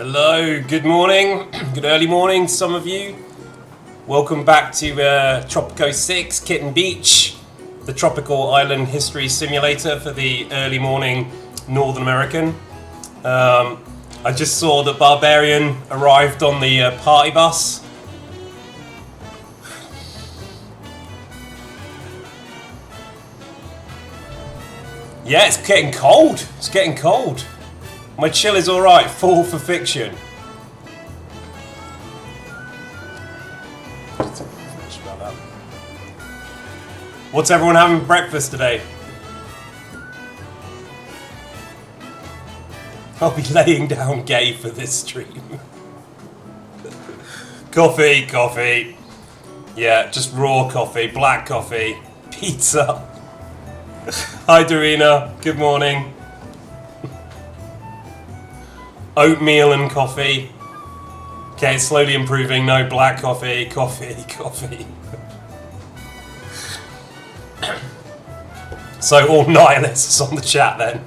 Hello, good morning, good early morning to some of you. Welcome back to Tropico 6, Kitten Beach, the tropical island history simulator for the early morning Northern American. I just saw that Barbarian arrived on the party bus. Yeah, it's getting cold. It's getting cold. My chill is alright, full for fiction. What's everyone having for breakfast today? I'll be laying down gay for this stream. Coffee. Yeah, just raw coffee, black coffee, pizza. Hi Dorina, good morning. Oatmeal and coffee. Okay, it's slowly improving. No, black coffee. So all nihilists on the chat then.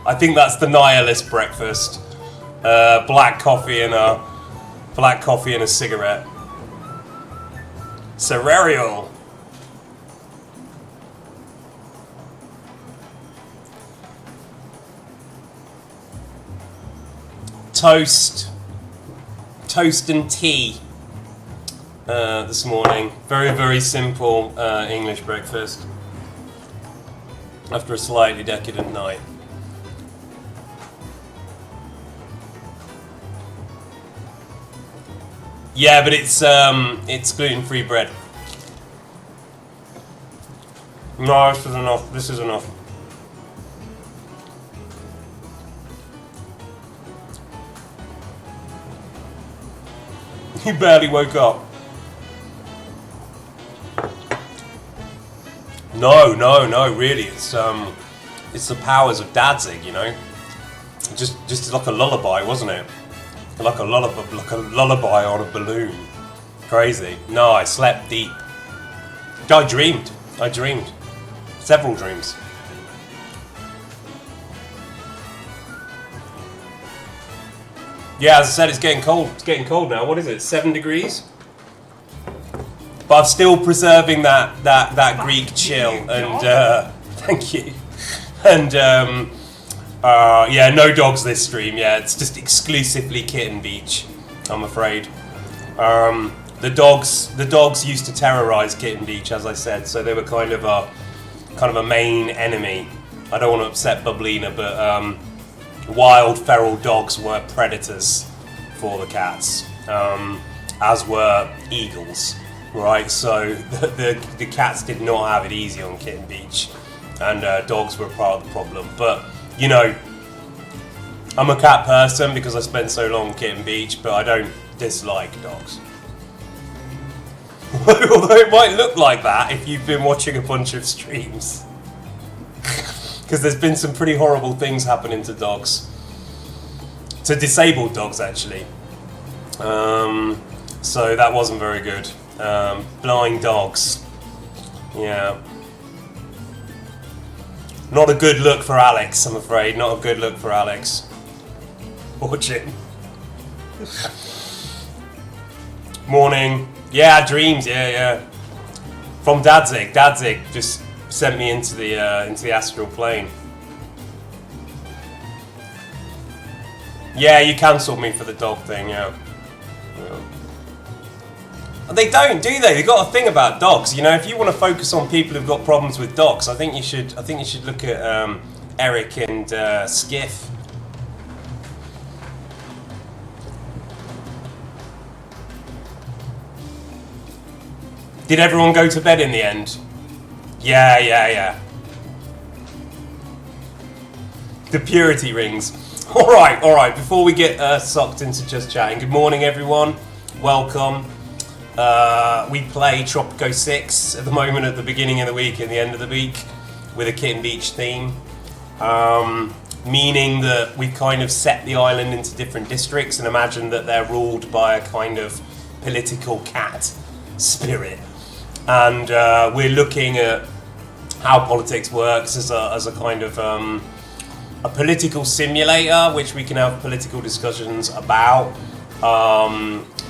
I think that's the nihilist breakfast. Black coffee and a cigarette. Cereal. Toast and tea this morning. Very, very simple English breakfast after a slightly decadent night. Yeah, but it's gluten-free bread. No, this is enough. You barely woke up. No, really. It's the powers of Danzig, you know. Just like a lullaby, wasn't it? Like a lullaby on a balloon. Crazy. No, I slept deep. I dreamed. Several dreams. Yeah, as I said, it's getting cold. It's getting cold now. What is it? 7 degrees? But I'm still preserving that Greek chill. And thank you. And yeah, no dogs this stream. Yeah, it's just exclusively Kitten Beach, I'm afraid. The dogs used to terrorize Kitten Beach, as I said. So they were kind of a main enemy. I don't want to upset Bublina, but wild feral dogs were predators for the cats, as were eagles, right? So the cats did not have it easy on Kitten Beach, and dogs were part of the problem. But you know, I'm a cat person because I spent so long on Kitten Beach, but I don't dislike dogs. Although it might look like that if you've been watching a bunch of streams. Because there's been some pretty horrible things happening to dogs. To disabled dogs, actually. So that wasn't very good. Blind dogs. Yeah. Not a good look for Alex, I'm afraid. Not a good look for Alex. Or Jim. Morning. Yeah, dreams, yeah. From Danzig. Danzig just sent me into the astral plane. Yeah, you cancelled me for the dog thing. Yeah. They don't, do they? They've got a thing about dogs. You know, if you want to focus on people who've got problems with dogs, I think you should look at Eric and Skiff. Did everyone go to bed in the end? Yeah. The purity rings. All right. Before we get sucked into just chatting, good morning, everyone. Welcome. We play Tropico 6 at the moment, at the beginning of the week and the end of the week, with a Kitten Beach theme. Meaning that we kind of set the island into different districts and imagine that they're ruled by a kind of political cat spirit. And we're looking at how politics works as a kind of a political simulator which we can have political discussions about,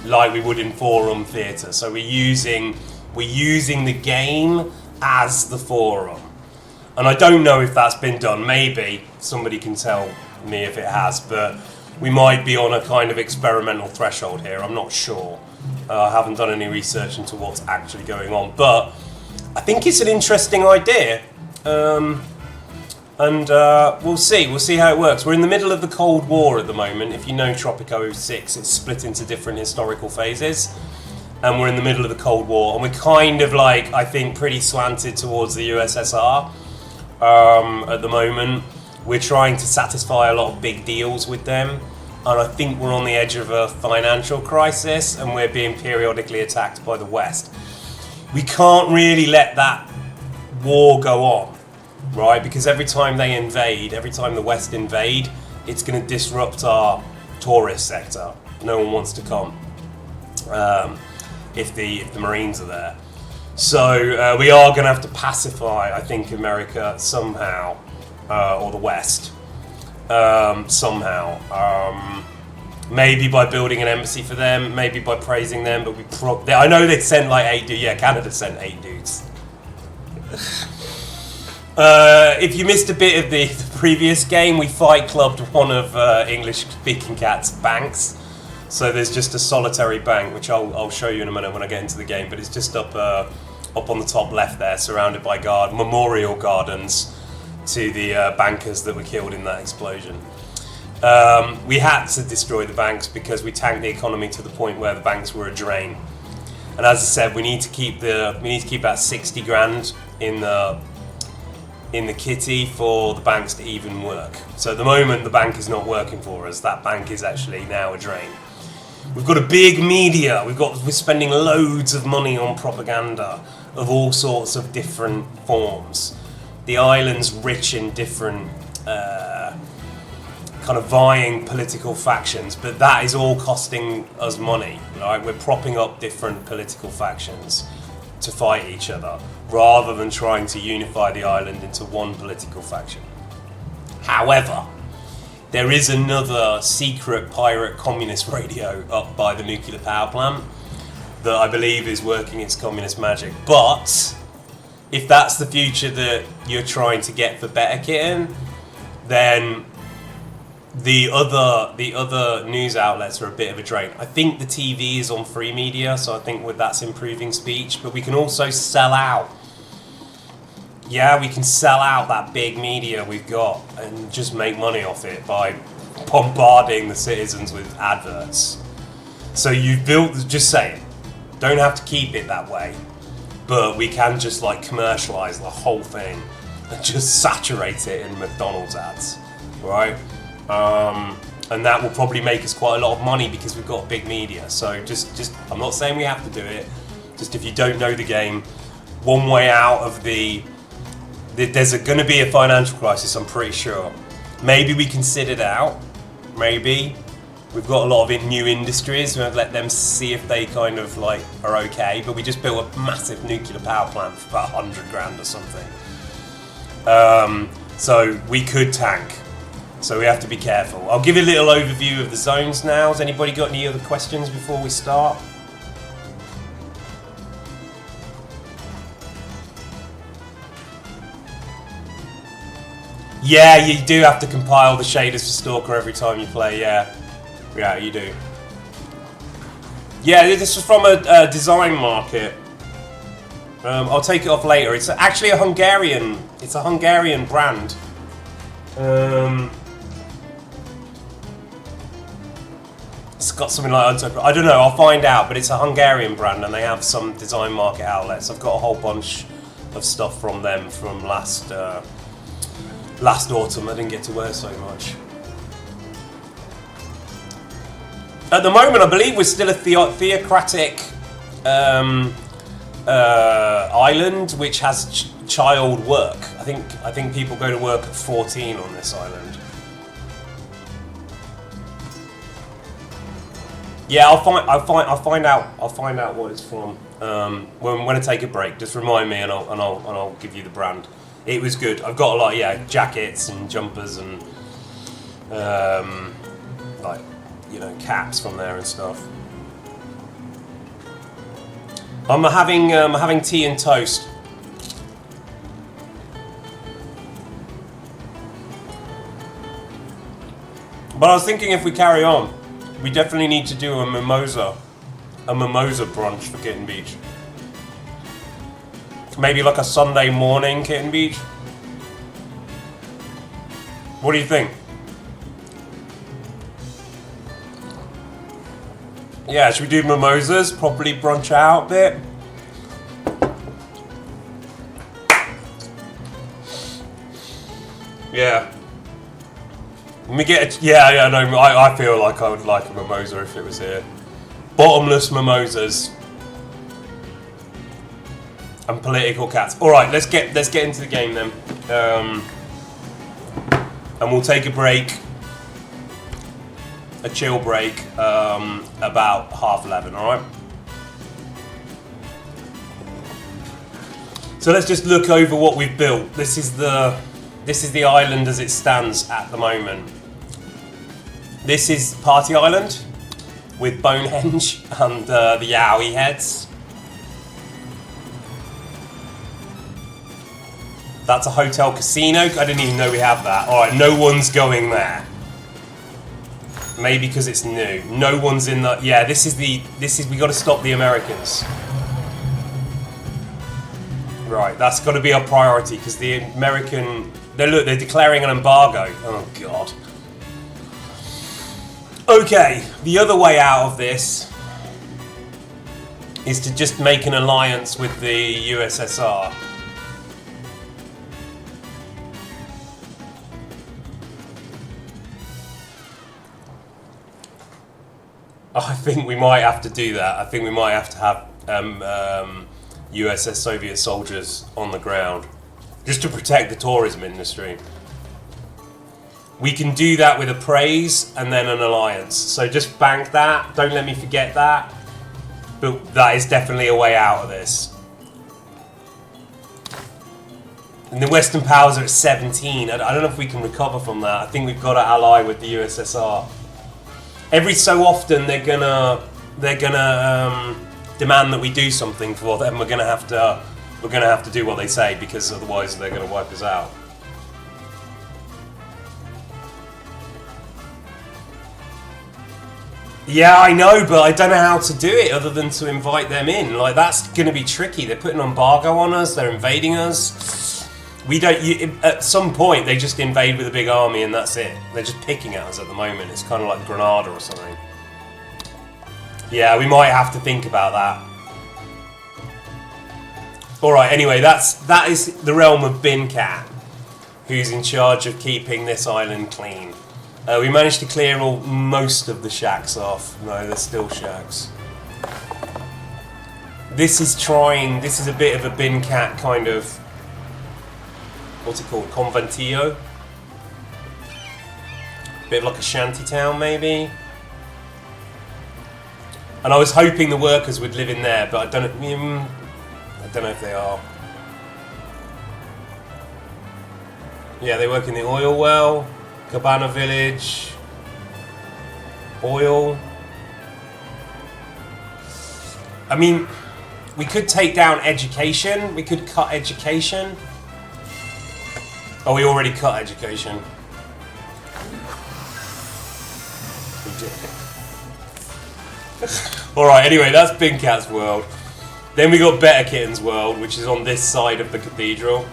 like we would in forum theatre. So we're using the game as the forum. And I don't know if that's been done. Maybe somebody can tell me if it has, but we might be on a kind of experimental threshold here. I'm not sure. I haven't done any research into what's actually going on, but I think it's an interesting idea. And we'll see. We'll see how it works. We're in the middle of the Cold War at the moment. If you know Tropico 6, it's split into different historical phases. And we're in the middle of the Cold War. And we're kind of like, I think, pretty slanted towards the USSR at the moment. We're trying to satisfy a lot of big deals with them. And I think we're on the edge of a financial crisis. And we're being periodically attacked by the West. We can't really let that war go on. Right, because every time they invade, every time the West invade, it's going to disrupt our tourist sector. No one wants to come if the Marines are there. So we are going to have to pacify, I think, America somehow, or the West somehow. Maybe by building an embassy for them, maybe by praising them. But I know they sent like 8 dudes. Yeah, Canada sent 8 dudes. If you missed a bit of the previous game, we fight clubbed one of English-speaking Cat's banks. So there's just a solitary bank, which I'll show you in a minute when I get into the game. But it's just up on the top left there, surrounded by memorial gardens to the bankers that were killed in that explosion. We had to destroy the banks because we tanked the economy to the point where the banks were a drain. And as I said, we need to keep that 60 grand in the kitty for the banks to even work. So at the moment the bank is not working for us. That bank is actually now a drain. We've got a big media. We're spending loads of money on propaganda of all sorts of different forms. The island's rich in different kind of vying political factions, but that is all costing us money. Right? We're propping up different political factions to fight each other, rather than trying to unify the island into one political faction. However, there is another secret pirate communist radio up by the nuclear power plant that I believe is working its communist magic. But if that's the future that you're trying to get for Better Kitten, then the other news outlets are a bit of a drain. I think the TV is on free media, so I think that's improving speech, but we can also sell out. Yeah, we can sell out that big media we've got and just make money off it by bombarding the citizens with adverts. So you've built, just saying, don't have to keep it that way, but we can just like commercialize the whole thing and just saturate it in McDonald's ads, right? And that will probably make us quite a lot of money because we've got big media. So just I'm not saying we have to do it. Just if you don't know the game, one way out of there's going to be a financial crisis, I'm pretty sure. Maybe we can sit it out. Maybe. We've got a lot of new industries. We'll let them see if they kind of like are okay. But we just built a massive nuclear power plant for about 100 grand or something. So we could tank. So we have to be careful. I'll give you a little overview of the zones now. Has anybody got any other questions before we start? Yeah, you do have to compile the shaders for Stalker every time you play, yeah. Yeah, you do. Yeah, this was from a design market. I'll take it off later. It's actually a Hungarian brand. It's got something like I don't know, I'll find out, but it's a Hungarian brand and they have some design market outlets. I've got a whole bunch of stuff from them from last autumn. I didn't get to wear so much. At the moment, I believe we're still a theocratic island which has child work. I think people go to work at 14 on this island. Yeah, I'll find out what it's from. When I take a break, just remind me and I'll give you the brand. It was good. I've got a lot, jackets and jumpers and like, you know, caps from there and stuff. I'm having tea and toast. But I was thinking if we carry on, we definitely need to do a mimosa brunch for Kitten Beach. Maybe like a Sunday morning Kitten Beach. What do you think? Yeah, should we do mimosas? Properly brunch out a bit? Yeah. Let me get a, yeah, no, I feel like I would like a mimosa if it was here. Bottomless mimosas. And political cats. Alright, let's get into the game then. And we'll take a break. A chill break, about 11:30, alright? So let's just look over what we've built. This is the island as it stands at the moment. This is Party Island with Bonehenge and the Yowie heads. That's a hotel casino. I didn't even know we have that. Alright, no one's going there. Maybe because it's new. No one's in the... Yeah, this is we got to stop the Americans. Right, that's got to be our priority because the American... They're declaring an embargo. Oh, God. Okay, the other way out of this is to just make an alliance with the USSR. I think we might have to do that. I think we might have to have USS Soviet soldiers on the ground just to protect the tourism industry. We can do that with a praise and then an alliance. So just bank that. Don't let me forget that. But that is definitely a way out of this. And the Western powers are at 17. I don't know if we can recover from that. I think we've got to ally with the USSR. Every so often they're gonna demand that we do something for them. We're gonna have to do what they say because otherwise they're gonna wipe us out. Yeah, I know, but I don't know how to do it other than to invite them in. Like, that's gonna be tricky. They're putting an embargo on us. They're invading us. We don't. At some point, they just invade with a big army, and that's it. They're just picking at us at the moment. It's kind of like Grenada or something. Yeah, we might have to think about that. All right. Anyway, that is the realm of Bin Cat, who's in charge of keeping this island clean. We managed to clear most of the shacks off. No, there's still shacks. This is a bit of a Bin Cat kind of. What's it called? Conventillo? Bit of like a shanty town, maybe? And I was hoping the workers would live in there, but I don't know if they are. Yeah, they work in the oil well, Cabana Village, oil. I mean, we could take down education, we could cut education. Oh, we already cut education. Alright, anyway, that's Bin Cat's world. Then we got Better Kitten's world, which is on this side of the cathedral.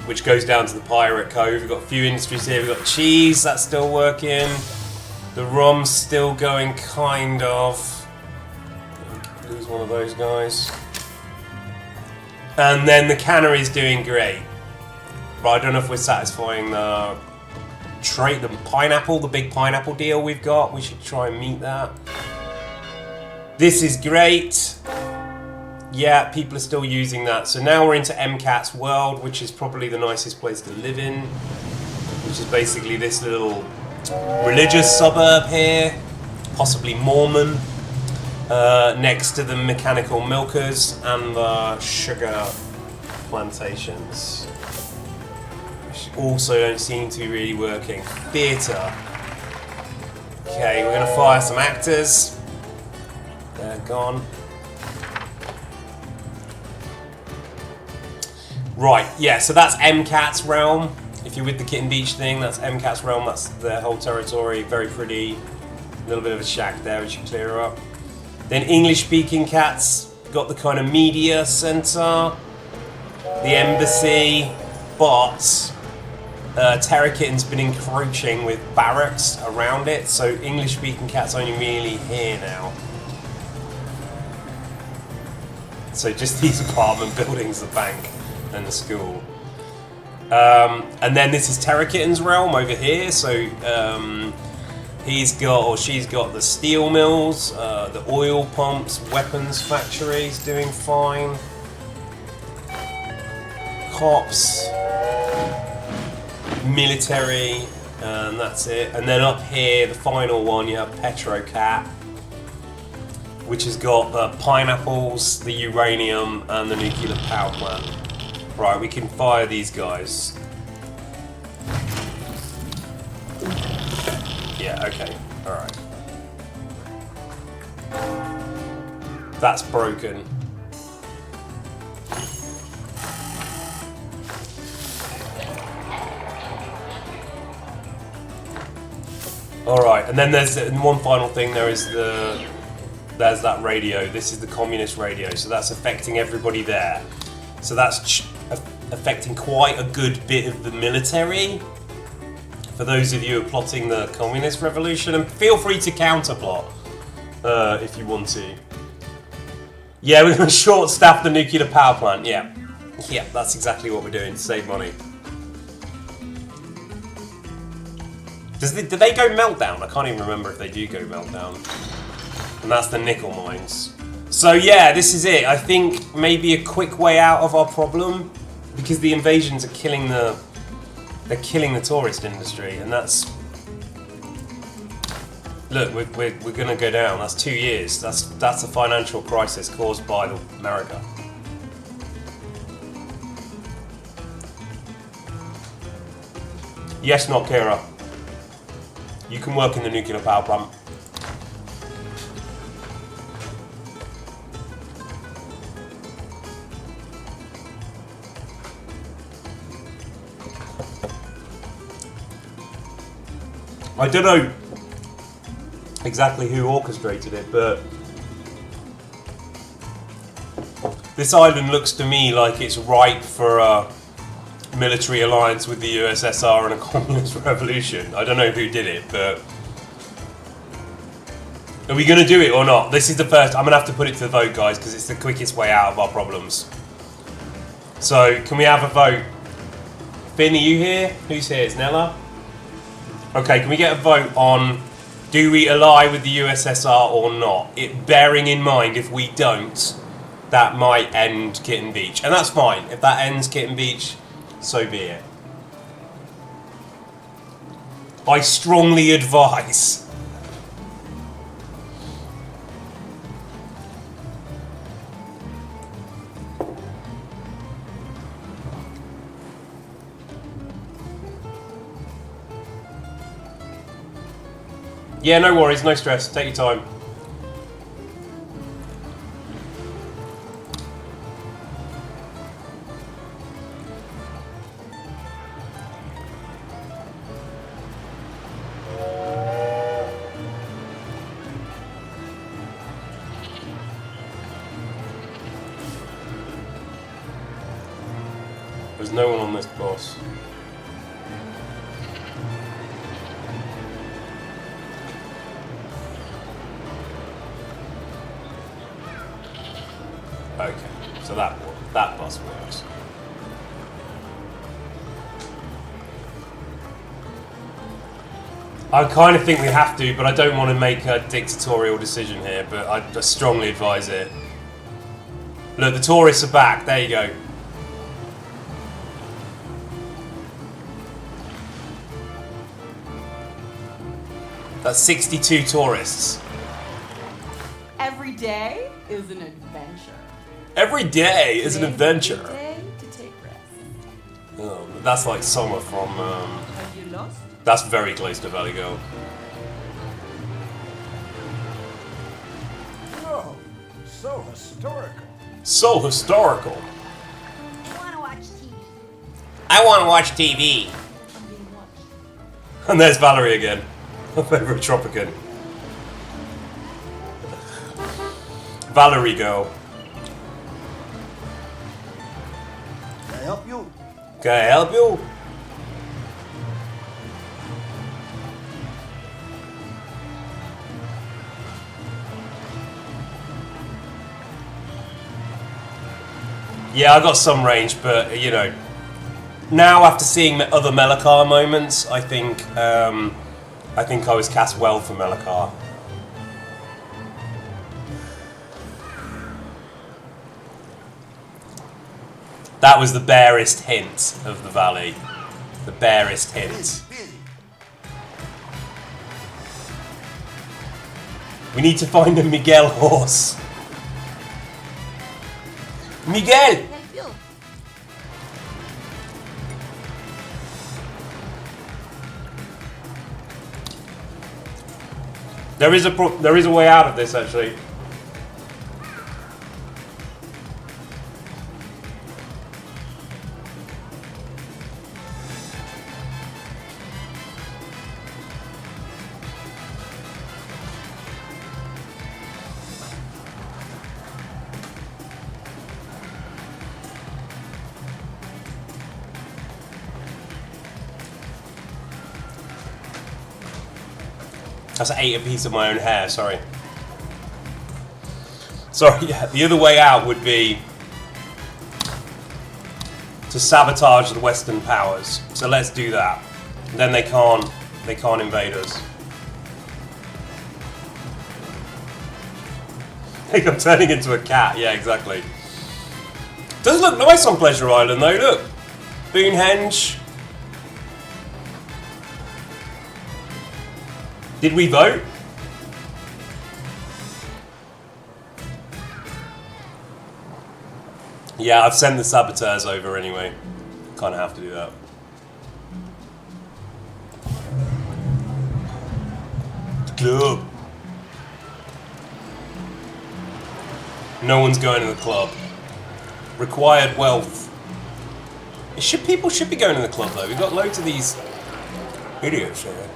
Which goes down to the Pirate Cove. We've got a few industries here. We've got cheese, that's still working. The rum's still going, kind of. Lose one of those guys. And then the cannery's doing great. But I don't know if we're satisfying the big pineapple deal we've got. We should try and meet that. This is great. Yeah, people are still using that. So now we're into MCAT's world, which is probably the nicest place to live in. Which is basically this little religious suburb here. Possibly Mormon. Next to the mechanical milkers and the sugar plantations. which also don't seem to be really working. Theatre. Okay, we're gonna fire some actors. They're gone. Right, yeah, so that's MCAT's realm. If you're with the Kitten Beach thing, that's MCAT's realm, that's their whole territory. Very pretty. A little bit of a shack there, which you clear up. Then English-speaking cats got the kind of media centre, the embassy, but Terra Kitten's been encroaching with barracks around it, so English-speaking cats only really here now. So just these apartment buildings, the bank and the school. And then this is Terra Kitten's realm over here, so he's got, or she's got the steel mills, the oil pumps, weapons factories doing fine. Cops, military, and that's it. And then up here, the final one, you have Petrocat, which has got the pineapples, the uranium, and the nuclear power plant. Right, we can fire these guys. Yeah, okay, alright. That's broken. Alright, and then there's one final thing, there's that radio. This is the communist radio, so that's affecting everybody there. So that's affecting quite a good bit of the military. For those of you who are plotting the communist revolution, and feel free to counterplot if you want to. Yeah, we're going to short staff the nuclear power plant, yeah. Yeah, that's exactly what we're doing to save money. Do they go meltdown? I can't even remember if they do go meltdown. And that's the nickel mines. So yeah, this is it. I think maybe a quick way out of our problem, because the invasions are killing the tourist industry, and that's, look, we're gonna go down. That's 2 years. That's a financial crisis caused by America. Yes, not Kira. You can work in the nuclear power plant. I don't know exactly who orchestrated it, but this island looks to me like it's ripe for a military alliance with the USSR and a communist revolution. I don't know who did it, but are we going to do it or not? This is the first. I'm going to have to put it to the vote, guys, because it's the quickest way out of our problems. So, can we have a vote? Finn, are you here? Who's here? Is Nella? Okay, can we get a vote on, do we ally with the USSR or not? Bearing in mind, if we don't, that might end Kitten Beach. And that's fine. If that ends Kitten Beach, so be it. I strongly advise. Yeah, no worries, no stress. Take your time. There's no one on this boss. Okay, so that bus works. I kind of think we have to, but I don't want to make a dictatorial decision here, but I strongly advise it. Look, the tourists are back. There you go. That's 62 tourists. Every day is an adventure. Every day is an adventure. Every day to take risks. Oh, that's like Summer from. Have you lost? That's very close to Valley Girl. Oh, so historical. So historical. I wanna watch TV. I want to watch TV. I'm being watched. And there's Valerie again. My favorite Tropican. Valerie girl. Can I help you? Can I help you? Yeah, I got some range, but you know, now after seeing other Melakar moments, I think I was cast well for Melakar. That was the barest hint of the valley. The barest hint. Busy. We need to find a Miguel horse. Miguel! Help you. There is a way out of this actually. That's 8 a piece of my own hair, sorry. Sorry, yeah, the other way out would be to sabotage the Western powers. So let's do that. Then they can't invade us. I think I'm turning into a cat, yeah, exactly. Does look nice on Pleasure Island though, look. Boonhenge. Did we vote? Yeah, I've sent the saboteurs over anyway. Kind of have to do that. Club. No one's going to the club. Required wealth. People should be going to the club though. We've got loads of these idiots here.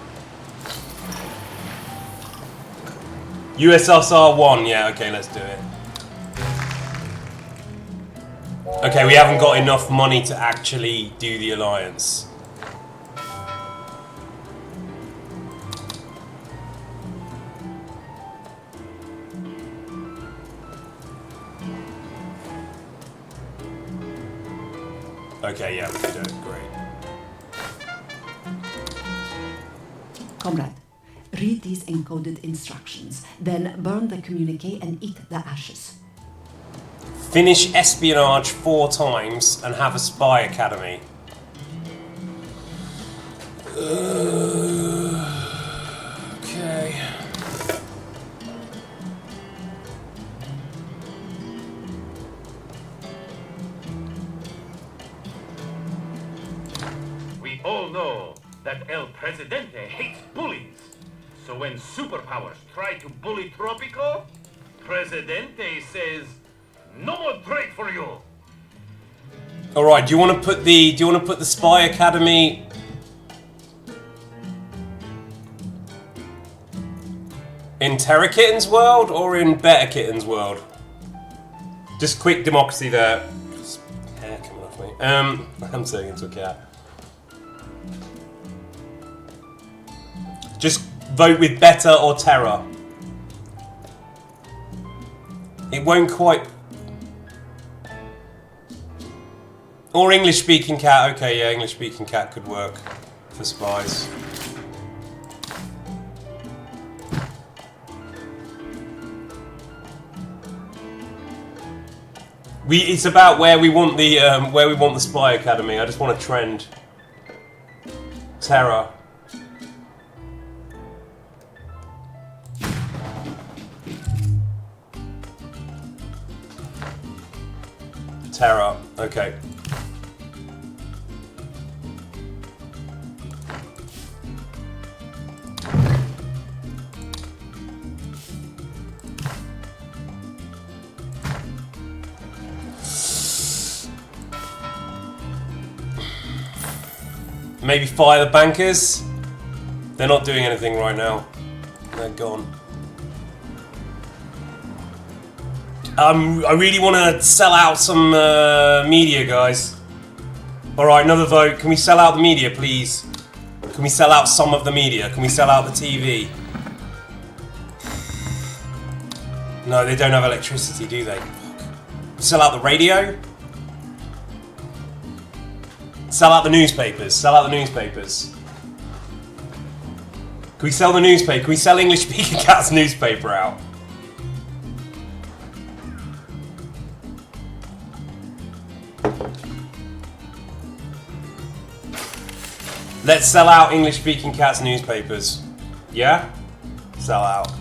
USSR 1, yeah, okay, let's do it. Okay, we haven't got enough money to actually do the alliance. Okay, yeah, we can do it, great. Comrade, read these encoded instructions, then burn the communique and eat the ashes. Finish espionage 4 times and have a spy academy. Okay. We all know that El Presidente hates bullies. So when superpowers try to bully Tropico, Presidente says, "No more trade for you." All right. Do you want to put the spy academy? In Terra Kitten's world or in Better Kitten's world? Just quick democracy there. Just hair coming off me. I'm turning into a cat. Just vote with Better or Terra. It won't quite. Or English speaking cat. Okay, yeah, English speaking cat could work for spies. It's about where we want the spy academy. I just want a trend. Terra. Terra. Okay. Maybe fire the bankers. They're not doing anything right now. They're gone. I really want to sell out some media, guys. Alright, another vote. Can we sell out the media, please? Can we sell out some of the media? Can we sell out the TV? No, they don't have electricity, do they? Sell out the radio? Sell out the newspapers. Sell out the newspapers. Can we sell the newspaper? Can we sell English Speaking Cat's newspaper out? Let's sell out English Speaking Cat's newspapers. Yeah? Sell out.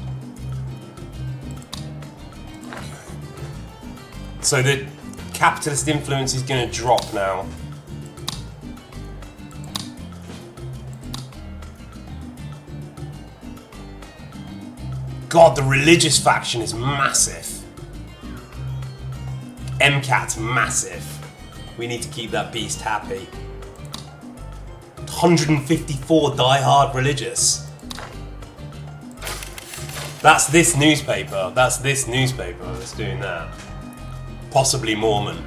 So the capitalist influence is going to drop now. God, the religious faction is massive. MCAT's massive. We need to keep that beast happy. 154 die-hard religious. That's this newspaper. That's this newspaper that's doing that. Possibly Mormon.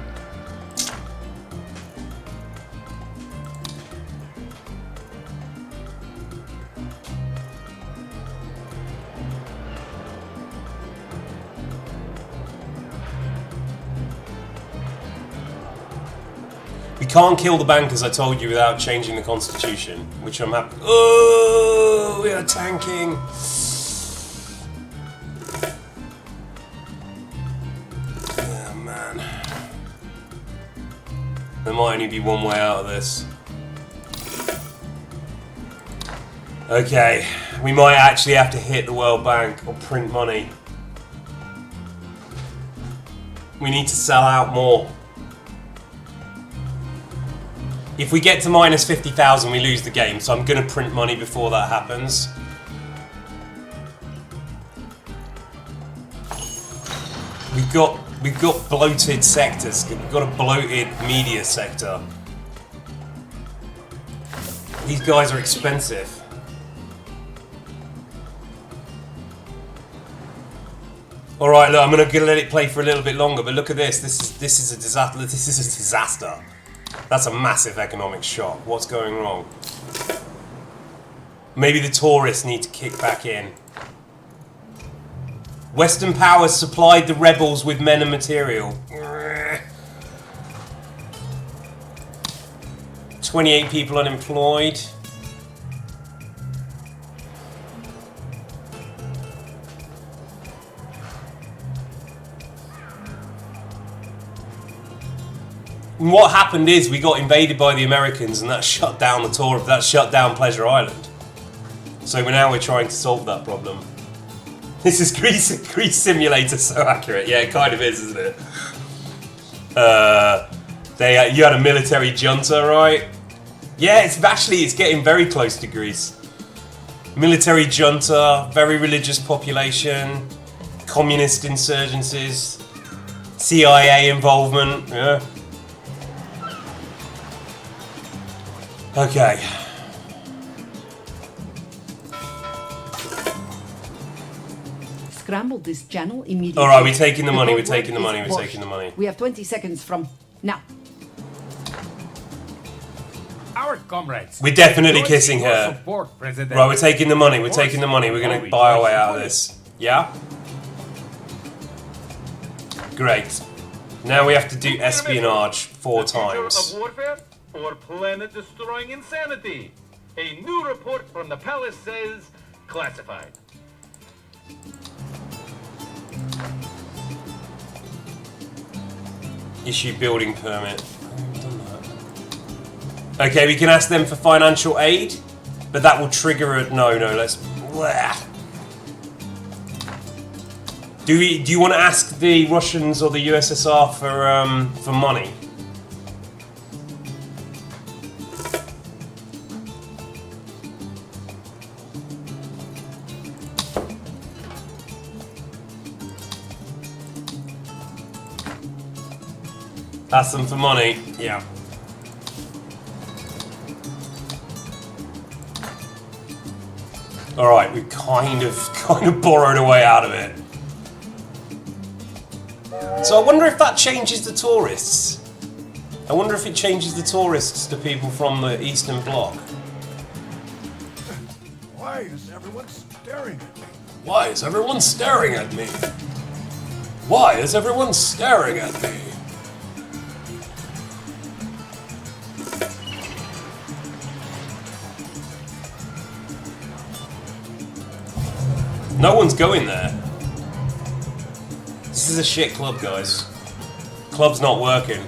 We can't kill the bankers, I told you, without changing the constitution, which I'm happy. Oh, we are tanking. Oh man. There might only be one way out of this. Okay, we might actually have to hit the World Bank or print money. We need to sell out more. If we get to minus 50,000, we lose the game, so I'm going to print money before that happens. We've got bloated sectors. We've got a bloated media sector. These guys are expensive. All right, look, I'm going to let it play for a little bit longer, but look at this. This is a disaster. This is a disaster. That's a massive economic shock. What's going wrong? Maybe the tourists need to kick back in. Western powers supplied the rebels with men and material. 28 people unemployed. And what happened is we got invaded by the Americans, and that shut down the tour. That shut down Pleasure Island. So we're trying to solve that problem. This is Greece Simulator, so accurate. Yeah, it kind of is, isn't it? You had a military junta, right? Yeah, it's getting very close to Greece. Military junta, very religious population, communist insurgencies, CIA involvement. Yeah. Okay. Scramble this channel immediately. Alright, we're taking the money, whole we're taking the world money, is we're washed. taking the money. We have 20 seconds from now. Our comrades. We're definitely Join kissing your her. support, President. Right, we're taking the money, we're taking the money. We're gonna buy our way out of this. Yeah? Great. Now we have to do espionage 4 The future times. of warfare or planet-destroying insanity? A new report from the palace says classified. Issue building permit. Okay, we can ask them for financial aid, but that will trigger a... No, let's... Do you want to ask the Russians or the USSR for money? Ask them for money. Yeah. Alright, we've kind of borrowed a way out of it. So I wonder if that changes the tourists. I wonder if it changes the tourists to people from the Eastern Bloc. Why is everyone staring at me? Why is everyone staring at me? Why is everyone staring at me? No one's going there. This is a shit club, guys. Club's not working.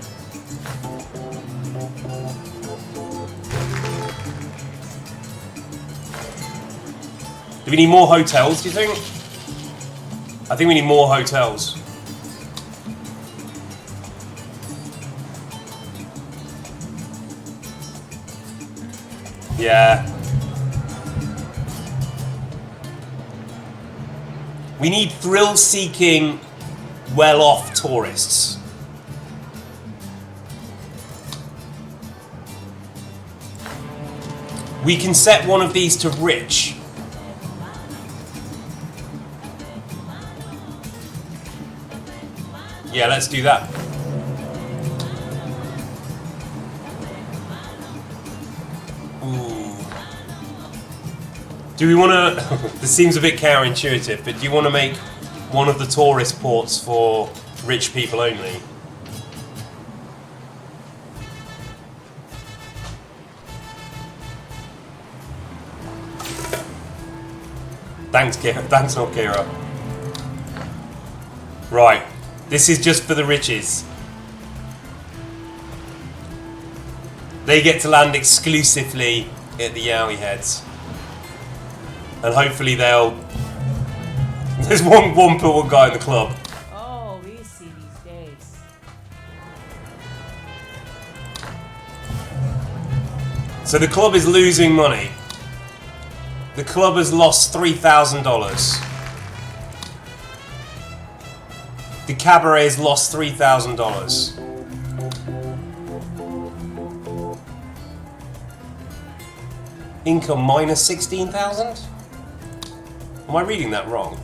Do we need more hotels, do you think? I think we need more hotels. Yeah. We need thrill-seeking, well-off tourists. We can set one of these to rich. Yeah, let's do that. Ooh. Do we want to... This seems a bit counterintuitive, but do you want to make one of the tourist ports for rich people only? Thanks, Kira. Thanks, not Kira. Right. This is just for the riches. They get to land exclusively at the Yowie Heads. And hopefully they'll... There's one guy in the club. Oh, we see these days. So the club is losing money. The club has lost $3,000. The cabaret has lost $3,000. Income minus 16,000? Am I reading that wrong?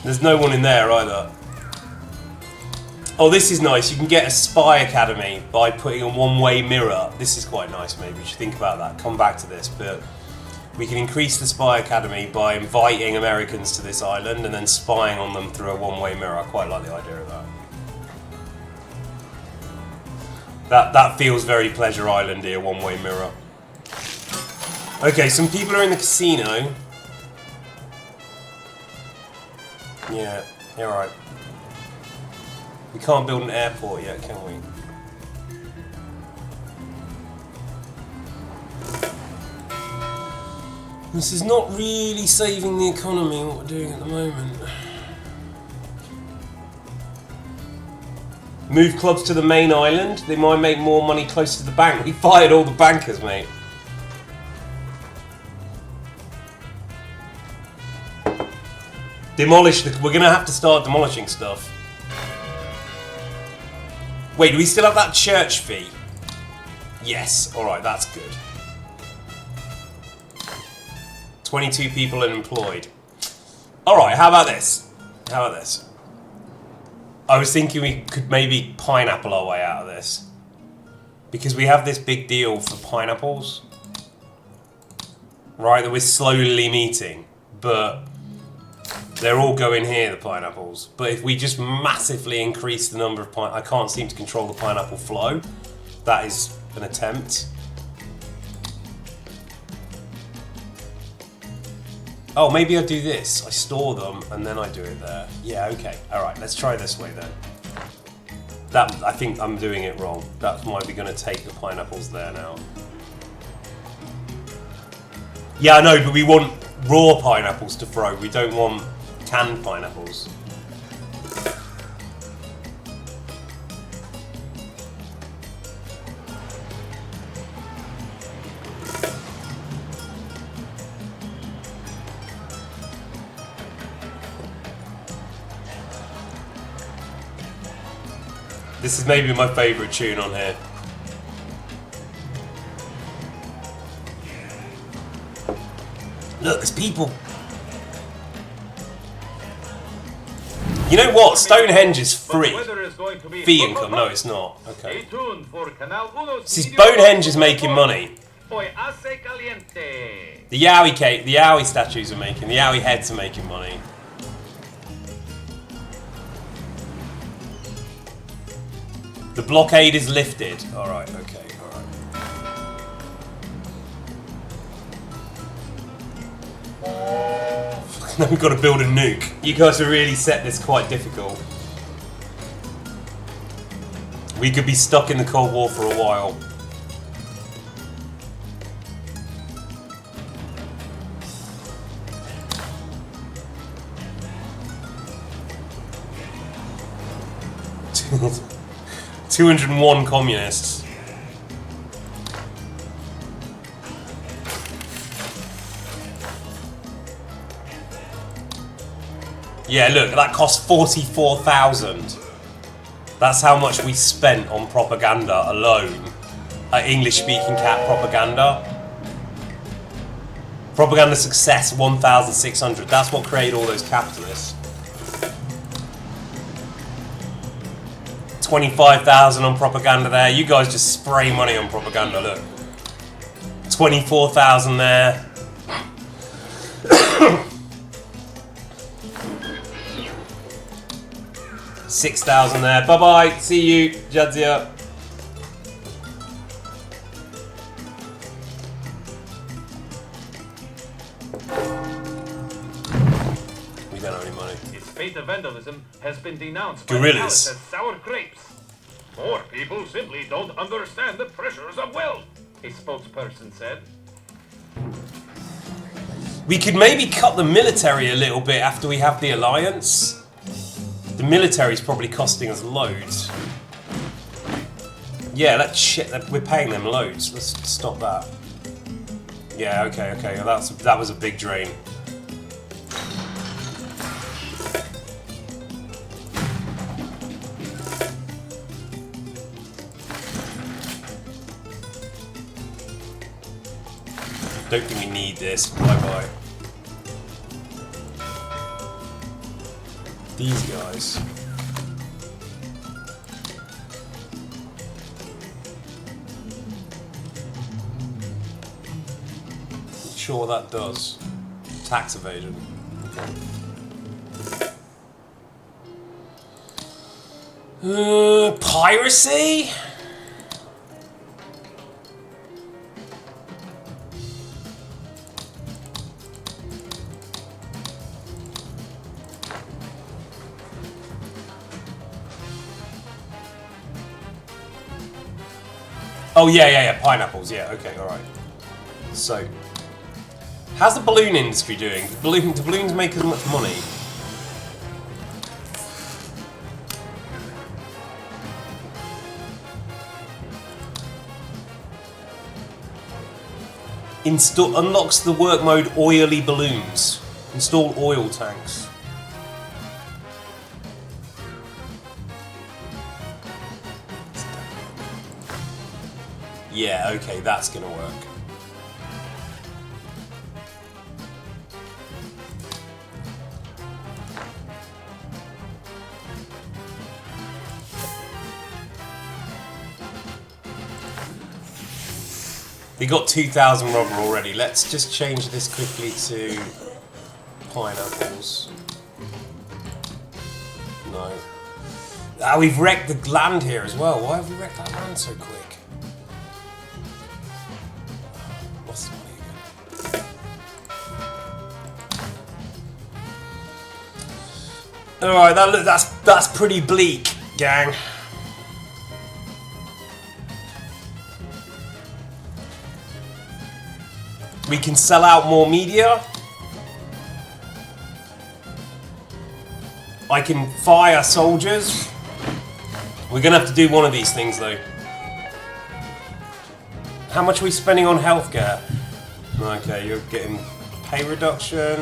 There's no one in there either. Oh, this is nice. You can get a spy academy by putting a one-way mirror. This is quite nice, maybe. You should think about that. Come back to this, but we can increase the spy academy by inviting Americans to this island and then spying on them through a one-way mirror. I quite like the idea of that. That feels very Pleasure Island-y, a one-way mirror. Okay, some people are in the casino. Yeah, alright. We can't build an airport yet, can we? This is not really saving the economy, what we're doing at the moment. Move clubs to the main island. They might make more money close to the bank. We fired all the bankers, mate. Demolish the... We're going to have to start demolishing stuff. Wait, do we still have that church fee? Yes. Alright, that's good. 22 people unemployed. Alright, how about this? How about this? I was thinking we could maybe pineapple our way out of this. Because we have this big deal for pineapples. Right, that we're slowly meeting. But they're all going here, the pineapples. But if we just massively increase the number of I can't seem to control the pineapple flow. That is an attempt. Oh, maybe I do this. I store them and then I do it there. Yeah, okay. Alright, let's try this way then. I think I'm doing it wrong. That might be going to take the pineapples there now. Yeah, I know, but we want raw pineapples to throw. We don't want canned pineapples. This is maybe my favourite tune on here. Look, there's people. You know what? Stonehenge is free. Fee income. No, it's not. Okay. Stay tuned for Canal Uno's This is video Bonehenge is making money. Hoy hace caliente. The Yowie cake, the Yowie statues are making, the Yowie heads are making money. The blockade is lifted. Alright, okay, alright. Now we've got to build a nuke. You guys have really set this quite difficult. We could be stuck in the Cold War for a while. $201 communists. Yeah, look, that cost 44,000. That's how much we spent on propaganda alone. English-speaking cat propaganda. Propaganda success 1,600. That's what created all those capitalists. 25,000 on propaganda there. You guys just spray money on propaganda, look. 24,000 there. $6,000 there. Bye-bye. See you, Jadzia. We don't have any money. Its fate of vandalism has been denounced Gorillas. by the Palace as sour grapes. More people simply don't understand the pressures of wealth, a spokesperson said. We could maybe cut the military a little bit after we have the alliance. The military's probably costing us loads. Yeah, that shit. We're paying them loads. Let's stop that. Yeah, okay. That was a big drain. Don't think we need this. Bye-bye. These guys. Sure that does. Tax evasion. Okay. Piracy? Oh yeah, pineapples, yeah, okay, alright. So, how's the balloon industry doing? Do balloons make as much money? Unlocks the work mode oily balloons. Install oil tanks. Yeah, okay, that's gonna work. We got 2,000 rubber already. Let's just change this quickly to pineapples. No. Ah, we've wrecked the land here as well. Why have we wrecked that land so quick? What's the money again? Alright, that's pretty bleak, gang. We can sell out more media. I can fire soldiers. We're gonna have to do one of these things though. How much are we spending on healthcare? Okay, you're getting pay reduction.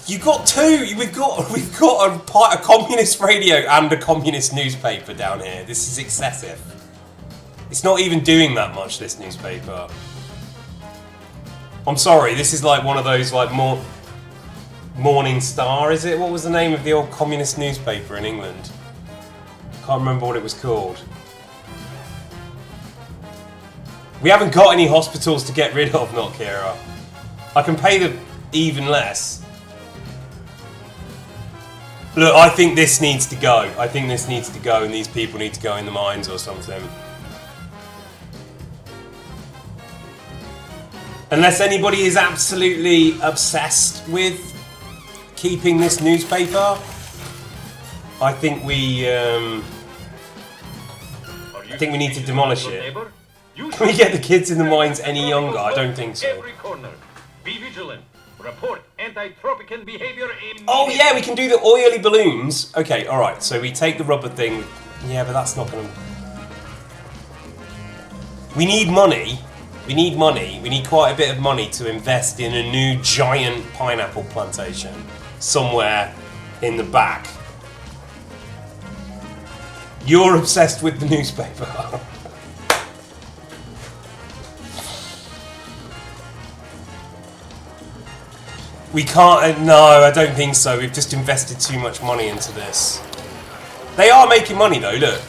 You got two. We've got a communist radio and a communist newspaper down here. This is excessive. It's not even doing that much, this newspaper. I'm sorry, this is like one of those like Morning Star, is it? What was the name of the old communist newspaper in England? Can't remember what it was called. We haven't got any hospitals to get rid of, not Kira. I can pay them even less. Look, I think this needs to go. I think this needs to go and these people need to go in the mines or something. Unless anybody is absolutely obsessed with keeping this newspaper, I think we need to demolish it. Can we get the kids in the mines any younger? I don't think so. Every corner. Be vigilant. Report anti-tropican behavior in. Oh yeah, we can do the oily balloons. Okay, all right. So we take the rubber thing. Yeah, but that's not gonna. We need money. We need money. We need quite a bit of money to invest in a new giant pineapple plantation somewhere in the back. You're obsessed with the newspaper. We can't, no, I don't think so. We've just invested too much money into this. They are making money though, look.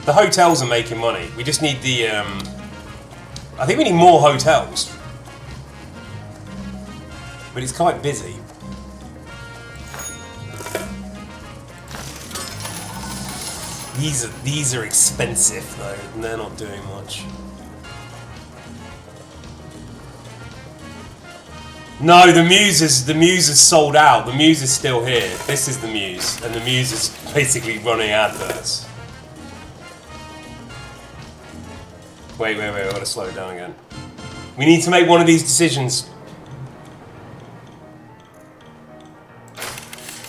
The hotels are making money. We just need the, I think we need more hotels. But it's quite busy. These are expensive though, and they're not doing much. No, the Muse is sold out. The Muse is still here. This is the Muse, and the Muse is basically running adverts. Wait, I've got to slow it down again. We need to make one of these decisions.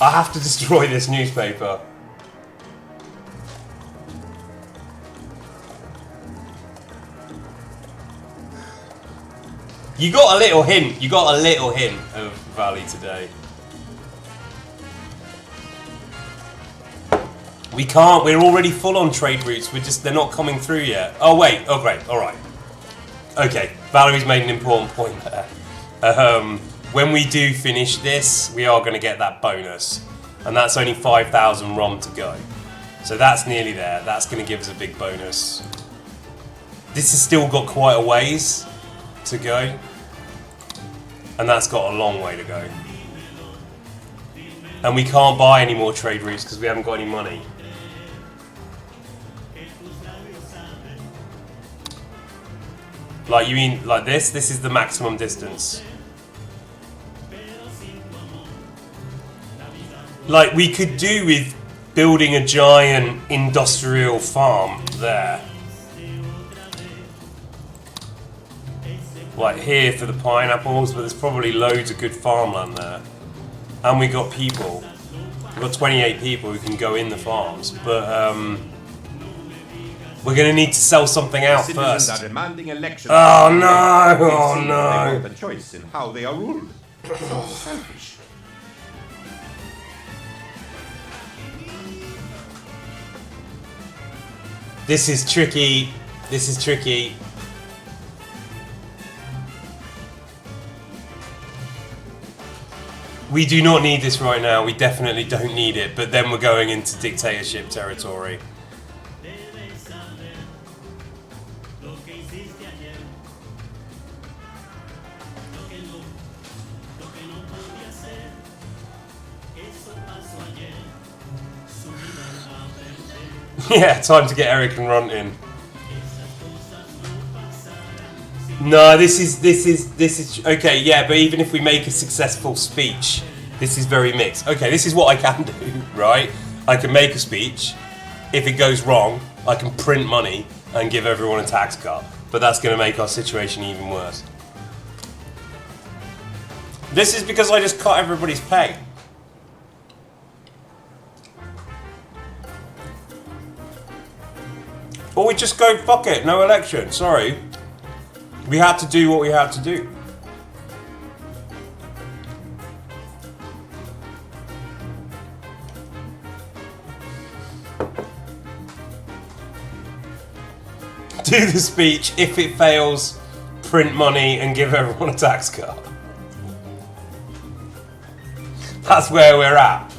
I have to destroy this newspaper. You got a little hint. You got a little hint of Valley today. We can't. We're already full on trade routes. They're not coming through yet. Oh wait. Oh great. All right. Okay. Valerie's made an important point there. When we do finish this, we are going to get that bonus, and that's only 5,000 ROM to go. So that's nearly there. That's going to give us a big bonus. This has still got quite a ways to go, and that's got a long way to go. And we can't buy any more trade routes because we haven't got any money. Like, you mean like this? This is the maximum distance. Like, we could do with building a giant industrial farm there. Like here for the pineapples, but there's probably loads of good farmland there. And we got people. We've got 28 people who can go in the farms, but we're going to need to sell something out first. Are demanding elections. Oh no! Oh no! They want a choice in how they are ruled. So selfish. This is tricky. This is tricky. We do not need this right now. We definitely don't need it. But then we're going into dictatorship territory. Yeah, time to get Eric and Runt in. No, this is okay. Yeah, but even if we make a successful speech, this is very mixed. Okay, this is what I can do, right? I can make a speech. If it goes wrong, I can print money and give everyone a tax cut. But that's going to make our situation even worse. This is because I just cut everybody's pay. Or we just go, fuck it, no election, sorry. We had to do what we had to do. do the speech. If it fails, print money and give everyone a tax cut. That's where we're at.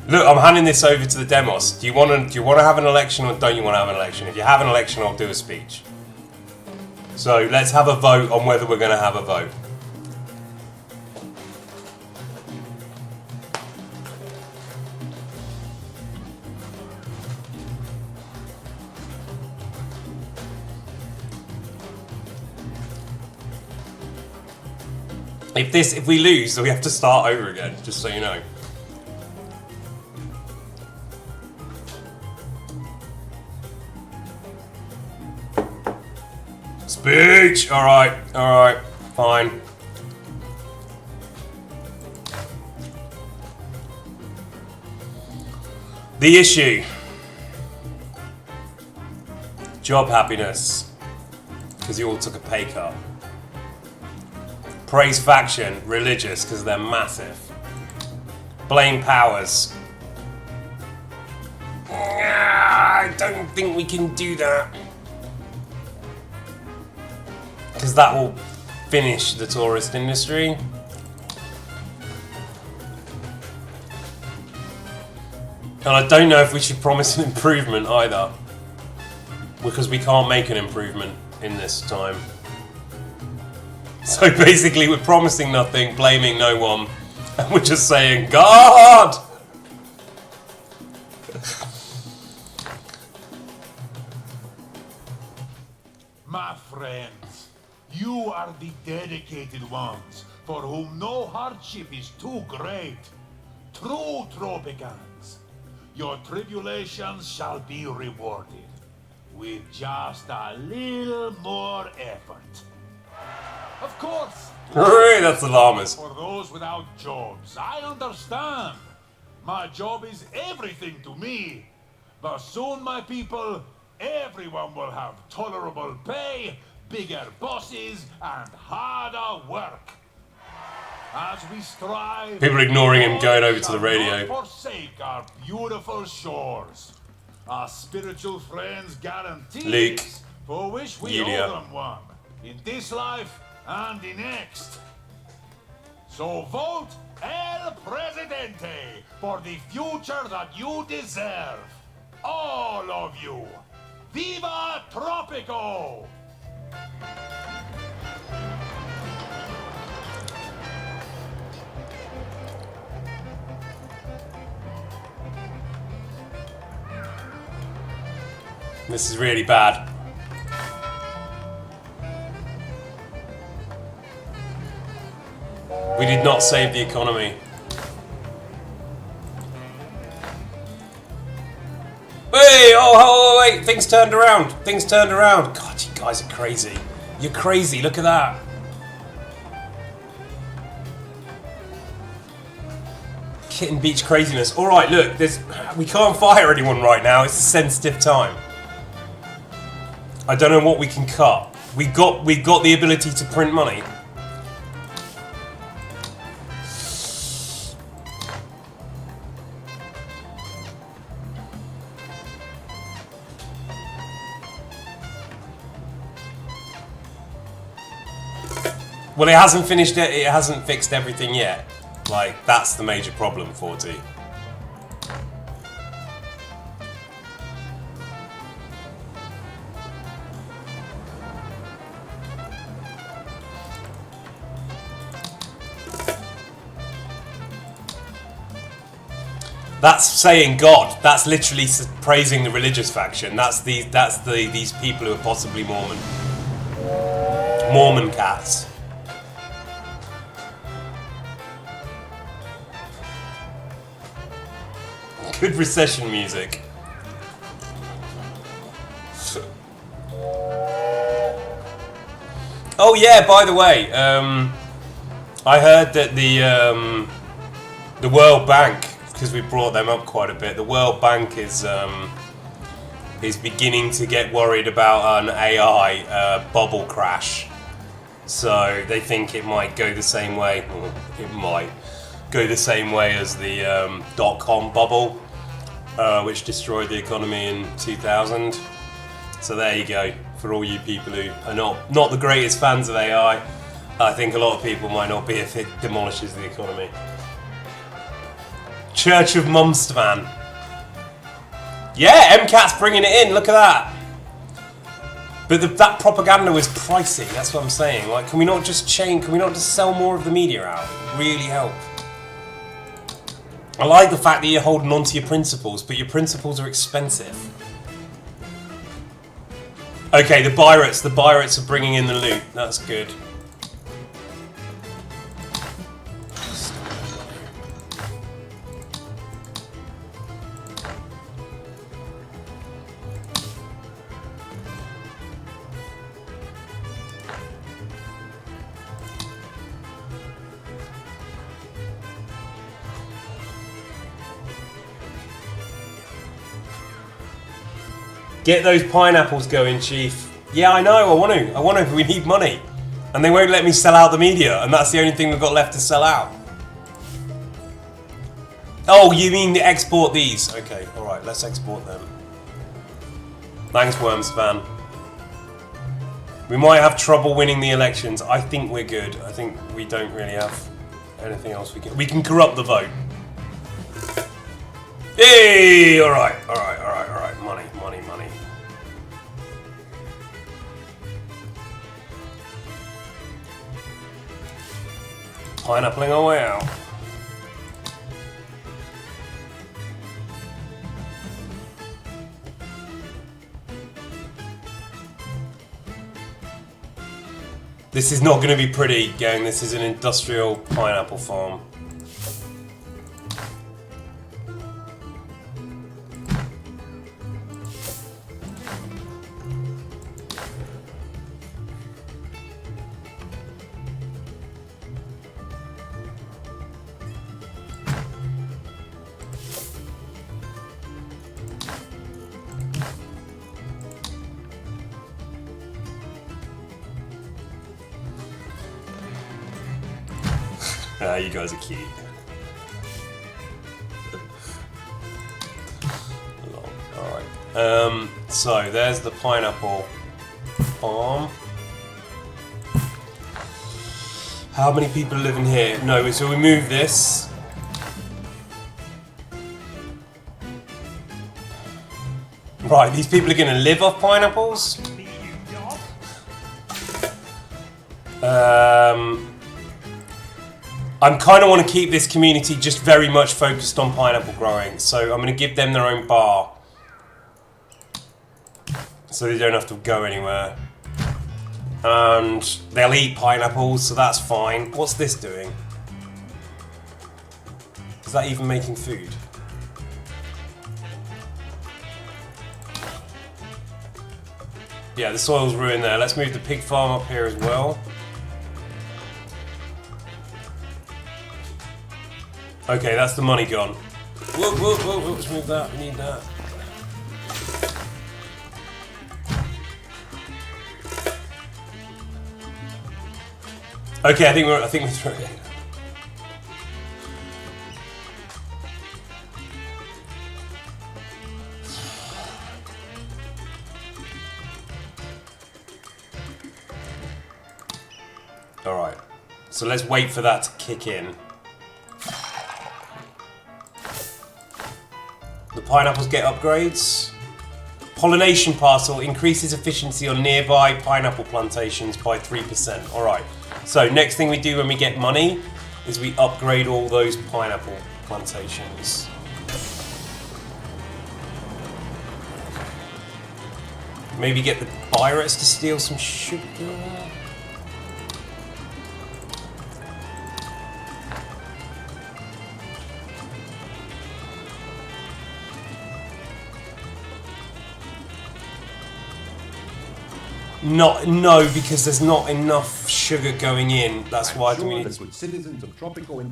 Look, I'm handing this over to the demos. Do you want to have an election or don't you want to have an election? If you have an election, I'll do a speech. So let's have a vote on whether we're going to have a vote. If we lose, then we have to start over again, just so you know. Speech! Alright, fine. The issue. Job happiness. Because you all took a pay cut. Praise faction, religious, because they're massive. Blame powers. I don't think we can do that. Because that will finish the tourist industry. And I don't know if we should promise an improvement either. Because we can't make an improvement in this time. So basically we're promising nothing, blaming no one, and we're just saying, God! My friends, you are the dedicated ones, for whom no hardship is too great. True Tropicans, your tribulations shall be rewarded, with just a little more effort. Of course, Hooray, that's the llamas. for those without jobs, I understand. My job is everything to me. But soon, my people, everyone will have tolerable pay, bigger bosses, and harder work. As we strive, People are ignoring him going over to the shall radio. not forsake our beautiful shores. Our spiritual friends guarantee Luke, this, for which we Yulia. owe them one, in this life and the next. So vote El Presidente for the future that you deserve. All of you. Viva Tropico! This is really bad. We did not save the economy. Hey, oh, wait, things turned around. Things turned around. God, you guys are crazy. You're crazy, look at that. Kitten Beach craziness. Alright, look, we can't fire anyone right now. It's a sensitive time. I don't know what we can cut. We got the ability to print money. Well, it hasn't finished it. It hasn't fixed everything yet. Like, that's the major problem, 40. That's saying God. That's literally praising the religious faction. That's these people who are possibly Mormon. Mormon cats. Good recession music. Oh yeah, by the way, I heard that the World Bank, because we brought them up quite a bit, the World Bank is beginning to get worried about an AI bubble crash. So they think it might go the same way. Well, it might. go the same way as the dot-com bubble, which destroyed the economy in 2000. So there you go, for all you people who are not the greatest fans of AI. I think a lot of people might not be if it demolishes the economy. Church of Mumstvan. Yeah, MCAT's bringing it in, look at that. But that propaganda was pricey, that's what I'm saying. Like, can we not just sell more of the media out? It would really help. I like the fact that you're holding on to your principles, but your principles are expensive. Okay, the pirates are bringing in the loot. That's good. Get those pineapples going, Chief. Yeah, I know, I want to, we need money. And they won't let me sell out the media, and that's the only thing we've got left to sell out. Oh, you mean to export these? Okay, alright, let's export them. Thanks, Worms fan. We might have trouble winning the elections. I think we're good. I think we don't really have anything else we can corrupt the vote. Hey! Alright. Money. Pineappling our way out. This is not going to be pretty, gang. This is an industrial pineapple farm. Ah, you guys are cute. Alright. So there's the pineapple farm. How many people live in here? No, so we move this. Right, these people are gonna live off pineapples? I kind of want to keep this community just very much focused on pineapple growing, so I'm going to give them their own bar. So they don't have to go anywhere. And they'll eat pineapples, so that's fine. What's this doing? Is that even making food? Yeah, the soil's ruined there. Let's move the pig farm up here as well. Okay, that's the money gone. Whoa, let's move that, we need that. Okay, I think we're through it. Alright, so let's wait for that to kick in. The pineapples get upgrades. Pollination parcel increases efficiency on nearby pineapple plantations by 3%. Alright, so next thing we do when we get money is we upgrade all those pineapple plantations. Maybe get the pirates to steal some sugar. No, because there's not enough sugar going in. That's why we need.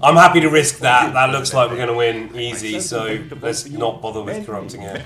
I'm happy to risk that. That looks like we're going to win easy, so let's not bother with corrupting it.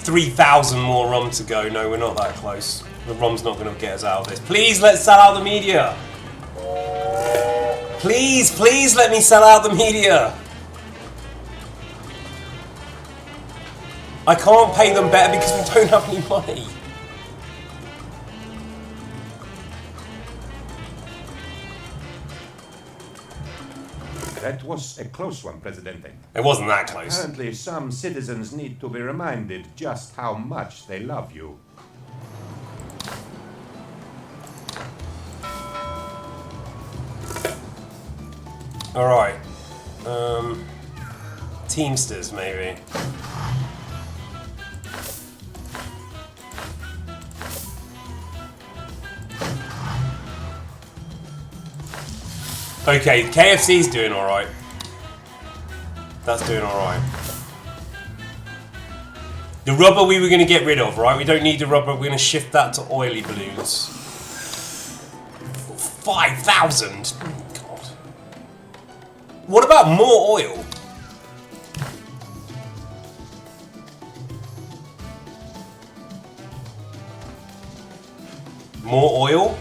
3,000 more rum to go. No, we're not that close. The rum's not going to get us out of this. Please, let's sell out the media. Please let me sell out the media. I can't pay them better because we don't have any money. That was a close one, Presidente. It wasn't that close. Apparently, some citizens need to be reminded just how much they love you. All right. Teamsters, maybe. Okay, KFC's doing all right. That's doing all right. The rubber we were going to get rid of, right? We don't need the rubber. We're going to shift that to oily balloons. 5,000. God. What about more oil? More oil?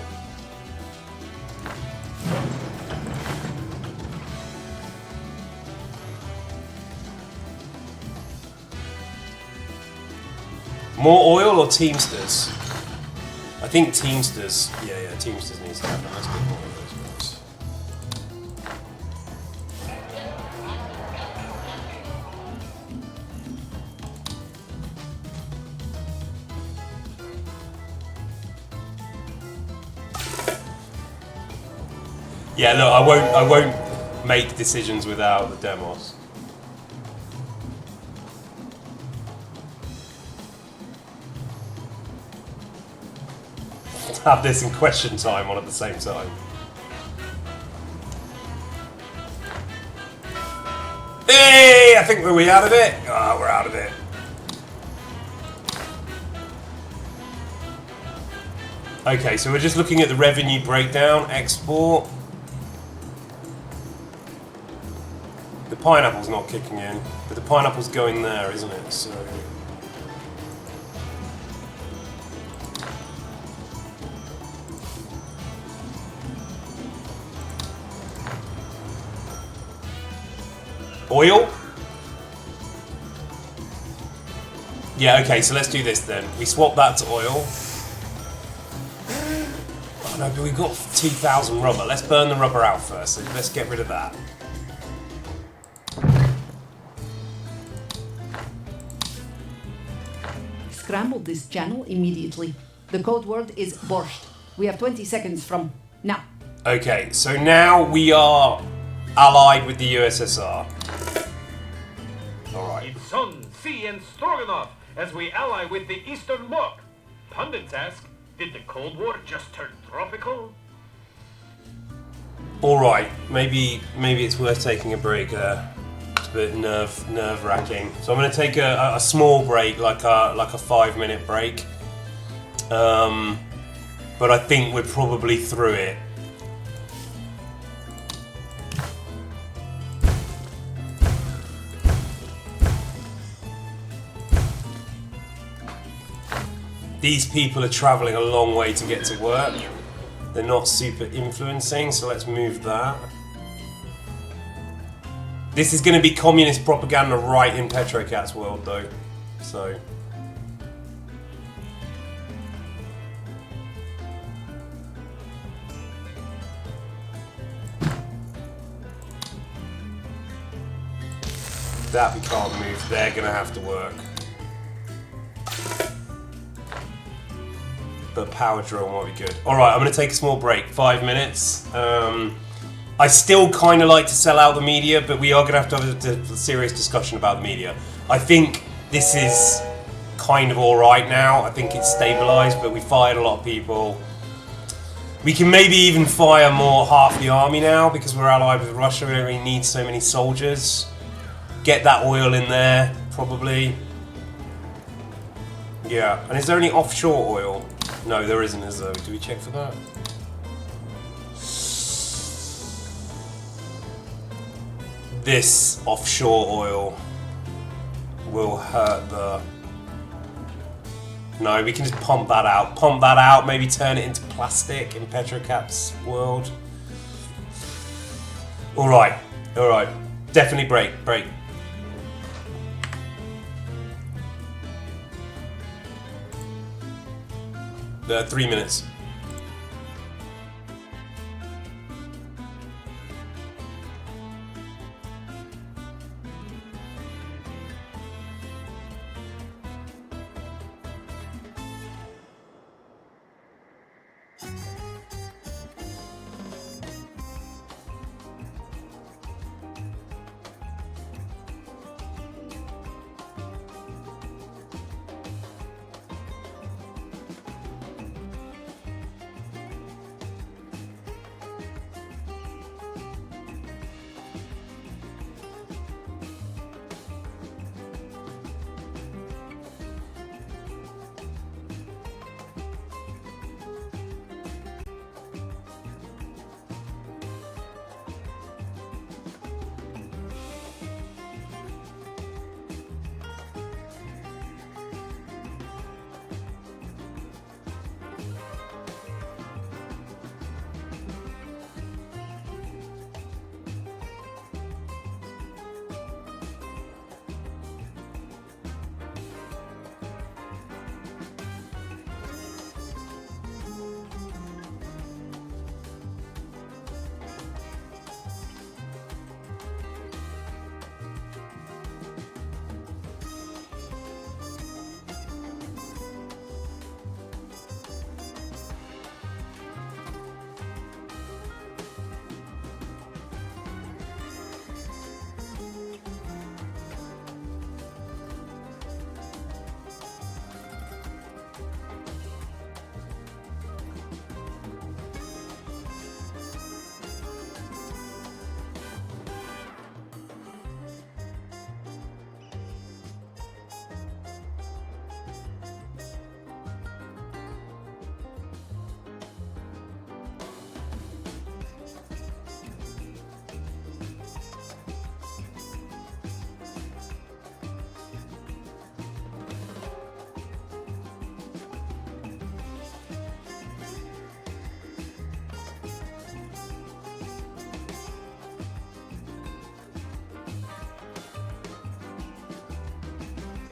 More oil or Teamsters? I think Teamsters. Yeah, Teamsters needs to happen. Let's get more of those guys. Yeah, look, I won't make decisions without the demos. Have this and question time on at the same time. Hey, I think we're out of it. Ah, we're out of it. Okay, so we're just looking at the revenue breakdown, export. The pineapple's not kicking in, but the pineapple's going there, isn't it? So. Oil? Yeah, okay, so let's do this then. We swap that to oil. Oh no, but we've got 2,000 rubber. Let's burn the rubber out first. So let's get rid of that. Scramble this channel immediately. The code word is borscht. We have 20 seconds from now. Okay, so now we are allied with the USSR. Alright. Eat Sun, Sea, and Stroganoff as we ally with the Eastern Bloc. Pundits ask, did the Cold War just turn tropical? Alright, maybe it's worth taking a break. It's a bit nerve-wracking. So I'm going to take a small break, like a 5-minute break. But I think we're probably through it. These people are traveling a long way to get to work. They're not super influencing, so let's move that. This is going to be communist propaganda right in Petrocat's world, though. So. That we can't move. They're going to have to work. But power drill might be good. Alright, I'm going to take a small break. 5 minutes. I still kind of like to sell out the media, but we are going to have a serious discussion about the media. I think this is kind of alright now. I think it's stabilised, but we fired a lot of people. We can maybe even fire more half the army now because we're allied with Russia. We don't really need so many soldiers. Get that oil in there, probably. Yeah, and is there any offshore oil? No, there isn't, is there? Do we check for that? This offshore oil will hurt the No, we can just pump that out. Pump that out, maybe turn it into plastic in Petrocap's world. Alright, alright. Definitely break. 3 minutes.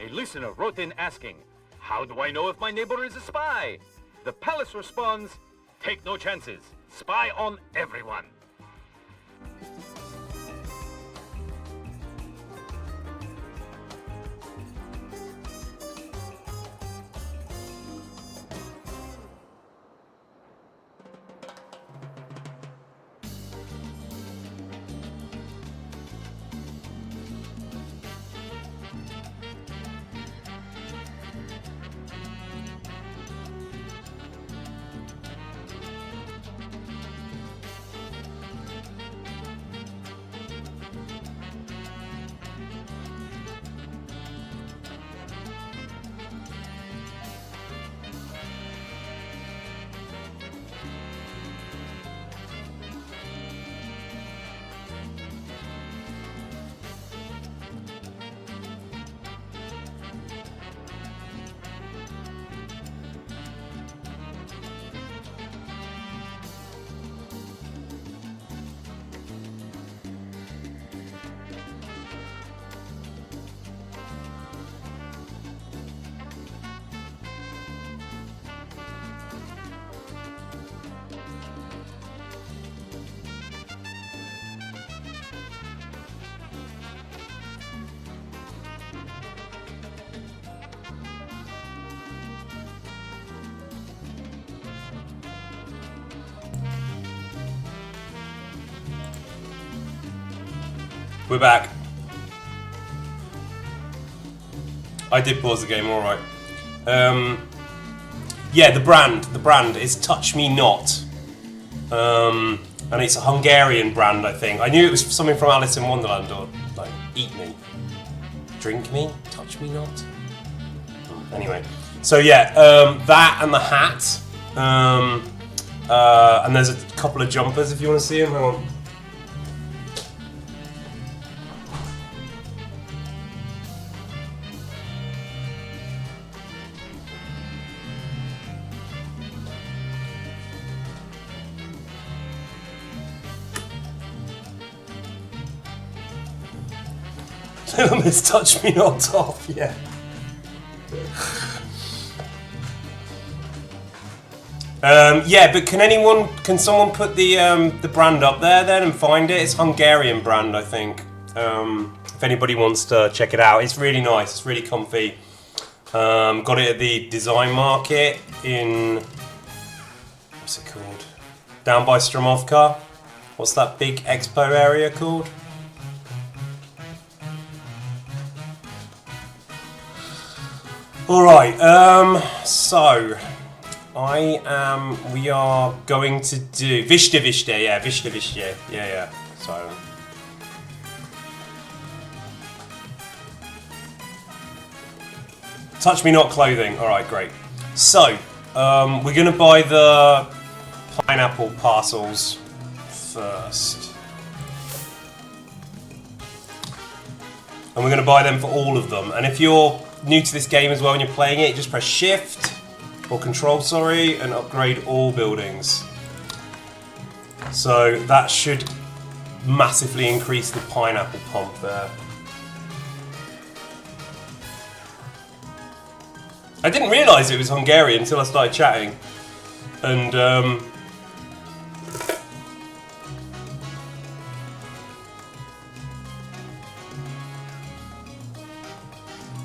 A listener wrote in asking, how do I know if my neighbor is a spy? The palace responds, take no chances. Spy on everyone. We're back. I did pause the game, alright. Yeah, the brand is Touch Me Not. And it's a Hungarian brand, I think. I knew it was something from Alice in Wonderland, or like, eat me, drink me, touch me not. Anyway, so yeah, that and the hat. And there's a couple of jumpers if you want to see them. Hang on. Little Miss Touch Me Not off, yeah. Yeah, but can someone put the brand up there then and find it? It's Hungarian brand, I think. If anybody wants to check it out, it's really nice. It's really comfy. Got it at the Design Market in, what's it called? Down by Stromovka. What's that big expo area called? All right. So. We are going to do Vishta, yeah. So Touch Me Not clothing. All right, great. So we're gonna buy the pineapple parcels first, and we're gonna buy them for all of them. And if you're new to this game as well and you're playing it, just press Shift. Or Control, sorry, and upgrade all buildings. So that should massively increase the pineapple pump there. I didn't realise it was Hungarian until I started chatting. And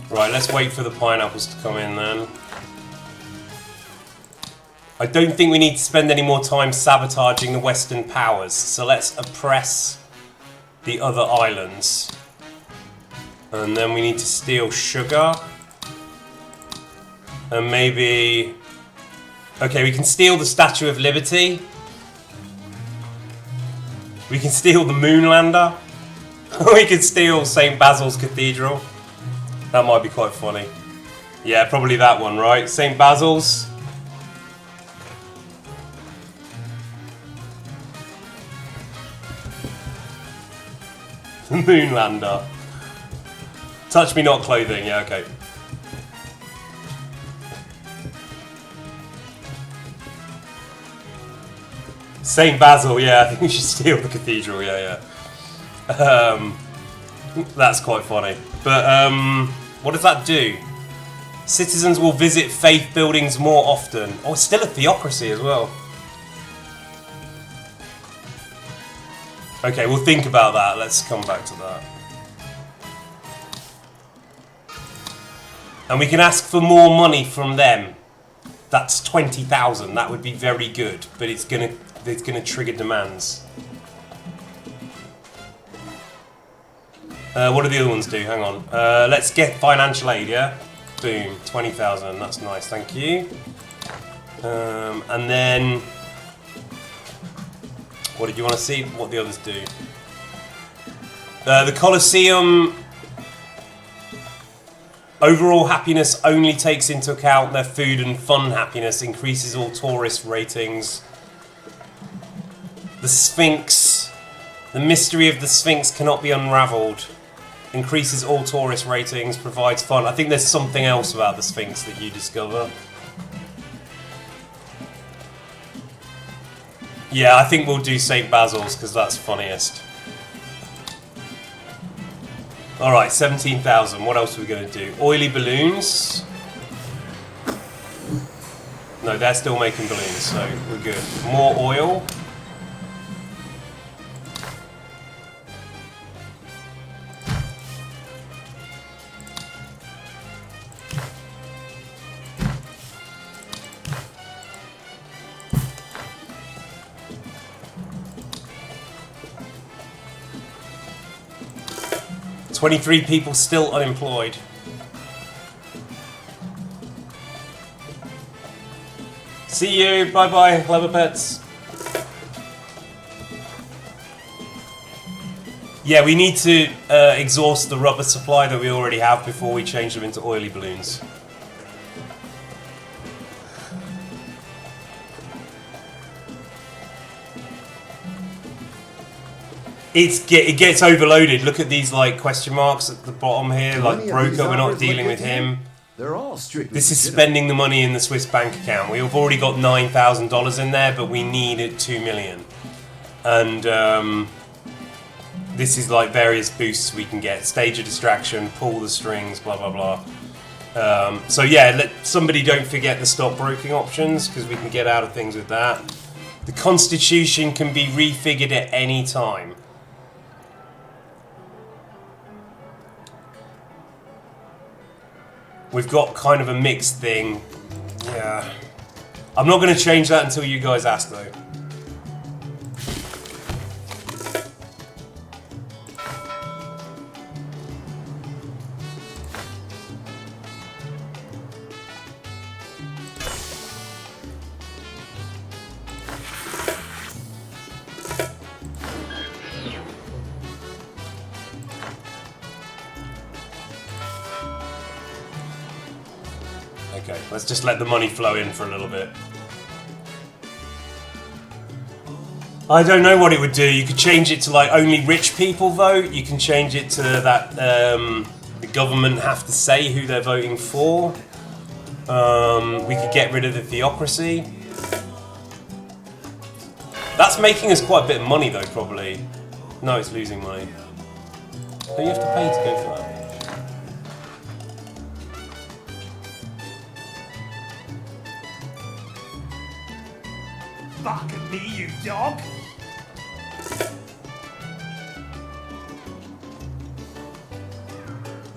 right, let's wait for the pineapples to come in then. I don't think we need to spend any more time sabotaging the Western powers, so let's oppress the other islands. And then we need to steal sugar. And maybe... Okay, we can steal the Statue of Liberty. We can steal the Moonlander. We can steal St. Basil's Cathedral. That might be quite funny. Yeah, probably that one, right? St. Basil's. Moonlander. Touch Me Not clothing, yeah, okay. St. Basil, yeah, I think we should steal the cathedral, yeah. That's quite funny. But, what does that do? Citizens will visit faith buildings more often. Oh, it's still a theocracy as well. Okay, we'll think about that. Let's come back to that. And we can ask for more money from them. That's 20,000. That would be very good, but it's gonna trigger demands. What do the other ones do? Hang on. Let's get financial aid. Yeah. Boom. 20,000. That's nice. Thank you. And then. What did you want to see? What the others do? The Colosseum overall happiness only takes into account their food and fun happiness, increases all tourist ratings. The Sphinx, the mystery of the Sphinx cannot be unravelled. Increases all tourist ratings, provides fun. I think there's something else about the Sphinx that you discover. Yeah, I think we'll do St. Basil's because that's funniest. Alright, 17,000. What else are we going to do? Oily balloons. No, they're still making balloons, so we're good. More oil. $23 people still unemployed. See you. Bye bye, clever pets. Yeah, we need to exhaust the rubber supply that we already have before we change them into oily balloons. It gets overloaded. Look at these like question marks at the bottom here. Like broker, we're not dealing with him. They're all strictly. This is spending the money in the Swiss bank account. We've already got $9,000 in there, but we need $2 million. And this is like various boosts we can get. Stage a distraction, pull the strings, blah blah blah. So yeah, somebody don't forget the stop broking options, because we can get out of things with that. The Constitution can be refigured at any time. We've got kind of a mixed thing. Yeah. I'm not going to change that until you guys ask, though. Okay, let's just let the money flow in for a little bit. I don't know what it would do. You could change it to like only rich people vote. You can change it to that the government have to say who they're voting for. We could get rid of the theocracy. That's making us quite a bit of money though, probably. No, it's losing money. Don't you have to pay to go for that? Fuck at me, you dog!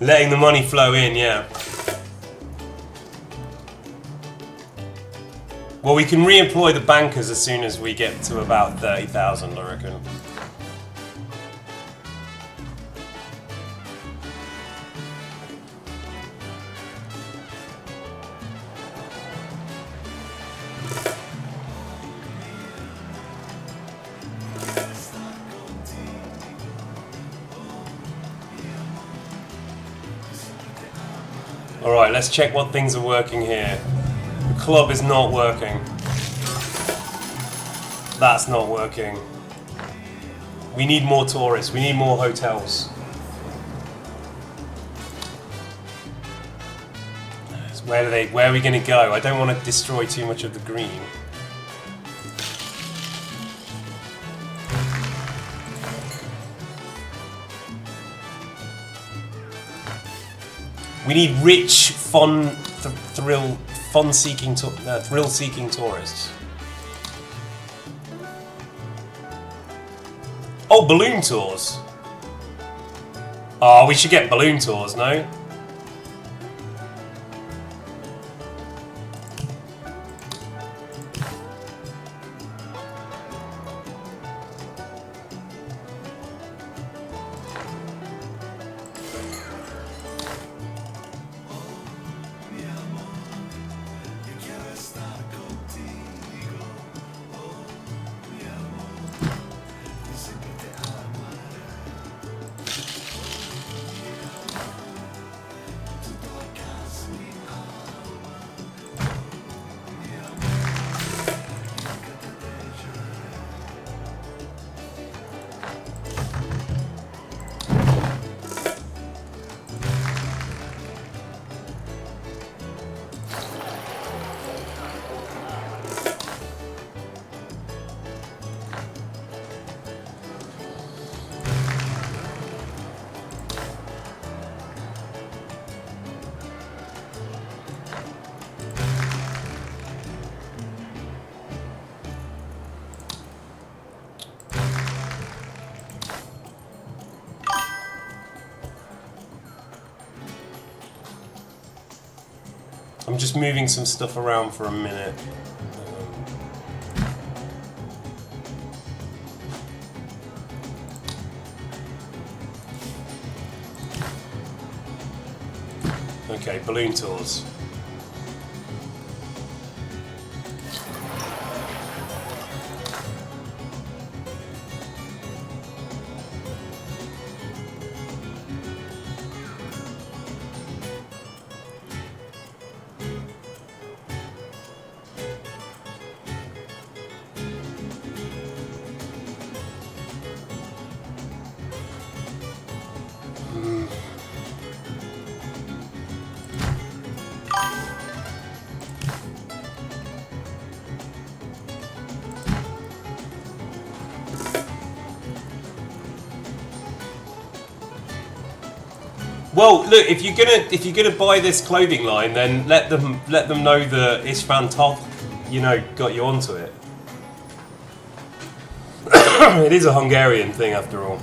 Letting the money flow in, yeah. Well, we can re-employ the bankers as soon as we get to about 30,000, I reckon. Alright, let's check what things are working here. The club is not working. That's not working. We need more tourists. We need more hotels. So where are we going to go? I don't want to destroy too much of the green. We need rich, fun, thrill-seeking tourists. Oh, balloon tours. Oh, we should get balloon tours, no? I'm just moving some stuff around for a minute. Okay, balloon tours. Well, look, if you're gonna buy this clothing line, then let them know that Istvan Tov, got you onto it. It is a Hungarian thing after all.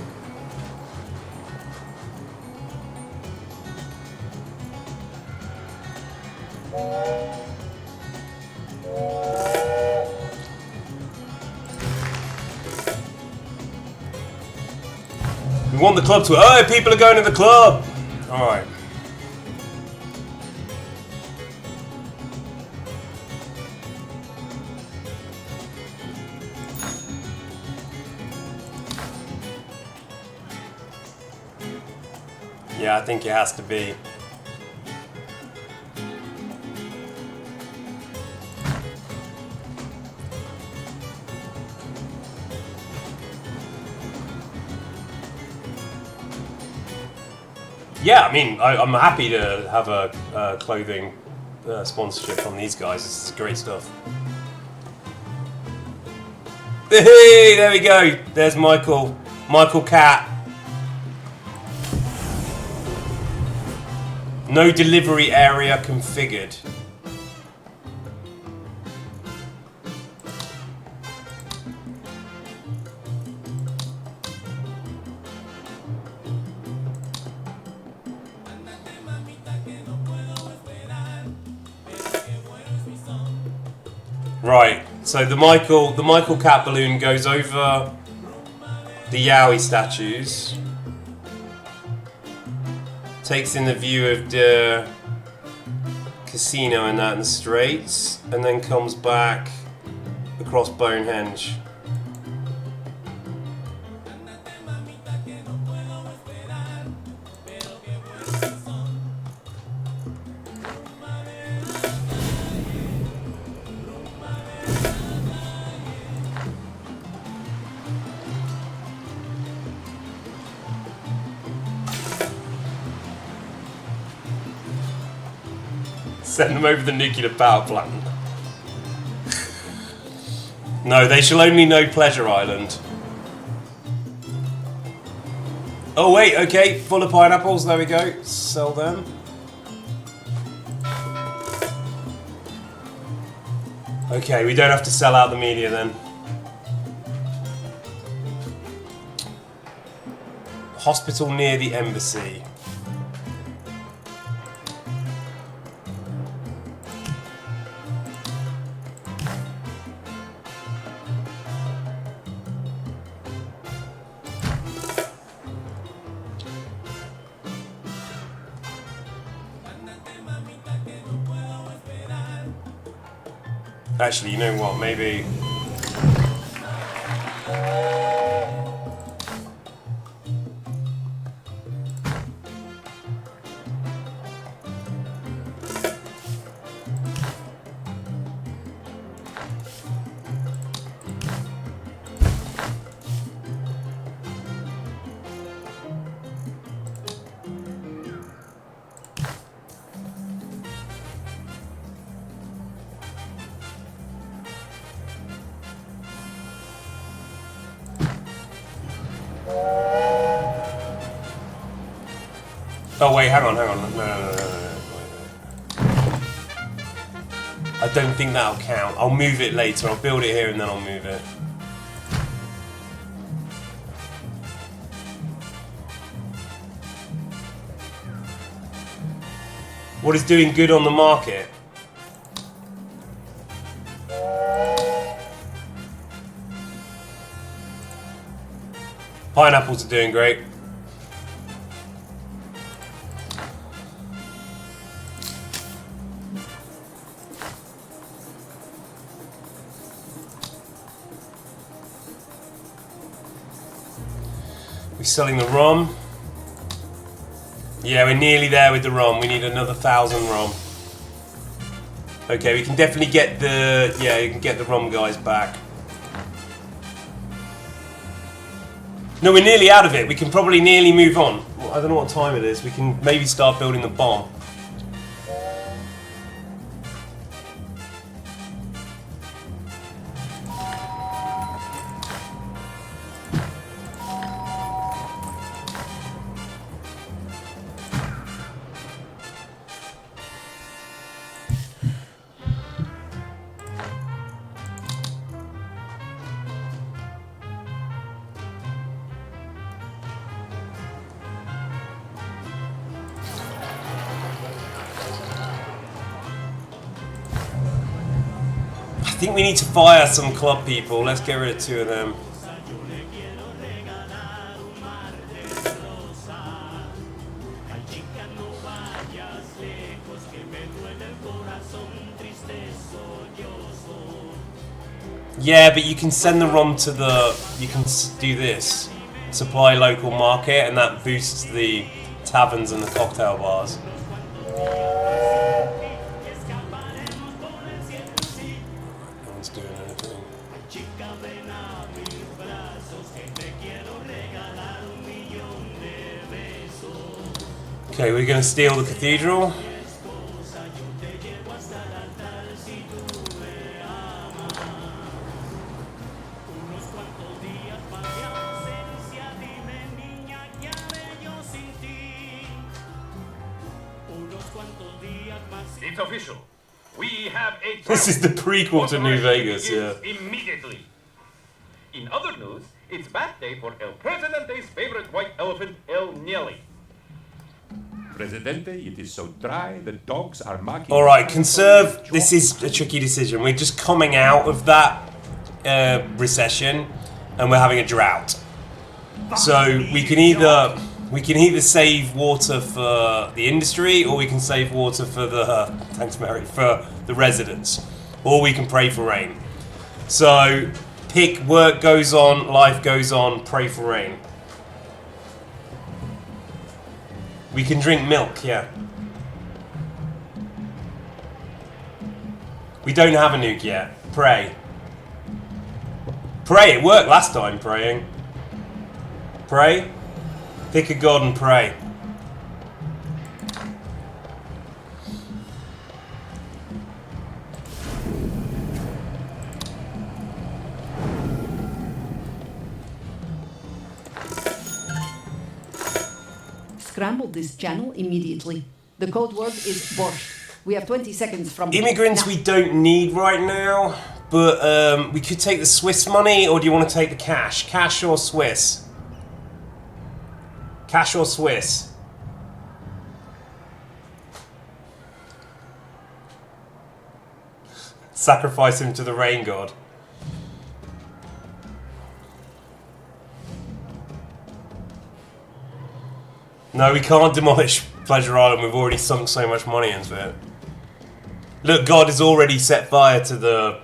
We want the club to. Oh, people are going to the club. All right. Yeah, I think it has to be. Yeah, I mean, I'm happy to have a clothing sponsorship from these guys. This is great stuff. Hey, there we go. There's Michael. Michael Cat. No delivery area configured. Right, so the Michael Cat balloon goes over the Yowie statues, takes in the view of the casino and that in the Straits, and then comes back across Bonehenge. Send them over the nuclear power plant. No, they shall only know Pleasure Island. Oh wait, okay, full of pineapples, there we go. Sell them. Okay, we don't have to sell out the media then. Hospital near the embassy. Actually, you know what, maybe... Oh wait, hang on. No. I don't think that'll count. I'll move it later. I'll build it here and then I'll move it. What is doing good on the market? Pineapples are doing great. We're selling the rum. Yeah, we're nearly there with the rum. We need another 1,000 rum. Okay, we can definitely get the... Yeah, you can get the rum guys back. No, we're nearly out of it. We can probably nearly move on. Well, I don't know what time it is. We can maybe start building the bomb. think we need to fire some club people. Let's get rid of 2 of them. Yeah, but you can send the rum to the... You can do this. Supply local market, and that boosts the taverns and the cocktail bars. No one's doing anything. Okay, we're going to steal the cathedral. It's official. We have a... This is the prequel to New Vegas, yeah. Immediately. In other news, it's bath day for El Presidente's favorite white elephant, El Nieli. Presidente, it is so dry, the dogs are marking... Alright, conserve. This is a tricky decision. We're just coming out of that recession, and we're having a drought. So we can either save water for the industry, or we can save water for the thanks Mary for the residents, or we can pray for rain. So pick work goes on, life goes on, pray for rain. We can drink milk, yeah. We don't have a nuke yet. Pray. Pray, it worked last time, praying. Pray. Pick a god and pray. Scramble this channel immediately. The code word is borscht. We have 20 seconds from... Immigrants we don't need right now, but we could take the Swiss money, or do you want to take the cash? Cash or Swiss? Cash or Swiss? Sacrifice him to the rain god. No, we can't demolish Pleasure Island. We've already sunk so much money into it. Look, God has already set fire to the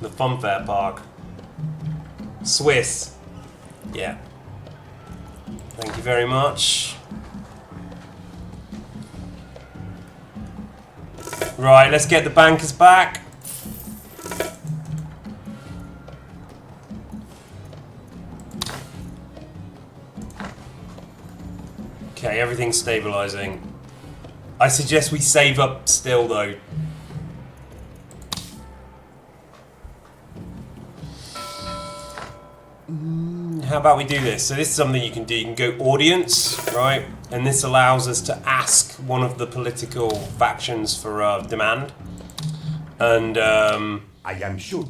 funfair park. Swiss. Yeah. Thank you very much. Right, let's get the bankers back. Okay, everything's stabilizing. I suggest we save up still, though. How about we do this? So this is something you can do. You can go audience, right? And this allows us to ask one of the political factions for a demand. And I am sure.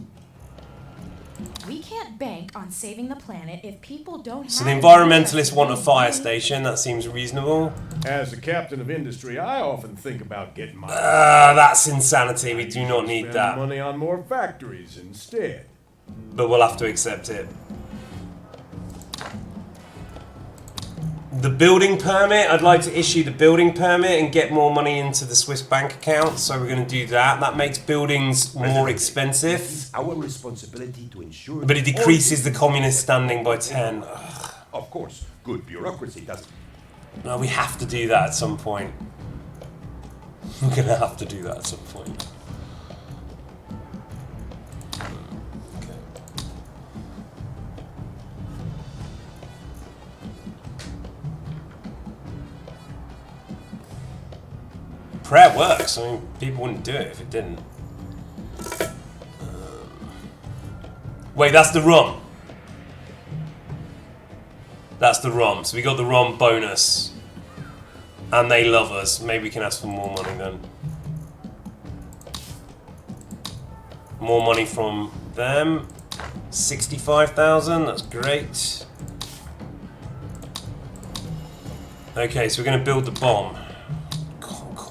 We can't bank on saving the planet if people don't have... So the environmentalists want a fire station. That seems reasonable. As a captain of industry, I often think about getting my... That's insanity. We do not need spend that. money on more factories instead. But we'll have to accept it. The building permit, I'd like to issue the building permit and get more money into the Swiss bank account, so we're going to do that. That makes buildings more expensive. It's our responsibility to ensure... But it decreases the communist standing by 10. Ugh. Of course, good bureaucracy doesn't... No, we have to do that at some point. We're going to have to do that at some point. Prayer works. I mean, people wouldn't do it if it didn't. Wait, that's the rum. That's the rum. So we got the rum bonus. And they love us. Maybe we can ask for more money then. More money from them. 65,000. That's great. Okay, so we're going to build the bomb.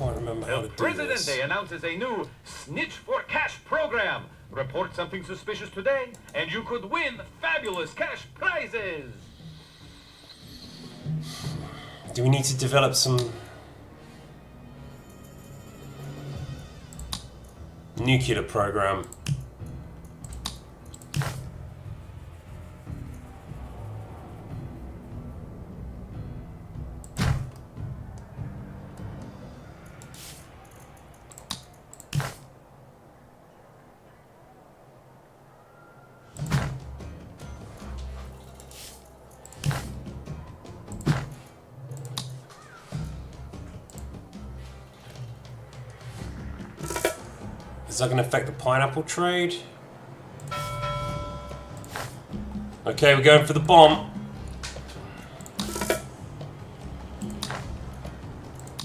Can't remember how to do this. Presidente announces a new snitch for cash program. Report something suspicious today, and you could win fabulous cash prizes. Do we need to develop some nuclear program? Is that going to affect the pineapple trade? Okay, we're going for the bomb.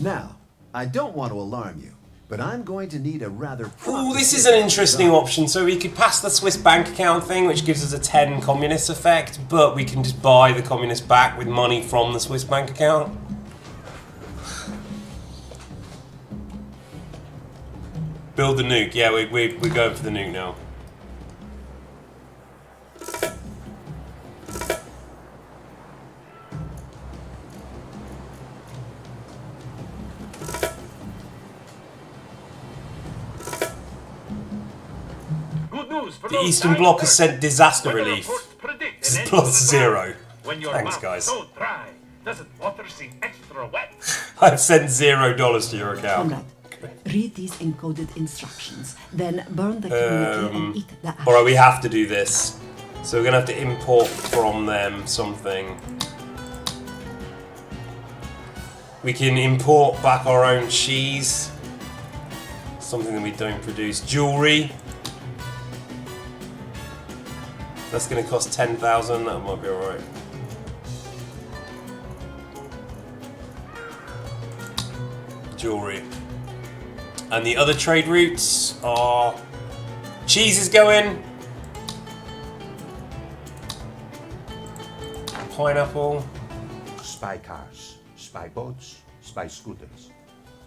Now, I don't want to alarm you, but I'm going to need a rather... Ooh, this is an interesting option. So we could pass the Swiss bank account thing, which gives us a 10 communist effect, but we can just buy the communist back with money from the Swiss bank account. Build the nuke. Yeah, we're going for the nuke now. Good news for The those Eastern dying Bloc of has thirst. sent disaster Weather relief. reports predict This an is end to the plus drought. 0. When your Thanks, mouth guys. so dry, doesn't water seem extra wet? I've sent $0 to your account. Comrade, read these encoded instructions, then burn the communique and eat the ashes. Alright, we have to do this. So we're going to have to import from them something. We can import back our own cheese. Something that we don't produce. Jewelry. That's going to cost 10,000. That might be alright. Jewelry. And the other trade routes are... Cheese is going. Pineapple. Spy cars, spy boats, spy scooters.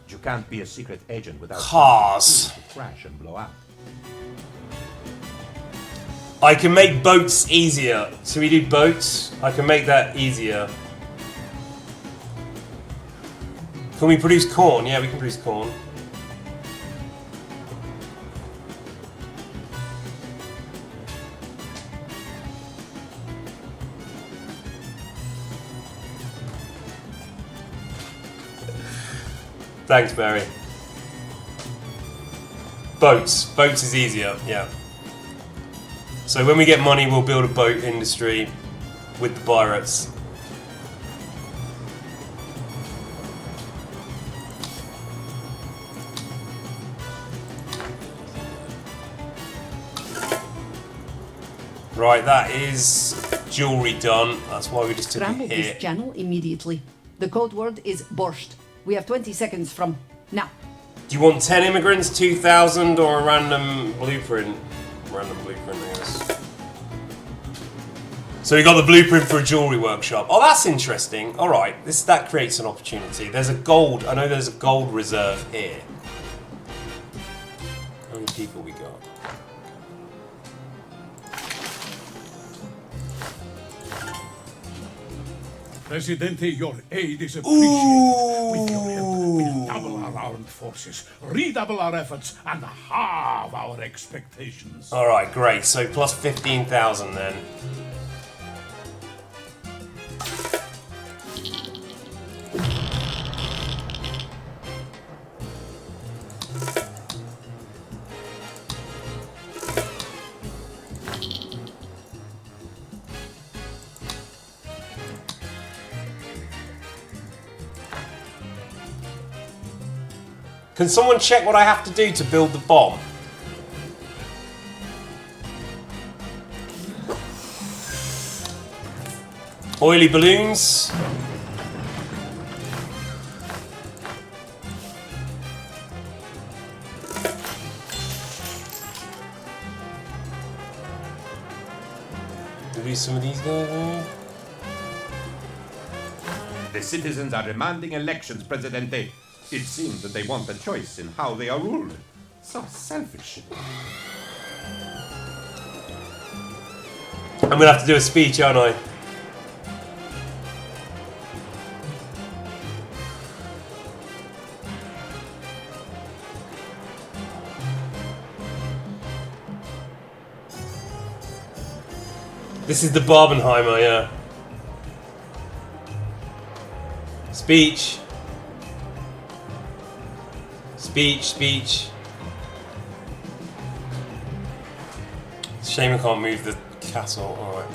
You can't be a secret agent without Cars. to crash and blow up. I can make boats easier. So we do boats. I can make that easier. Can we produce corn? Yeah, we can produce corn. Thanks, Barry. Boats. Boats is easier, yeah. So when we get money, we'll build a boat industry with the pirates. Right, that is jewelry done. That's why we just took Scramble a this hit. channel immediately. The code word is borscht. We have 20 seconds from now. Do you want 10 immigrants, 2,000, or a random blueprint? Random blueprint, I guess. So we got the blueprint for a jewelry workshop. Oh, that's interesting. All right, that creates an opportunity. There's a gold. I know there's a gold reserve here. How many people we got? Presidente, your aid is appreciated. With your help, we'll double our armed forces, redouble our efforts, and halve our expectations. All right, great. So plus 15,000 then. Can someone check what I have to do to build the bomb? Oily balloons. Do some of these guys? The citizens are demanding elections, Presidente. It seems that they want a choice in how they are ruled. So selfish. I'm gonna have to do a speech, aren't I? This is the Barbenheimer, yeah. Speech. Speech. Shame I can't move the castle. Alright.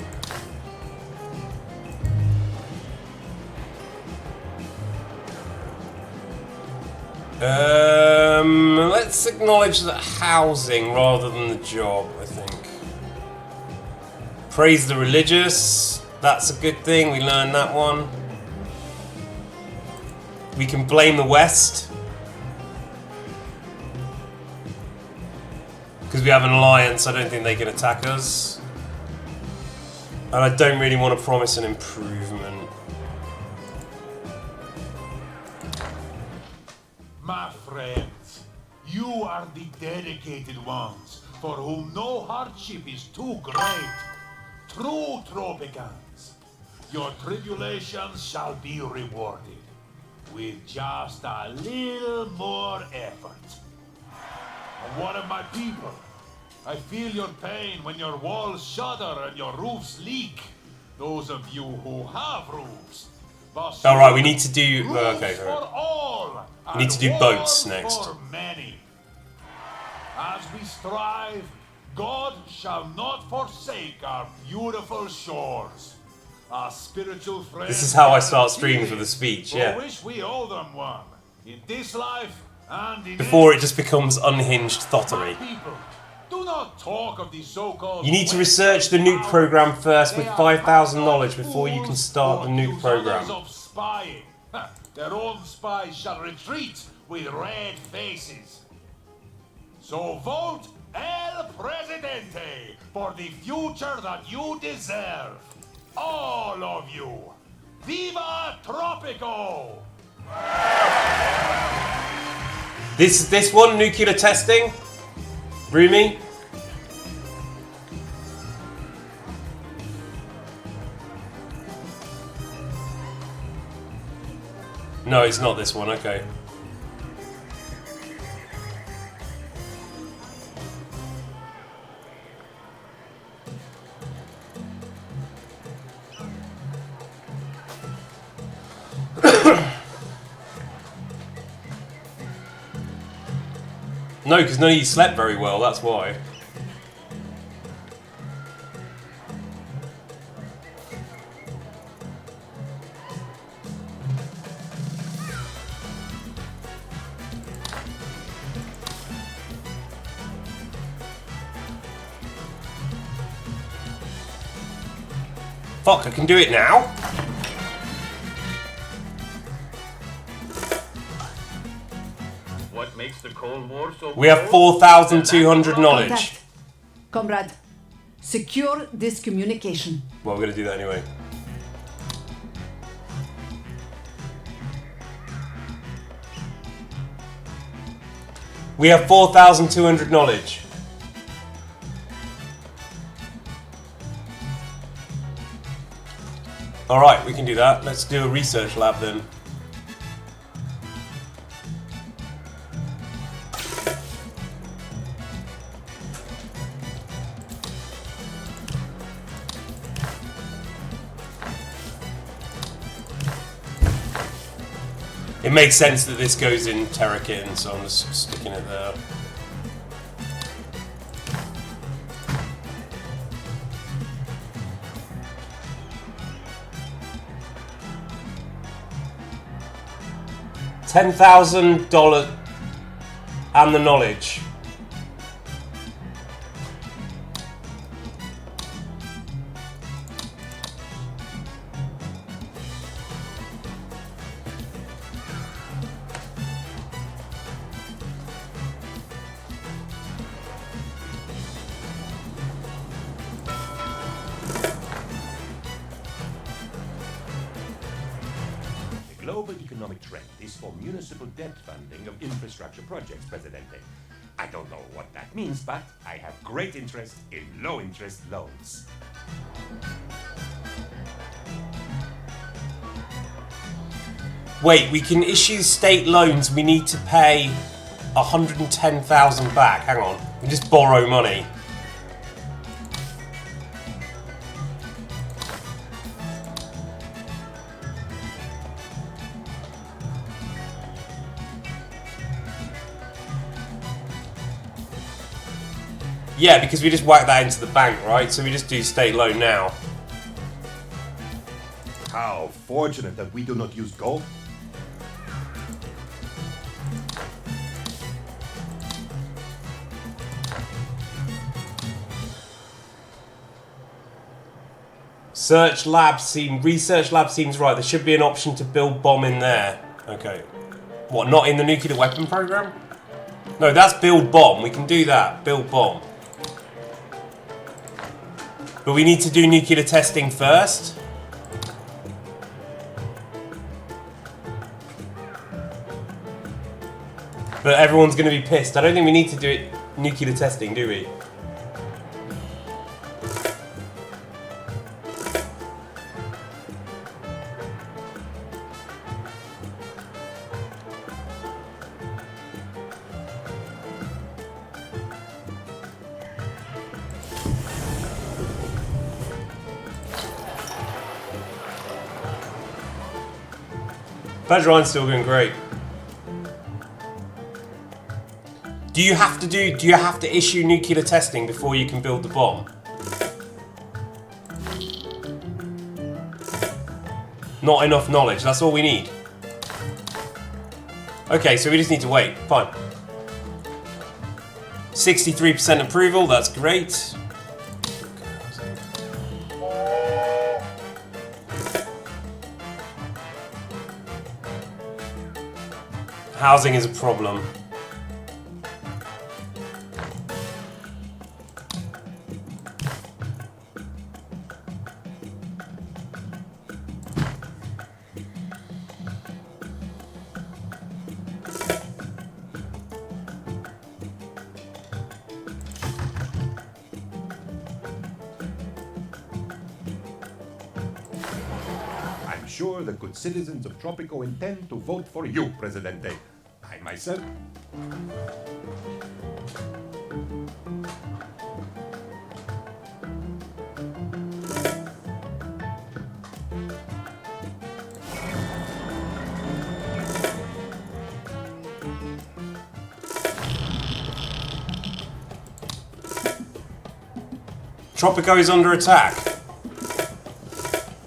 Let's acknowledge that housing rather than the job, I think. Praise the religious. That's a good thing. We learned that one. We can blame the West. Because we have an alliance, I don't think they can attack us. And I don't really want to promise an improvement. My friends, you are the dedicated ones, for whom no hardship is too great. True Tropicans, your tribulations shall be rewarded with just a little more effort. And what of my people? I feel your pain when your walls shudder and your roofs leak. Those of you who have roofs. Alright, we need to do... okay, for all, we need to do boats next. For many. As we strive, God shall not forsake our beautiful shores. Our spiritual friends. This is how I start streams with a speech, yeah. I wish we owe them one. In this life and in Before it just becomes unhinged thottery. people, do not talk of these so-called. You need to research the nuke program first with 5,000 knowledge before you can start the nuke program. Of spying. Their own spies shall retreat with red faces. So vote El Presidente for the future that you deserve. All of you. Viva Tropico! This one, nuclear testing? Rumi? No, it's not this one, okay. No, because none of you slept very well, that's why. Fuck, I can do it now? What makes the Cold War so We have 4,200 knowledge. Contact. Comrade, secure this communication. Well, we're gonna do that anyway. We have 4,200 knowledge. Alright, we can do that. Let's do a research lab then. It makes sense that this goes in Terra Kitten, so I'm just sticking it there. $10,000 and the knowledge. The global economic trend is for municipal debt funding of infrastructure projects, Presidente. I don't know what that means, but I have great interest in low-interest loans. Wait, we can issue state loans. We need to pay 110,000 back. Hang on. We just borrow money. Yeah, because we just whack that into the bank, right? So we just do state loan now. How fortunate that we do not use gold. Research lab seems right. There should be an option to build bomb in there. Okay. What, not in the nuclear weapon program? No, that's build bomb. We can do that. Build bomb. But we need to do nuclear testing first. But everyone's going to be pissed. I don't think we need to do it nuclear testing, do we? Badgerine's still doing great. Do you have to issue nuclear testing before you can build the bomb? Not enough knowledge, that's all we need. Okay, so we just need to wait. Fine. 63% approval, that's great. Housing is a problem. I'm sure the good citizens of Tropico intend to vote for you, Presidente. I myself. Tropico is under attack.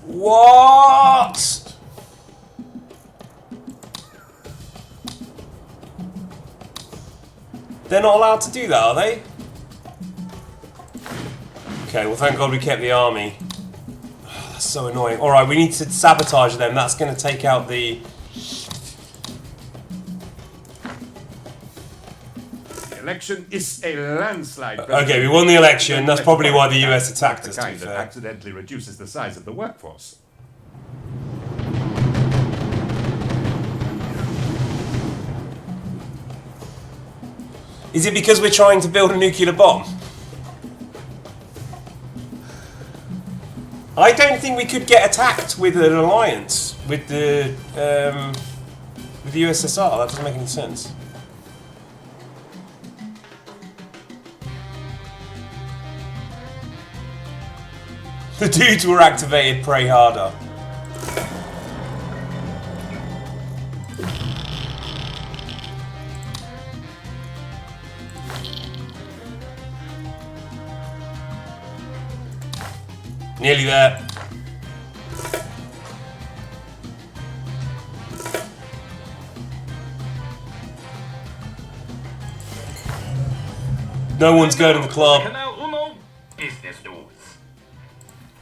What? They're not allowed to do that, are they? Okay, well thank God we kept the army. Oh, that's so annoying. Alright, we need to sabotage them. That's going to take out the... The election is a landslide. Okay, we won the election. That's probably why the US attacked us, to be kind that fair. accidentally reduces the size of the workforce. Is it because we're trying to build a nuclear bomb? I don't think we could get attacked with an alliance with the USSR. That doesn't make any sense. The dudes were activated. Pray harder. Nearly there. No one's going to the club. Canal Uno, business news.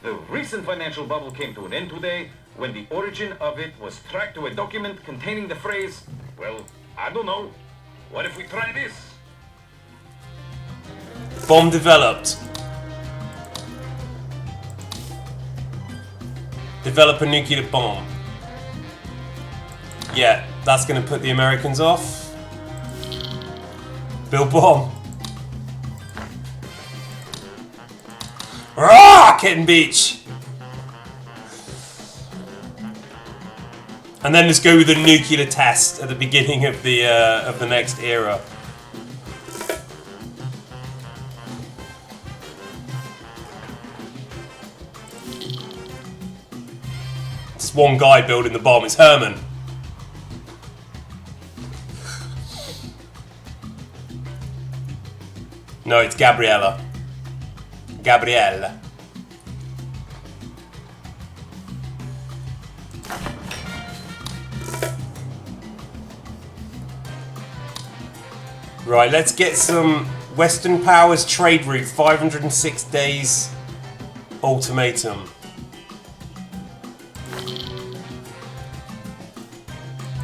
The recent financial bubble came to an end today when the origin of it was tracked to a document containing the phrase, well, I don't know. What if we try this? Bomb developed. Develop a nuclear bomb. Yeah, that's going to put the Americans off. Bill Bomb. Rah! Kitten Beach. And then just go with the nuclear test at the beginning of the next era. It's one guy building the bomb. It's Herman. No, it's Gabriella. Gabrielle. Right, let's get some Western Powers trade route. 506 days ultimatum.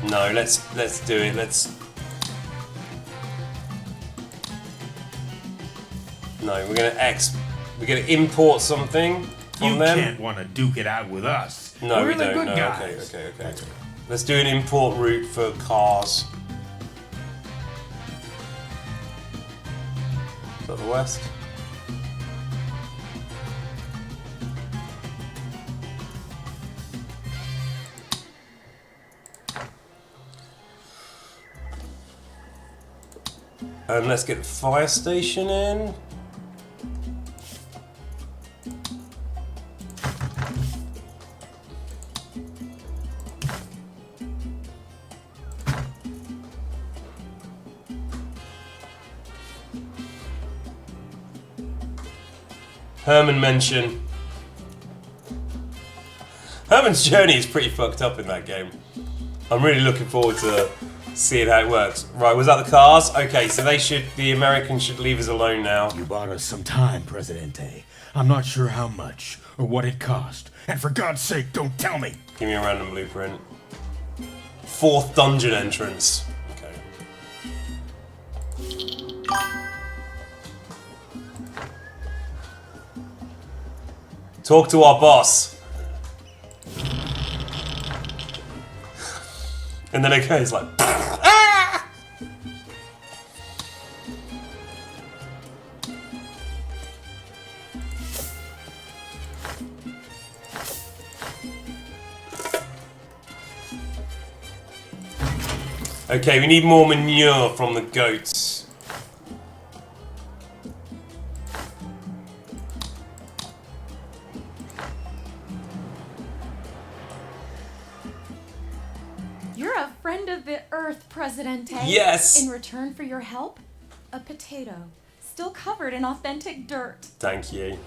No, let's do it. No, we're gonna import something from them. You can't want to duke it out with us. No, We're we the don't. good No, guys. okay. Let's do an import route for cars. Is that the West? And let's get the fire station in. Herman mention. Herman's journey is pretty fucked up in that game. I'm really looking forward to seeing how it works. Right, was that the cars? Okay, so the Americans should leave us alone now. You bought us some time, Presidente. I'm not sure how much or what it cost. And for God's sake, don't tell me. Give me a random blueprint. 4th dungeon entrance. Okay. Talk to our boss. And then it goes like... Ah! Okay, we need more manure from the goats. You're a friend of the earth, Presidente. Yes. In return for your help, a potato, still covered in authentic dirt. Thank you.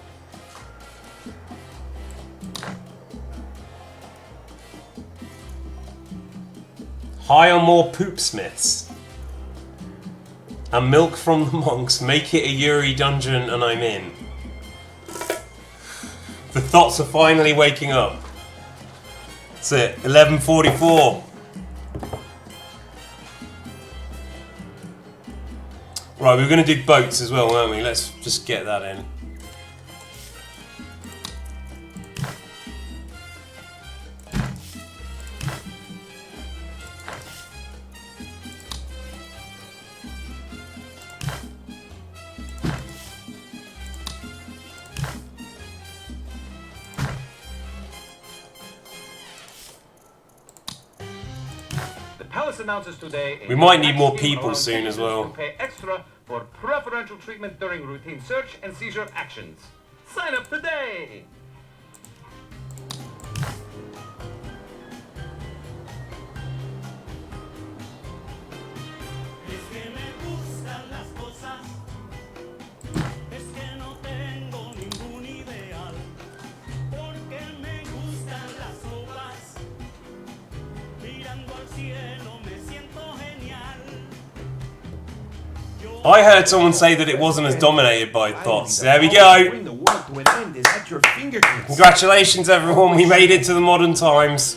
Hire more poopsmiths. And milk from the monks. Make it a Yuri dungeon and I'm in. The thoughts are finally waking up. That's it. 11:44. Right, we were going to do boats as well, weren't we? Let's just get that in. Palace announces today We might need more people soon as well. To pay extra for preferential treatment during routine search and seizure actions. Sign up today! I heard someone say that it wasn't as dominated by thoughts. There we go. Congratulations, everyone. We made it to the modern times,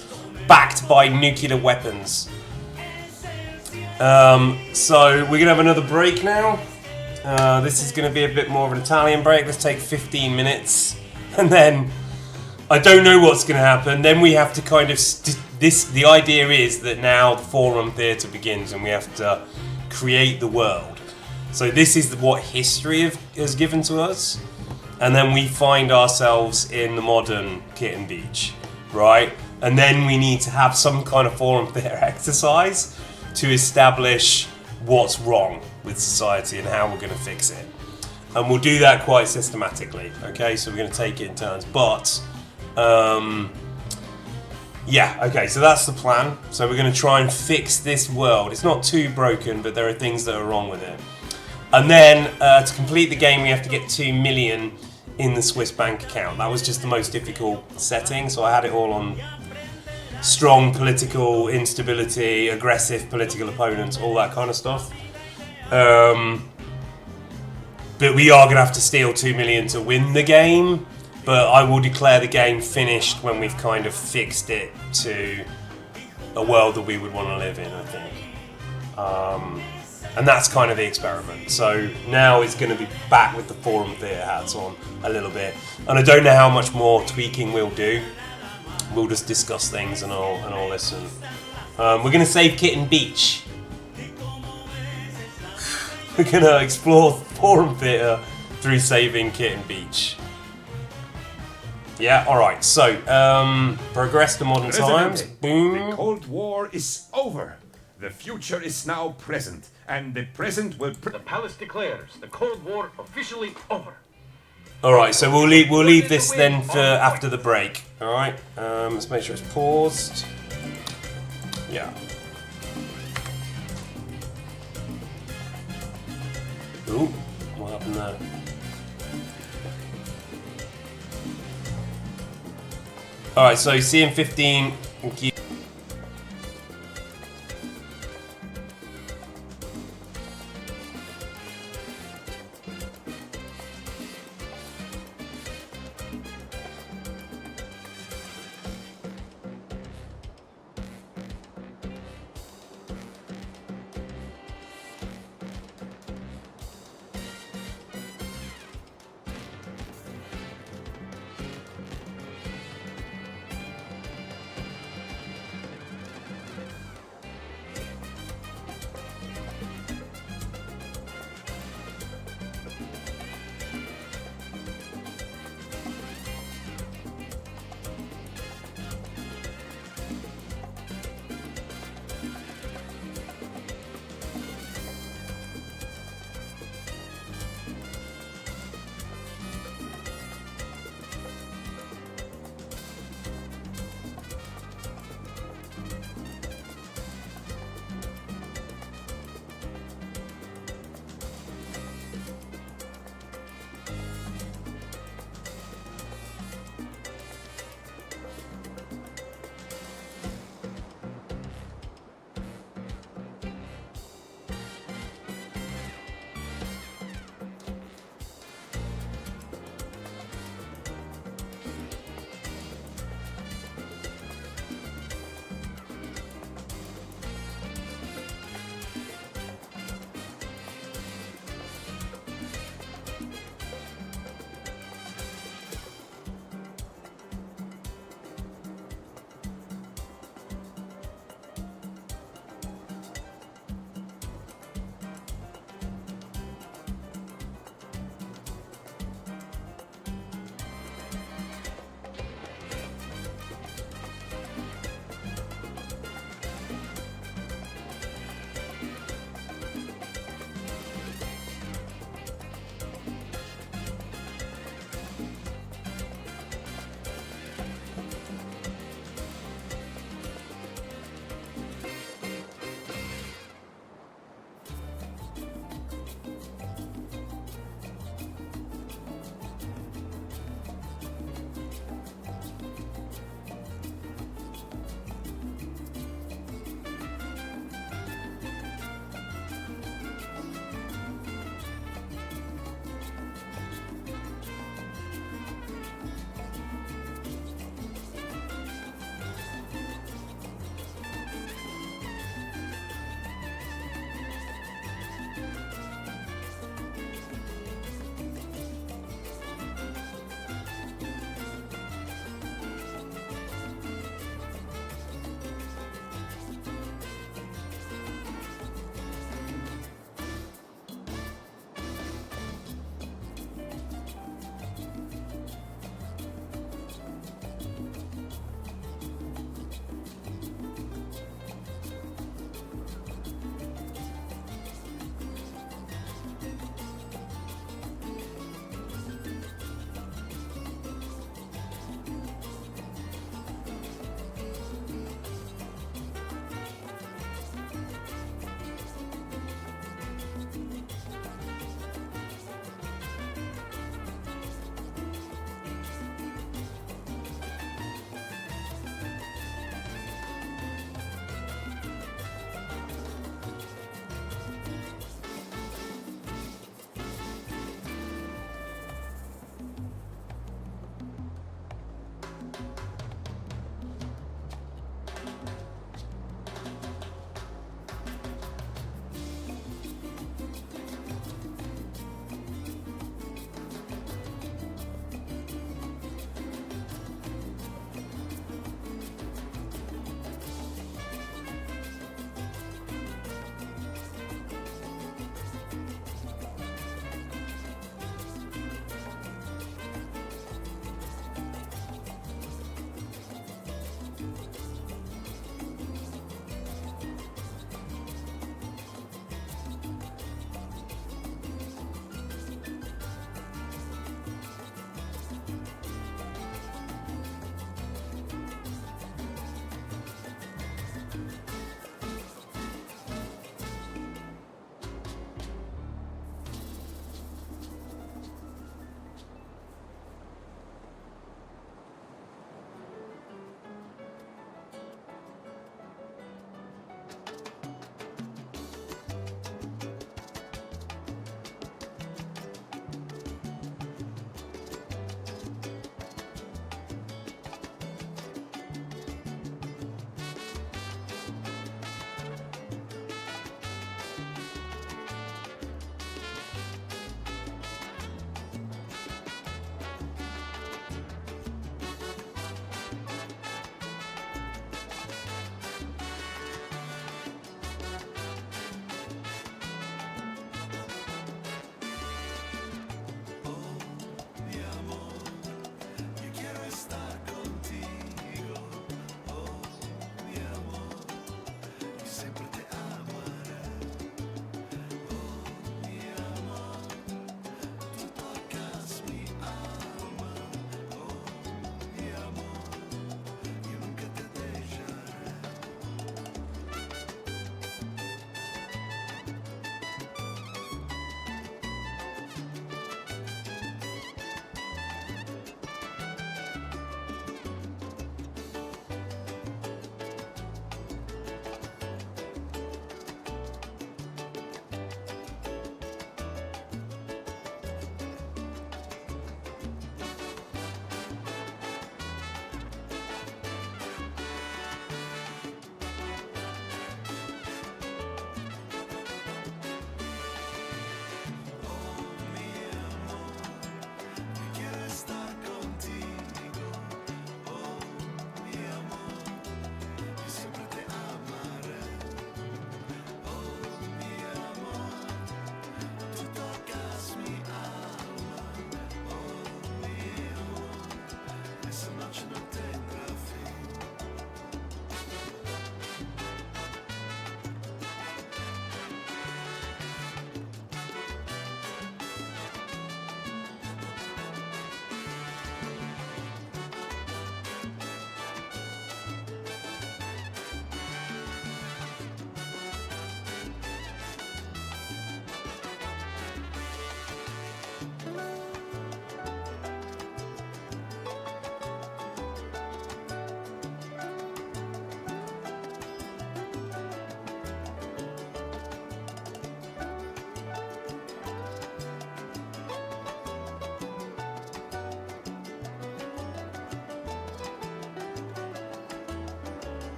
backed by nuclear weapons. So we're gonna have another break now. This is gonna be a bit more of an Italian break. Let's take 15 minutes, and then I don't know what's gonna happen. Then we have to kind of the idea is that now the Forum Theatre begins, and we have to create the world. So this is what history has given to us. And then we find ourselves in the modern Kitten Beach, right? And then we need to have some kind of forum theatre exercise to establish what's wrong with society and how we're going to fix it. And we'll do that quite systematically, okay? So we're going to take it in turns. But, yeah, okay, so that's the plan. So we're going to try and fix this world. It's not too broken, but there are things that are wrong with it. And then, to complete the game, we have to get 2 million in the Swiss bank account. That was just the most difficult setting, so I had it all on strong political instability, aggressive political opponents, all that kind of stuff. But we are going to have to steal 2 million to win the game. But I will declare the game finished when we've kind of fixed it to a world that we would want to live in, I think. And that's kind of the experiment. So now it's going to be back with the forum theatre hats on a little bit. And I don't know how much more tweaking we'll do. We'll just discuss things and I'll listen. We're going to save Kitten Beach. We're going to explore forum theatre through saving Kitten Beach. Yeah, alright, so, progress to modern times. Boom. The Cold War is over. The future is now present, and the present will... The palace declares the Cold War officially over. Alright, so we'll leave this then for after the break. Alright, let's make sure it's paused. Yeah. Ooh, what happened there? Alright, so CM15.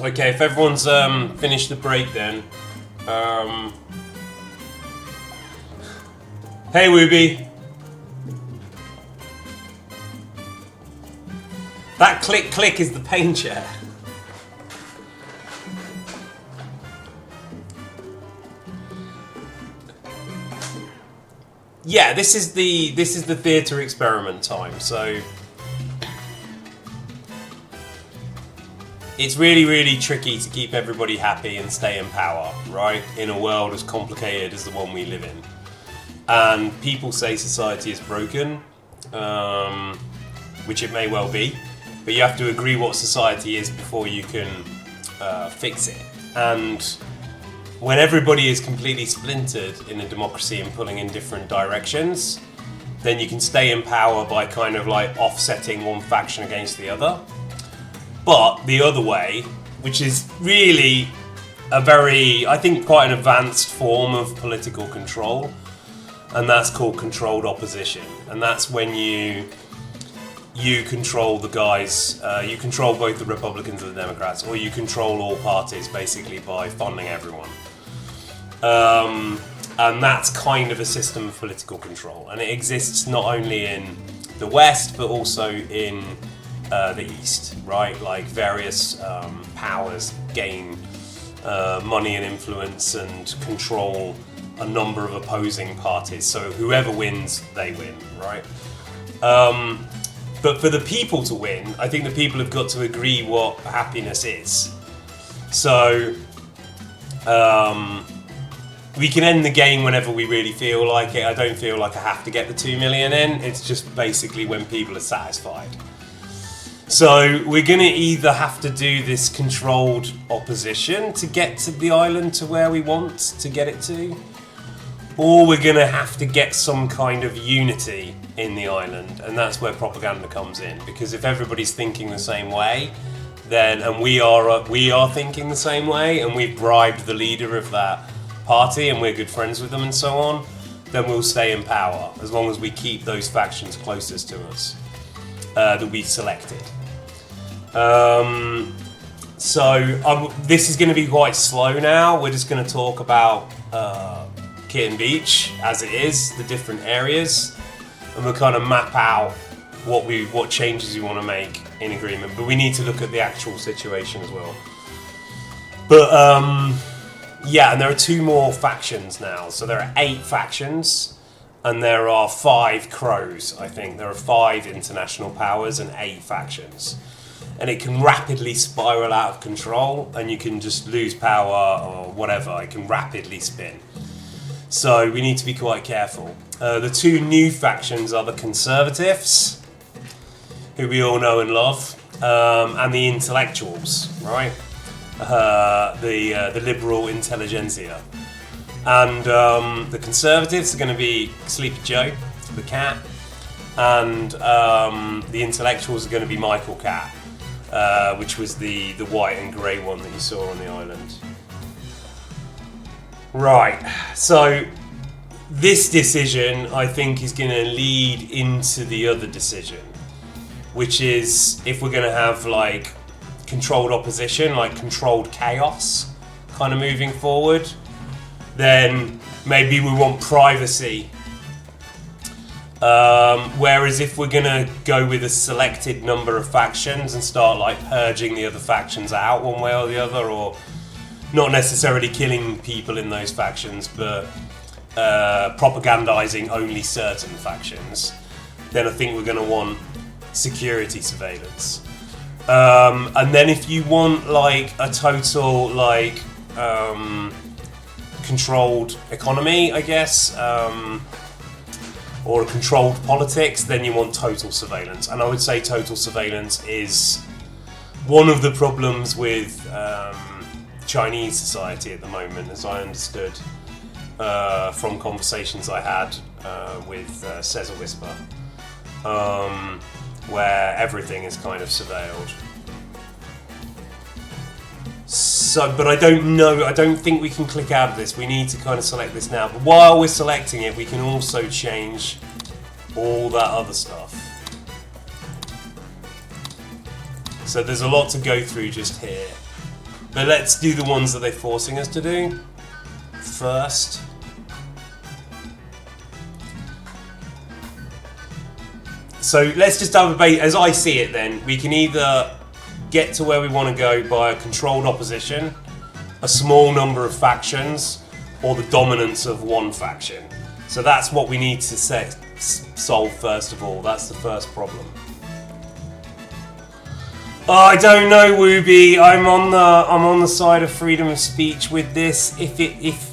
Okay, if everyone's finished the break then. Hey Wooby. That click is the pain chair. Yeah, this is the theatre experiment time, so it's really, really tricky to keep everybody happy and stay in power, right? In a world as complicated as the one we live in. And people say society is broken, which it may well be, but you have to agree what society is before you can fix it. And when everybody is completely splintered in a democracy and pulling in different directions, then you can stay in power by kind of like offsetting one faction against the other. But the other way, which is really a very, I think, quite an advanced form of political control, and that's called controlled opposition. And that's when you control the guys, you control both the Republicans and the Democrats, or you control all parties basically by funding everyone. And that's kind of a system of political control, and it exists not only in the West but also in the East, right? Like various powers gain money and influence and control a number of opposing parties. So whoever wins, they win, right? But for the people to win, I think the people have got to agree what happiness is. So we can end the game whenever we really feel like it. I don't feel like I have to get the 2 million in. It's just basically when people are satisfied. So we're going to either have to do this controlled opposition to get to the island to where we want to get it to, or we're going to have to get some kind of unity in the island, and that's where propaganda comes in. Because if everybody's thinking the same way, then, and we are thinking the same way, and we've bribed the leader of that party, and we're good friends with them and so on, then we'll stay in power as long as we keep those factions closest to us that we've selected. This is going to be quite slow now. We're just going to talk about Kitten Beach as it is, the different areas, and we'll kind of map out what changes we want to make in agreement. But we need to look at the actual situation as well. But yeah, and there are 2 more factions now. So there are 8 factions, and there are 5 crows, I think. There are 5 international powers and 8 factions. And it can rapidly spiral out of control, and you can just lose power or whatever. It can rapidly spin. So we need to be quite careful. The 2 new factions are the Conservatives, who we all know and love, and the Intellectuals, right? The liberal intelligentsia. And the Conservatives are going to be Sleepy Joe, the cat, and the Intellectuals are going to be Michael Cat, which was the white and grey one that you saw on the island. Right, so this decision, I think, is going to lead into the other decision, which is if we're going to have like controlled opposition, like controlled chaos kind of moving forward, then maybe we want privacy. Whereas if we're going to go with a selected number of factions and start like purging the other factions out one way or the other, or not necessarily killing people in those factions, but propagandizing only certain factions, then I think we're going to want security surveillance. And then if you want like a total like controlled economy, I guess, or a controlled politics, then you want total surveillance. And I would say total surveillance is one of the problems with Chinese society at the moment, as I understood from conversations I had with Cesar Whisper, where everything is kind of surveilled. So, but I don't know, I don't think we can click out of this. We need to kind of select this now. But while we're selecting it, we can also change all that other stuff. So there's a lot to go through just here. But let's do the ones that they're forcing us to do first. So let's just have a debate. As I see it then, we can either get to where we want to go by a controlled opposition, a small number of factions, or the dominance of one faction. So that's what we need to solve first of all. That's the first problem. Oh, I don't know, Wooby. I'm on the side of freedom of speech with this. If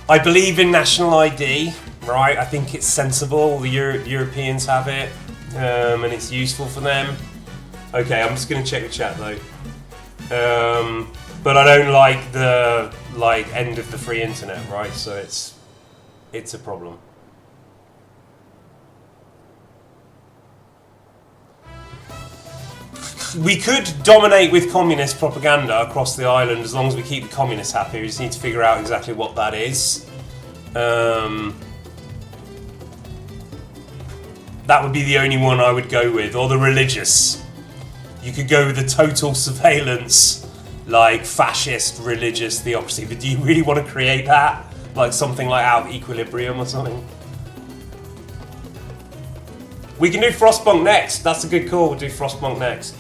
I believe in national ID, right? I think it's sensible. The Europeans have it, and it's useful for them. Okay, I'm just gonna check the chat though. But I don't like the end of the free internet, right? So it's a problem. We could dominate with communist propaganda across the island as long as we keep the communists happy. We just need to figure out exactly what that is. That would be the only one I would go with, or the religious. You could go with the total surveillance, like fascist religious theocracy, but do you really want to create that? Like something like Out of Equilibrium or something? We can do Frostpunk next. That's a good call. We'll do Frostpunk next.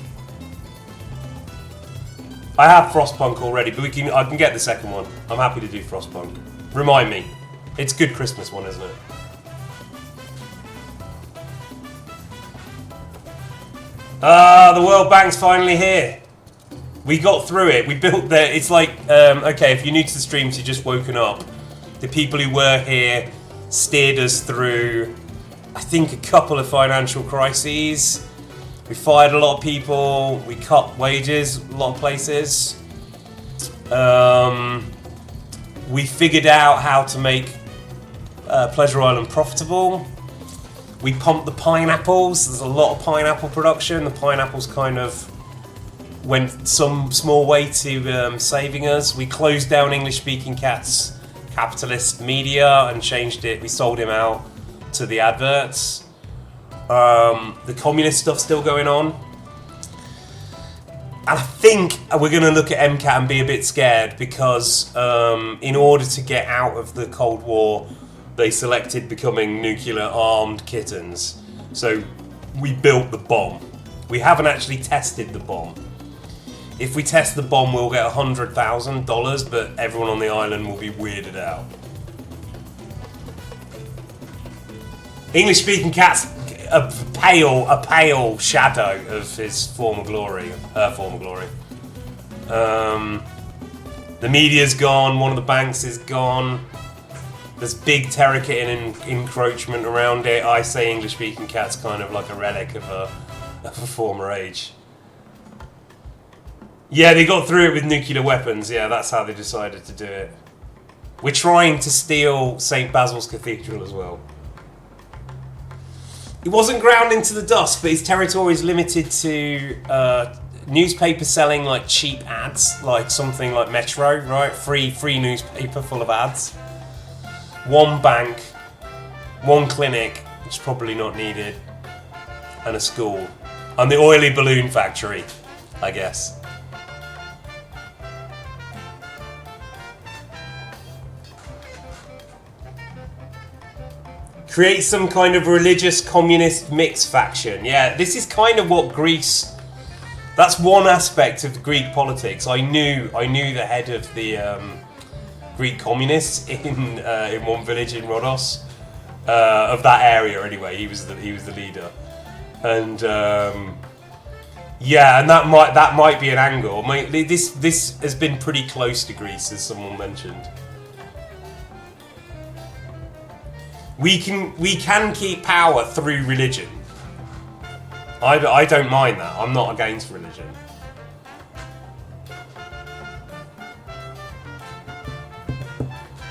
I have Frostpunk already, but I can get the second one. I'm happy to do Frostpunk. Remind me. It's a good Christmas one, isn't it? The World Bank's finally here. We got through it. We built there. It's like, okay, if you're new to the streams, you've just woken up. The people who were here steered us through, I think, a couple of financial crises. We fired a lot of people. We cut wages a lot of places. We figured out how to make Pleasure Island profitable. We pumped the pineapples. There's a lot of pineapple production. The pineapples kind of went some small way to saving us. We closed down English-speaking Cat's capitalist media and changed it. We sold him out to the adverts. The communist stuff's still going on. And I think we're going to look at MCAT and be a bit scared because in order to get out of the Cold War, they selected becoming nuclear-armed kittens. So we built the bomb. We haven't actually tested the bomb. If we test the bomb, we'll get $100,000, but everyone on the island will be weirded out. English-speaking Cat's a pale shadow of his former glory, her former glory. The media's gone. One of the banks is gone. There's big Terra Kitten encroachment around it. I say English-speaking Cat's kind of like a relic of a former age. Yeah, they got through it with nuclear weapons. Yeah, that's how they decided to do it. We're trying to steal St. Basil's Cathedral as well. It wasn't ground into the dust, but his territory is limited to newspapers selling like cheap ads, like something like Metro, right? Free newspaper full of ads. One bank, one clinic, which is probably not needed, and a school. And the oily balloon factory, I guess. Create some kind of religious communist mix faction. Yeah, this is kind of what Greece... That's one aspect of Greek politics. I knew the head of the Greek communists in one village in Rhodos, of that area anyway. He was the leader, and yeah, and that might be an angle. I mean, this has been pretty close to Greece, as someone mentioned. We can keep power through religion. I don't mind that. I'm not against religion.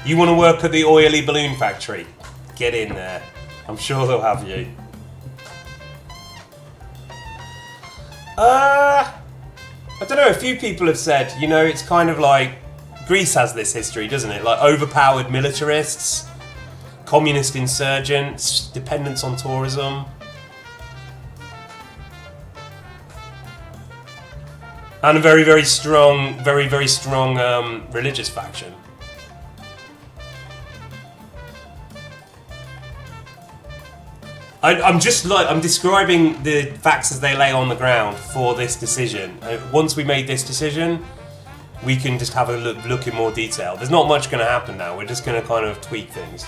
You want to work at the oily balloon factory? Get in there. I'm sure they'll have you. I don't know, a few people have said, you know, it's kind of like Greece has this history, doesn't it? Like overpowered militarists, communist insurgents, dependence on tourism. And a very, very strong, religious faction. I'm describing the facts as they lay on the ground for this decision. Once we made this decision, we can just have a look in more detail. There's not much going to happen now. We're just going to kind of tweak things.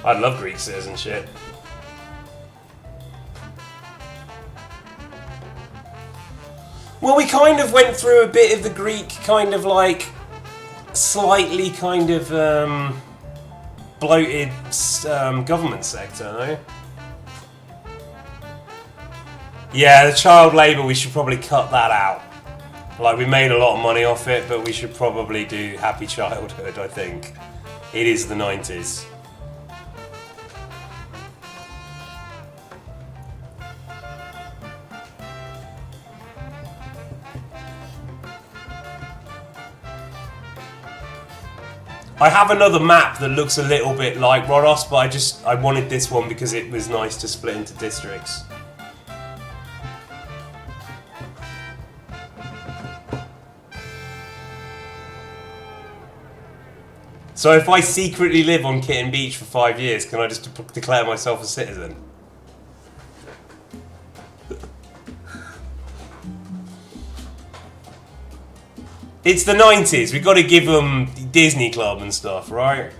I love Greek citizenship. Well, we kind of went through a bit of the Greek kind of like slightly kind of bloated government sector, no? Yeah, the child labour, we should probably cut that out. Like, we made a lot of money off it, but we should probably do happy childhood, I think. It is the 90s. I have another map that looks a little bit like Rhodos, but I wanted this one because it was nice to split into districts. So if I secretly live on Kitten Beach for 5 years, can I just declare myself a citizen? It's the 90s, we've got to give them Disney Club and stuff, right?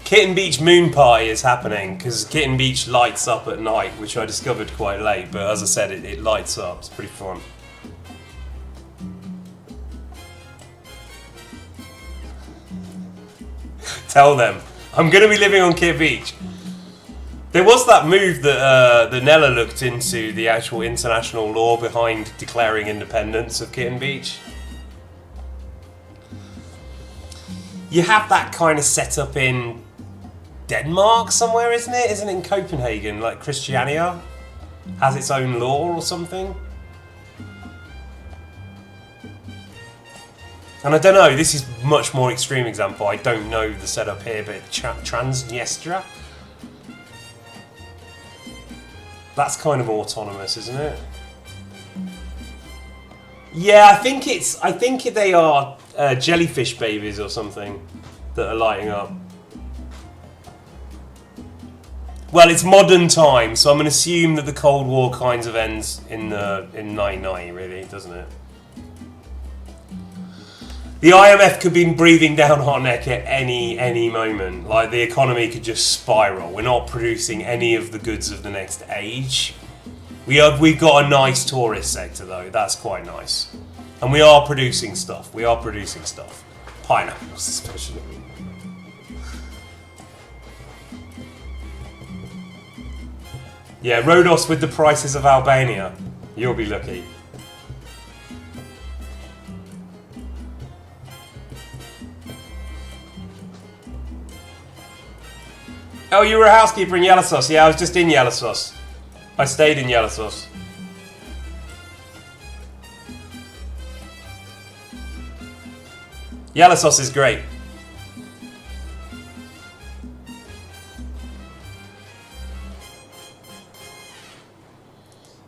Kitten Beach Moon Party is happening, because Kitten Beach lights up at night, which I discovered quite late, but as I said, it lights up, it's pretty fun. Tell them. I'm going to be living on Kitten Beach. There was that move that Nella looked into, the actual international law behind declaring independence of Kitten Beach. You have that kind of set up in Denmark somewhere, isn't it? Isn't it in Copenhagen? Like Christiania has its own law or something? And I don't know, this is much more extreme example. I don't know the setup here, but Transnistria? That's kind of autonomous, isn't it? Yeah, I think they are jellyfish babies or something that are lighting up. Well, it's modern times, so I'm going to assume that the Cold War kind of ends in 1990, really, doesn't it? The IMF could be breathing down our neck at any moment. Like, the economy could just spiral. We're not producing any of the goods of the next age. We've got a nice tourist sector, though. That's quite nice. And we are producing stuff. Pineapples, especially. Yeah, Rhodos with the prices of Albania. You'll be lucky. Oh, you were a housekeeper in Yellow Yeah, I was just in Yellow I stayed in Yellow Yellow is great.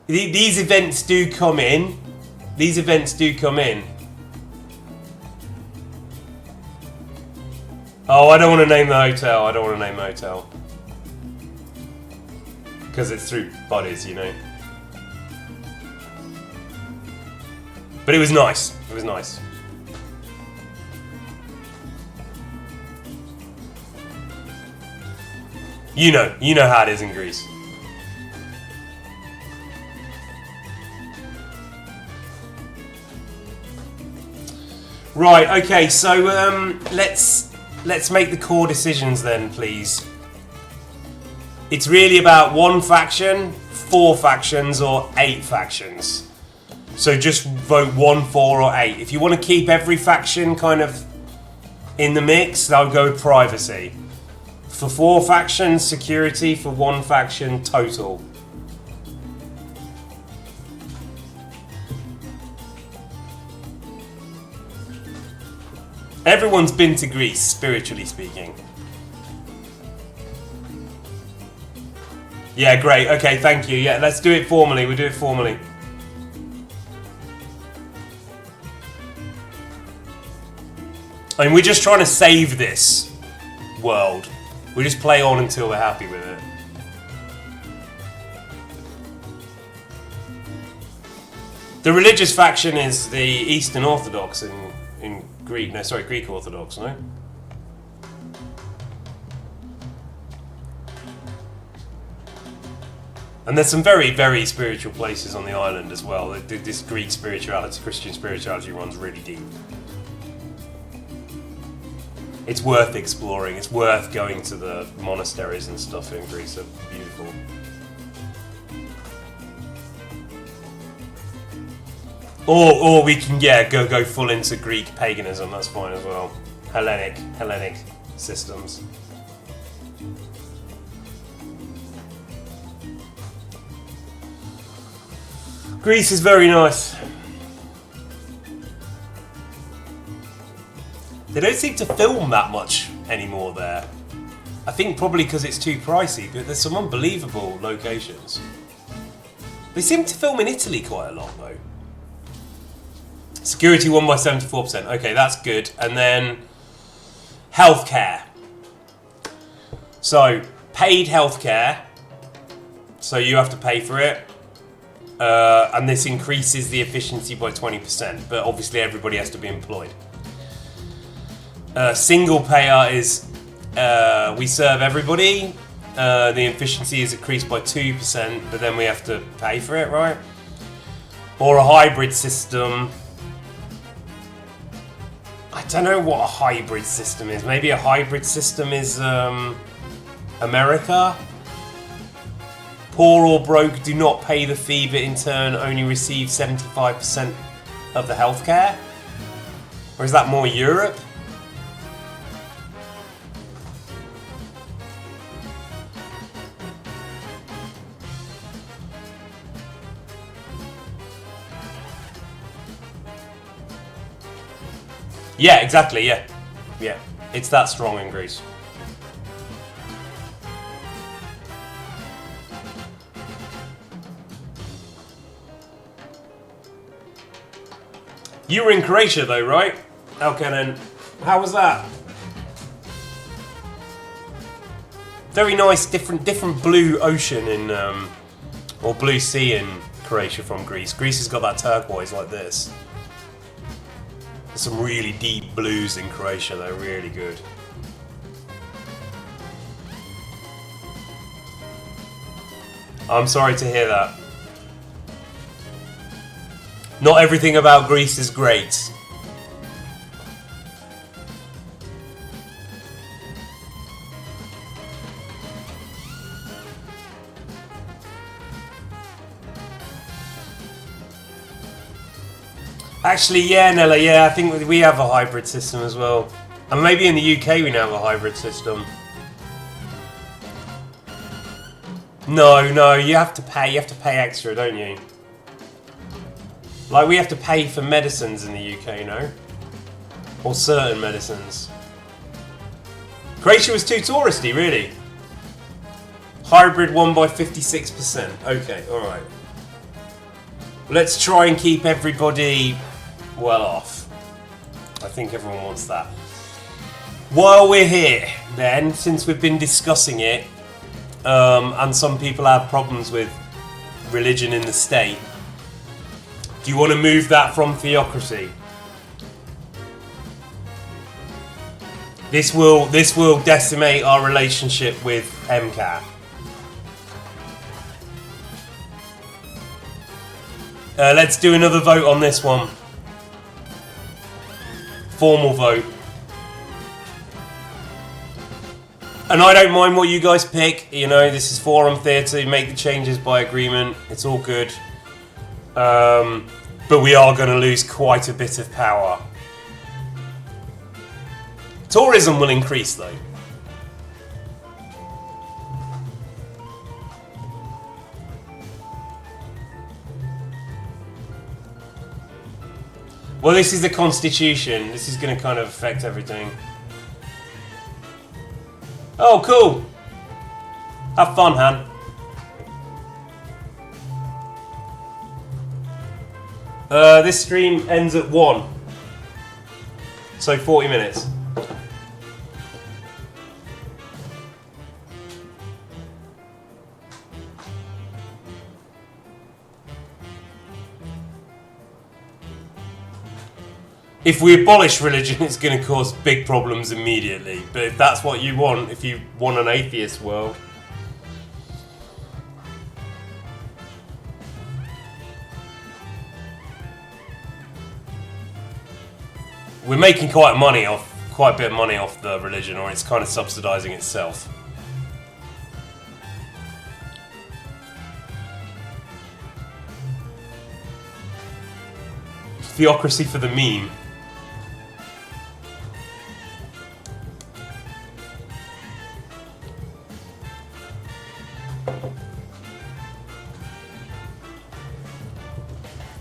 These events do come in. Oh, I don't want to name the hotel. Because it's through buddies, you know. But it was nice. You know how it is in Greece. Right, okay, so let's make the core decisions then, please. It's really about one faction, 4 factions, or 8 factions. So just vote 1, 4, or 8. If you want to keep every faction kind of in the mix, I'll go with privacy. For 4 factions, security. For 1 faction, total. everyone's been to Greece, spiritually speaking. Yeah, great. Okay, thank you. Yeah, let's do it formally. We'll do it formally. I mean, we're just trying to save this world. We just play on until we're happy with it. The religious faction is the Eastern Orthodox in Greek. No, sorry, Greek Orthodox, no? And there's some very, very spiritual places on the island as well. This Greek spirituality, Christian spirituality runs really deep. It's worth exploring. It's worth going to the monasteries and stuff in Greece. They're beautiful. Or we can, yeah, go full into Greek paganism. That's fine as well. Hellenic systems. Greece is very nice. They don't seem to film that much anymore there. I think probably because it's too pricey, but there's some unbelievable locations. They seem to film in Italy quite a lot though. Security won by 74%. Okay, that's good. And then healthcare. So paid healthcare. So you have to pay for it. And this increases the efficiency by 20%, but obviously everybody has to be employed. Single payer is we serve everybody. The efficiency is increased by 2%, but then we have to pay for it, right? Or a hybrid system. I don't know what a hybrid system is. Maybe a hybrid system is America. Poor or broke do not pay the fee, but in turn only receive 75% of the healthcare? Or is that more Europe? Yeah, exactly, yeah. Yeah, it's that strong in Greece. You were in Croatia though, right? Okay then, how was that? Very nice, different blue ocean in, or blue sea in Croatia from Greece. Greece has got that turquoise like this. There's some really deep blues in Croatia, they're really good. I'm sorry to hear that. Not everything about Greece is great. Actually, yeah, Nella, yeah, I think we have a hybrid system as well. And maybe in the UK we now have a hybrid system. No, you have to pay extra, don't you? Like, we have to pay for medicines in the UK, no? Or certain medicines. Croatia was too touristy, really. Hybrid won by 56%. Okay, alright. Let's try and keep everybody well off. I think everyone wants that. While we're here, then, since we've been discussing it, and some people have problems with religion in the state, do you want to move that from theocracy? This will decimate our relationship with MCAT. Let's do another vote on this one. Formal vote. And I don't mind what you guys pick. You know, this is forum theatre. You make the changes by agreement. It's all good. But we are going to lose quite a bit of power. Tourism will increase though. Well, this is the Constitution. This is going to kind of affect everything. Oh, cool. Have fun, Han. This stream ends at 1. So 40 minutes. If we abolish religion, it's going to cause big problems immediately. But if that's what you want, if you want an atheist world... We're making quite a bit of money off the religion, or it's kind of subsidizing itself. Theocracy for the meme.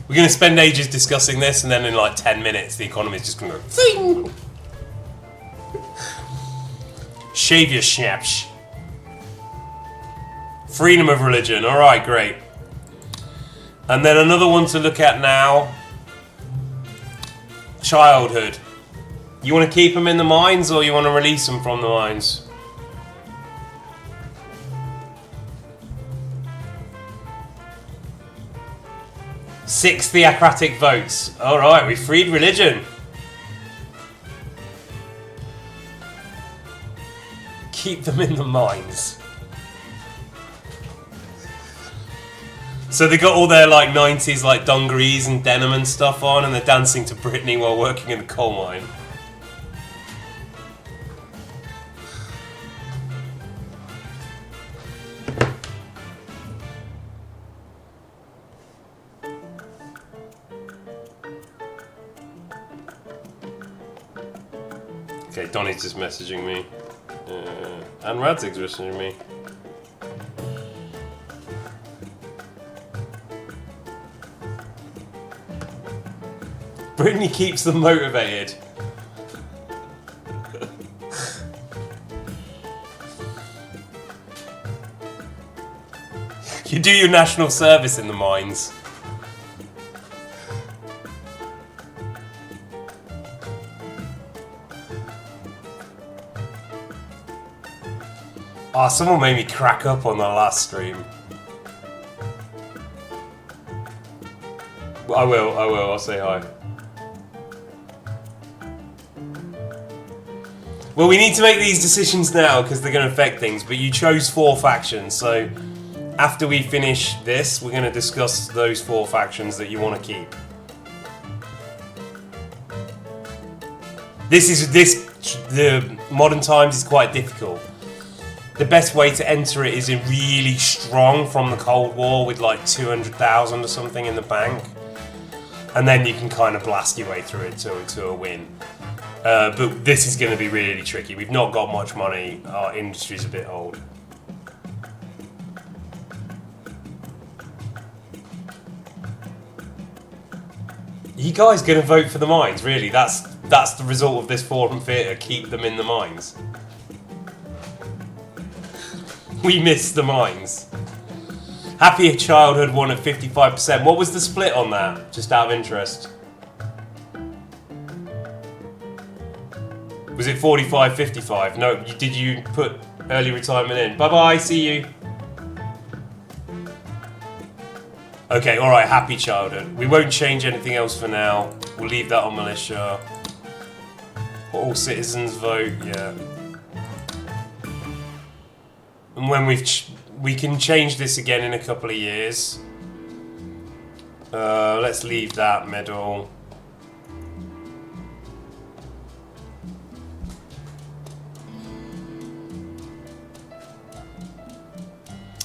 We're going to spend ages discussing this, and then in like 10 minutes, the economy is just going to go zing! Shave your schnaps. Freedom of religion. Alright, great. And then another one to look at now. Childhood. You want to keep them in the mines, or you want to release them from the mines? Six theocratic votes. Alright, we freed religion. Keep them in the mines. So they got all their like 90s like dungarees and denim and stuff on, and they're dancing to Britney while working in a coal mine. Okay, Donnie's just messaging me. And Radzig's messaging me. Brittany keeps them motivated. You do your national service in the mines. Oh, someone made me crack up on the last stream. I will, I'll say hi. Well, we need to make these decisions now because they're going to affect things, but you chose 4 factions, so after we finish this, we're going to discuss those 4 factions that you want to keep. The modern times is quite difficult. The best way to enter it is in really strong from the Cold War with like 200,000 or something in the bank. And then you can kind of blast your way through it to a win. But this is going to be really tricky. We've not got much money. Our industry's a bit old. You guys going to vote for the mines? Really? That's the result of this forum theatre. Keep them in the mines. We missed the mines. Happier Childhood won at 55%. What was the split on that? Just out of interest. Was it 45-55? No, did you put early retirement in? Bye-bye, see you. Okay, alright, Happy Childhood. We won't change anything else for now. We'll leave that on militia. All citizens vote, yeah. And when we can change this again in a couple of years. Let's leave that medal.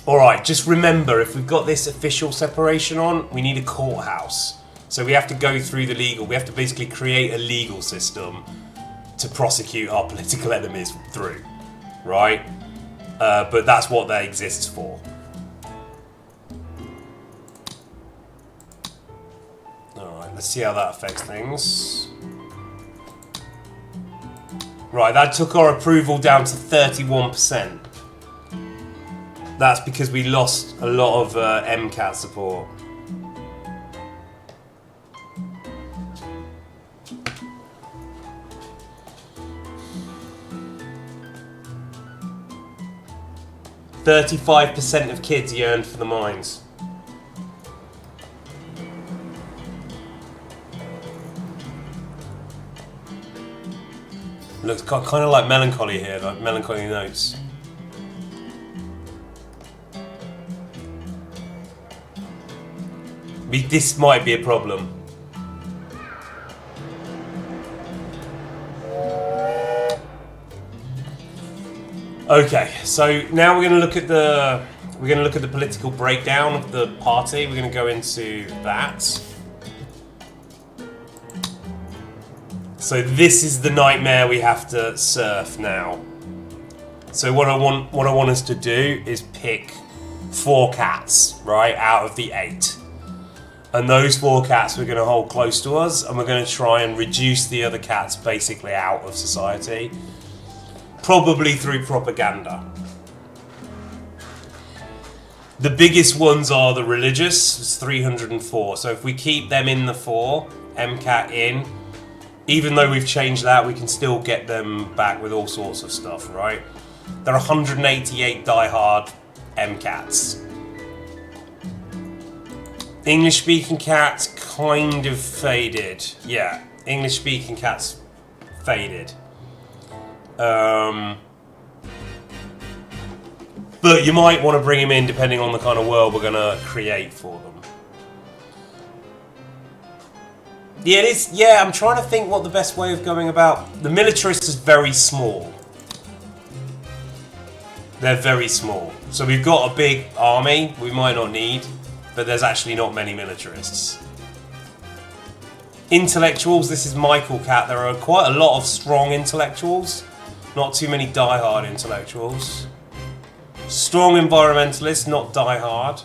Alright, just remember, if we've got this official separation on, we need a courthouse. So we have to go through the legal, we have to basically create a legal system to prosecute our political enemies through, right? But that's what that exists for. Alright, let's see how that affects things. Right, that took our approval down to 31%. That's because we lost a lot of MCAT support. %35% of kids yearned for the mines. Looks kind of like melancholy here, like melancholy notes. This might be a problem. Okay, so now we're going to look at the political breakdown of the party. We're going to go into that. So this is the nightmare we have to surf now. So what I want us to do is pick 4 cats, right, out of the 8. And those 4 cats we're going to hold close to us, and we're going to try and reduce the other cats basically out of society. Probably through propaganda. The biggest ones are the religious, it's 304. So if we keep them in the 4, MCAT in, even though we've changed that, we can still get them back with all sorts of stuff, right? There are 188 diehard MCATs. English-speaking cats kind of faded. Yeah, English-speaking cats faded. But you might want to bring him in depending on the kind of world we're going to create for them. Yeah, it is. Yeah, I'm trying to think what the best way of going about... The militarist is very small. They're very small. So we've got a big army we might not need, but there's actually not many militarists. Intellectuals, this is Michael Cat. There are quite a lot of strong intellectuals. Not too many die-hard intellectuals. Strong environmentalists, not die-hard.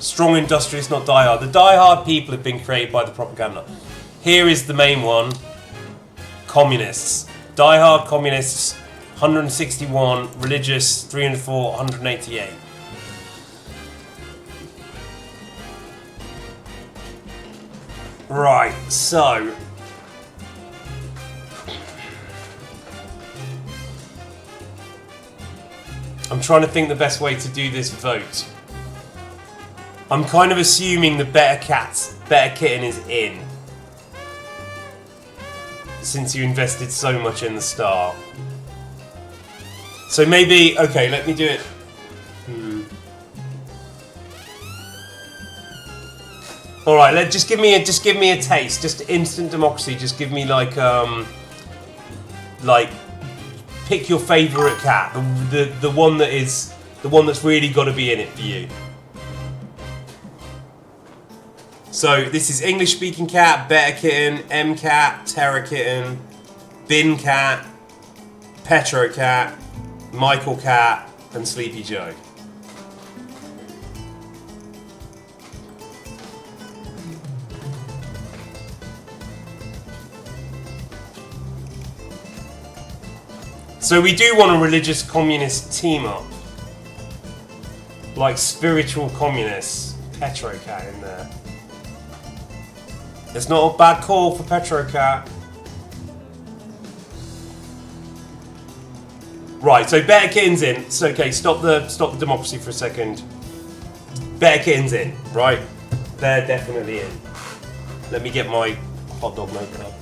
Strong industrialists, not die-hard. The die-hard people have been created by the propaganda. Here is the main one. Communists. Die-hard communists, 161. Religious, 304, 188. Right, so... I'm trying to think the best way to do this vote. I'm kind of assuming the better kitten is in. Since you invested so much in the start. So maybe, okay, let me do it. All right, just give me a taste. Just instant democracy. Just give me like pick your favourite cat, the one that's really got to be in it for you. So this is English speaking cat, better kitten, M cat, terror kitten, bin cat, petro cat, Michael cat, and Sleepy Joe. So we do want a religious communist team up. Like spiritual communists. Petrocat in there. It's not a bad call for Petrocat. Right, so Better Kitten's in. So okay, stop the democracy for a second. Better Kitten's in, right? They're definitely in. Let me get my hot dog maker up.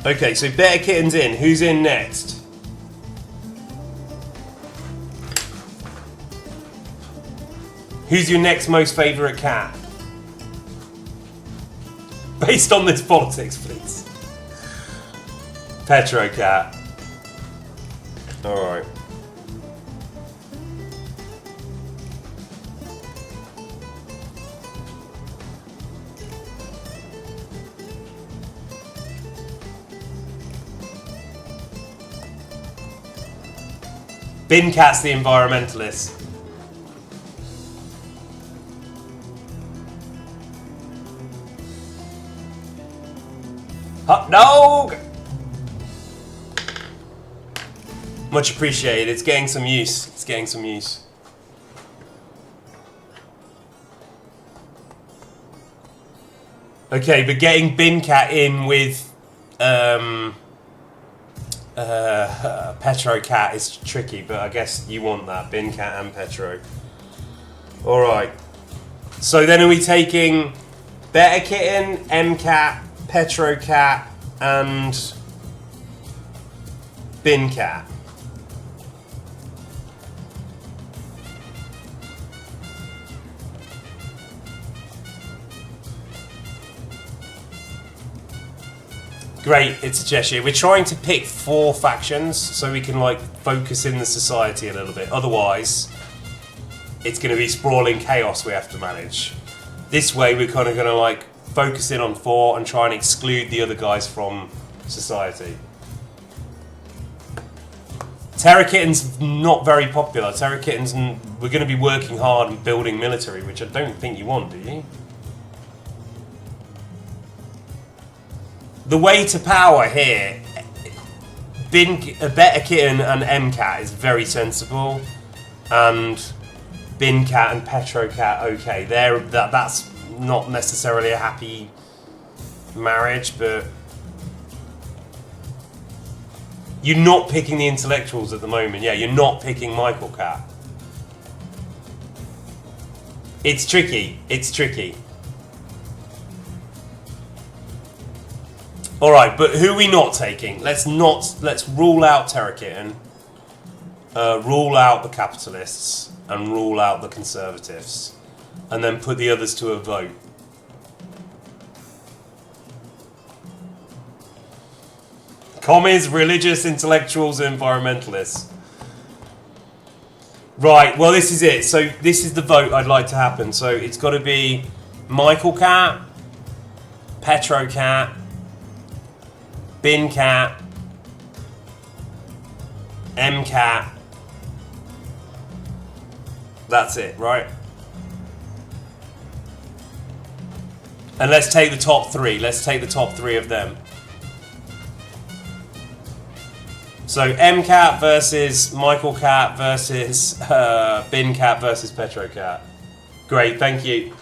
Okay, so Better Kitten's in. Who's in next? Who's your next most favourite cat? Based on this politics, please. Petro cat. Alright. Bin Cat's the environmentalist. Hot dog! Much appreciated. It's getting some use. It's getting some use. Okay, but getting Bin Cat in with Petro Cat is tricky, but I guess you want that, Bin Cat and Petro. Alright. So then are we taking Better Kitten, M Cat, Petro Cat, and Bin Cat? Great, it's a Cheshire. We're trying to pick 4 factions so we can like focus in the society a little bit. Otherwise, it's going to be sprawling chaos we have to manage. This way, we're kind of going to like focus in on 4 and try and exclude the other guys from society. Terror Kitten's not very popular. Terror Kitten's, we're going to be working hard and building military, which I don't think you want, do you? The way to power here, Better Kitten and M-Cat is very sensible, and Bin Cat and Petro Cat, okay, that's not necessarily a happy marriage, but you're not picking the intellectuals at the moment. Yeah, you're not picking Michael Cat. It's tricky. It's tricky. Alright, but who are we not taking? Let's rule out Terror Kitten, rule out the capitalists, and rule out the conservatives. And then put the others to a vote. Commies, religious, intellectuals, environmentalists. Right, well this is it. So this is the vote I'd like to happen. So it's got to be Michael Cat, Petro Cat, Bin Cat, M Cat. That's it, right? And let's take the top 3. Let's take the top 3 of them. So M Cat versus Michael Cat versus Bin Cat versus Petro Cat. Great, thank you.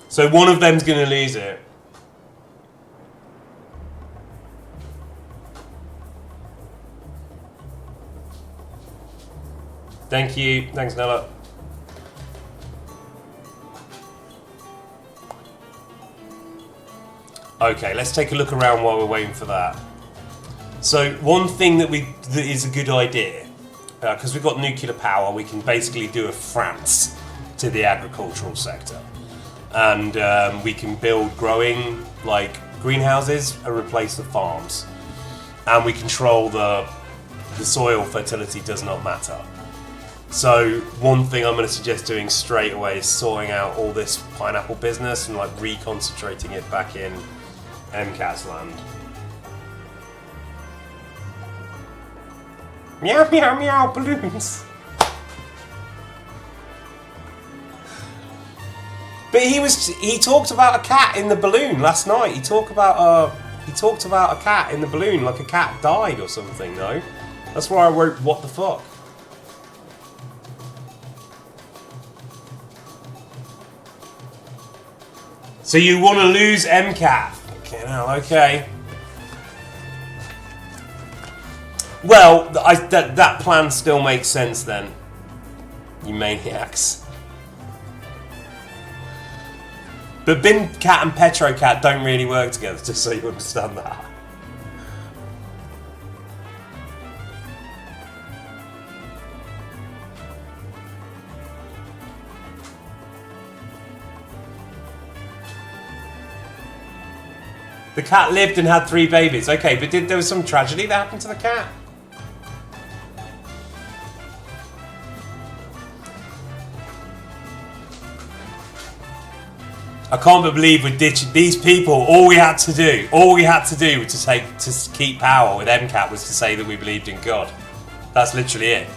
So one of them's going to lose it. Thank you. Thanks, Nella. Okay, let's take a look around while we're waiting for that. So one thing that is a good idea, because we've got nuclear power, we can basically do a France to the agricultural sector, and we can build growing like greenhouses and replace the farms, and we control the soil fertility does not matter. So one thing I'm going to suggest doing straight away is sorting out all this pineapple business and like reconcentrating it back in MCAT's land. Meow meow meow balloons. But he talked about a cat in the balloon last night. He talked about a cat in the balloon, like a cat died or something. No, that's why I wrote what the fuck. So you want to lose MCAT? Okay, now, okay. Well, that plan still makes sense then. You maniacs. But Bin Cat and Petro Cat don't really work together, just so you understand that. The cat lived and had 3 babies. Okay, but there was some tragedy that happened to the cat? I can't believe we're ditching these people. All we had to do to keep power with MCAT was to say that we believed in God. That's literally it.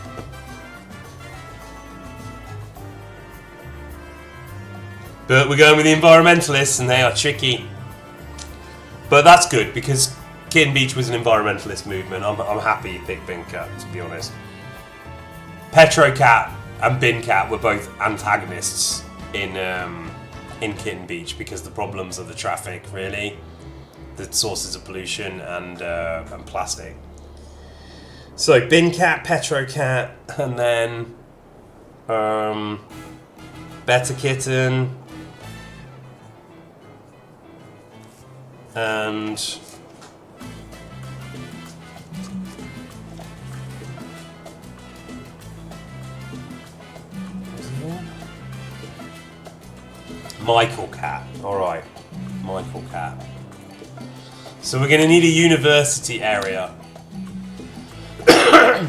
But we're going with the environmentalists, and they are tricky. But that's good, because Kitten Beach was an environmentalist movement. I'm happy you picked Bin Cat, to be honest. Petro Cat and Bin Cat were both antagonists in Kitten Beach, because the problems of the traffic, really, the sources of pollution, and plastic. So Bin Cat, Petro Cat, and then Better Kitten, and Michael Cat. Alright, Michael Cat. So we're going to need a university area.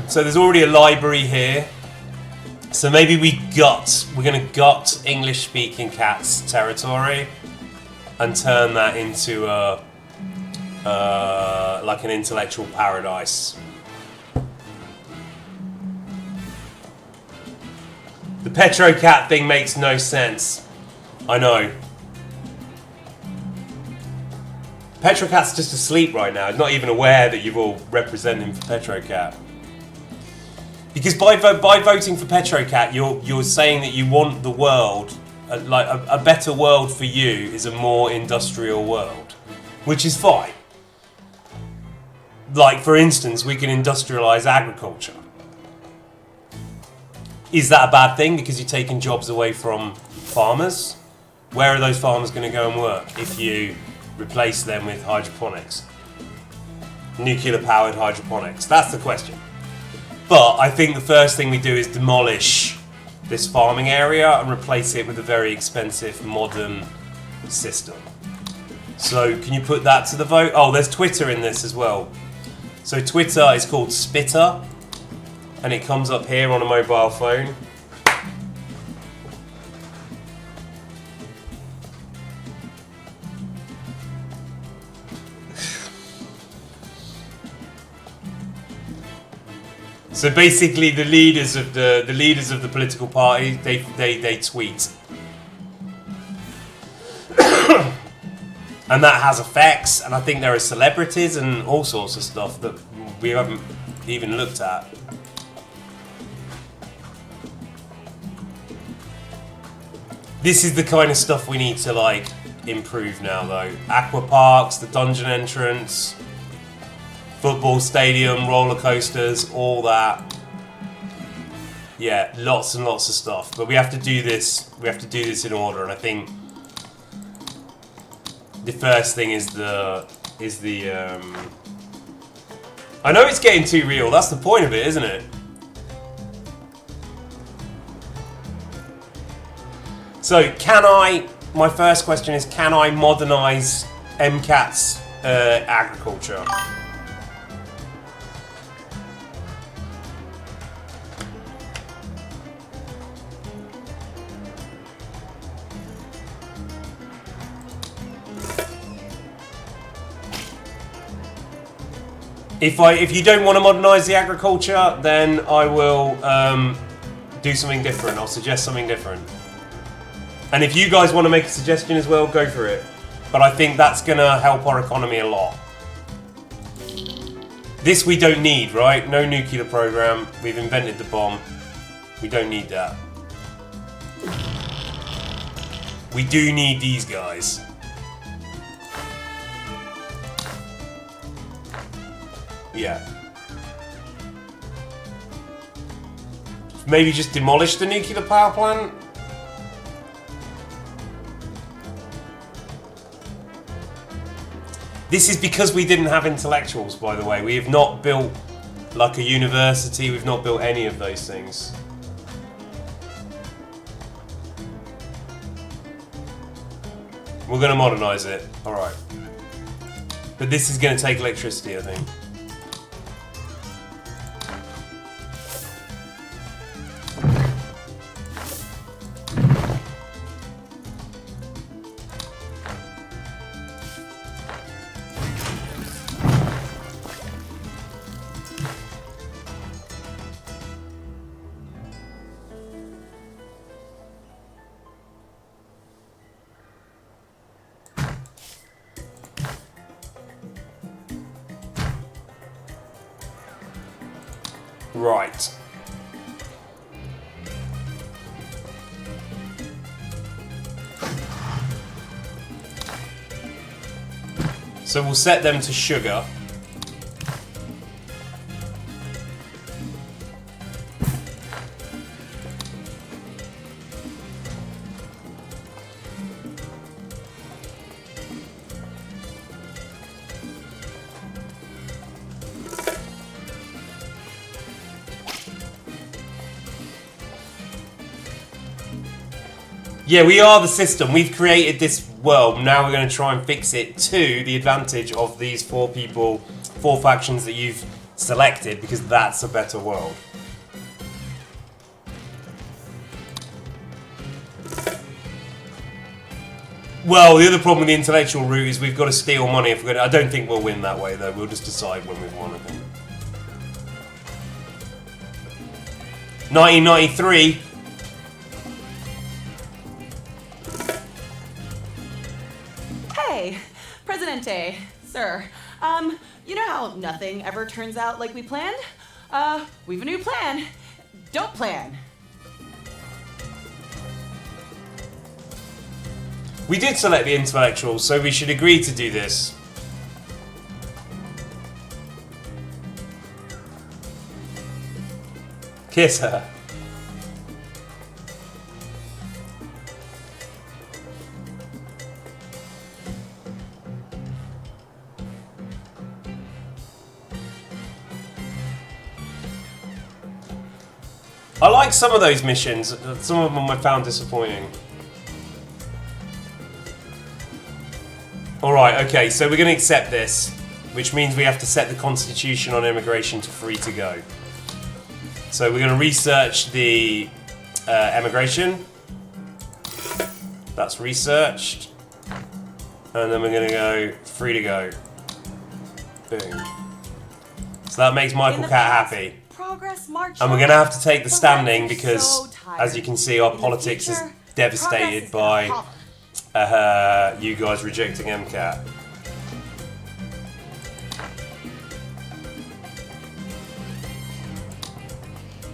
So there's already a library here. So maybe we're going to gut English speaking cats territory and turn that into like an intellectual paradise. The Petro Cat thing makes no sense. I know. Petro Cat's just asleep right now. He's not even aware that you're all representing for Petro Cat. Because by voting for Petro Cat, you're saying that you want the world, like a better world for you is a more industrial world, which is fine. Like, for instance, we can industrialize agriculture. Is that a bad thing because you're taking jobs away from farmers? Where are those farmers going to go and work if you replace them with hydroponics? Nuclear-powered hydroponics. That's the question. But I think the first thing we do is demolish this farming area and replace it with a very expensive modern system. So can you put that to the vote? Oh, there's Twitter in this as well. So Twitter is called Spitter, and it comes up here on a mobile phone. So basically, the leaders of the political party, they tweet, and that has effects. And I think there are celebrities and all sorts of stuff that we haven't even looked at. This is the kind of stuff we need to like improve now, though. Aqua parks, the dungeon entrance, football stadium, roller coasters, all that. Yeah, lots and lots of stuff. But we have to do this. We have to do this in order. And I think the first thing is the. I know it's getting too real. That's the point of it, isn't it? So my first question is, can I modernise MCAT's agriculture? If you don't want to modernise the agriculture, then I will do something different. I'll suggest something different. And if you guys want to make a suggestion as well, go for it. But I think that's going to help our economy a lot. This we don't need, right? No nuclear program. We've invented the bomb. We don't need that. We do need these guys. Yeah. Maybe just demolish the nuclear power plant? This is because we didn't have intellectuals, by the way. We have not built like a university. We've not built any of those things. We're going to modernise it. Alright. But this is going to take electricity, I think. Right. So we'll set them to sugar. Yeah, we are the system. We've created this world. Now we're going to try and fix it to the advantage of these 4 people, 4 factions that you've selected, because that's a better world. Well, the other problem with the intellectual route is we've got to steal money. If we're going to, I don't think we'll win that way, though. We'll just decide when we've won, I think. 1993. Hey, Presidente, sir. You know how nothing ever turns out like we planned? We've a new plan. Don't plan. We did select the intellectuals, so we should agree to do this. Kiss her. I like some of those missions. Some of them I found disappointing. Alright, okay, so we're going to accept this, which means we have to set the constitution on immigration to free to go. So we're going to research the emigration. That's researched. And then we're going to go free to go. Boom. So that makes Michael Cat happy. Progress march And we're going to have to take the standing Progress is because, so tired. as you can see, our In the politics is future, devastated progress is by gonna you guys rejecting MCAT.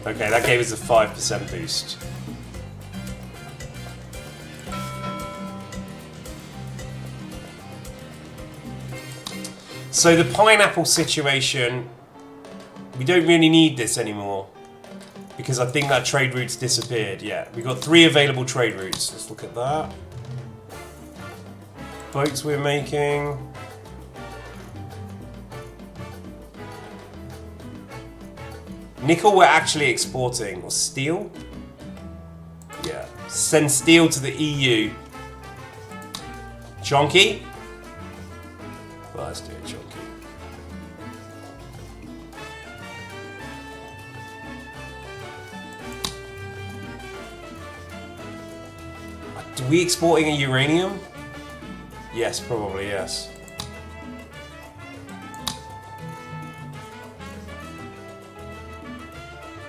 Okay, that gave us a 5% boost. So the pineapple situation, we don't really need this anymore because I think that trade route's disappeared. Yeah, we've got 3 available trade routes. Let's look at that. Boats we're making. Nickel we're actually exporting. Or steel? Yeah. Send steel to the EU. Chonky? Well, let's do it, Chonky. Are we exporting a uranium? Yes, probably, yes.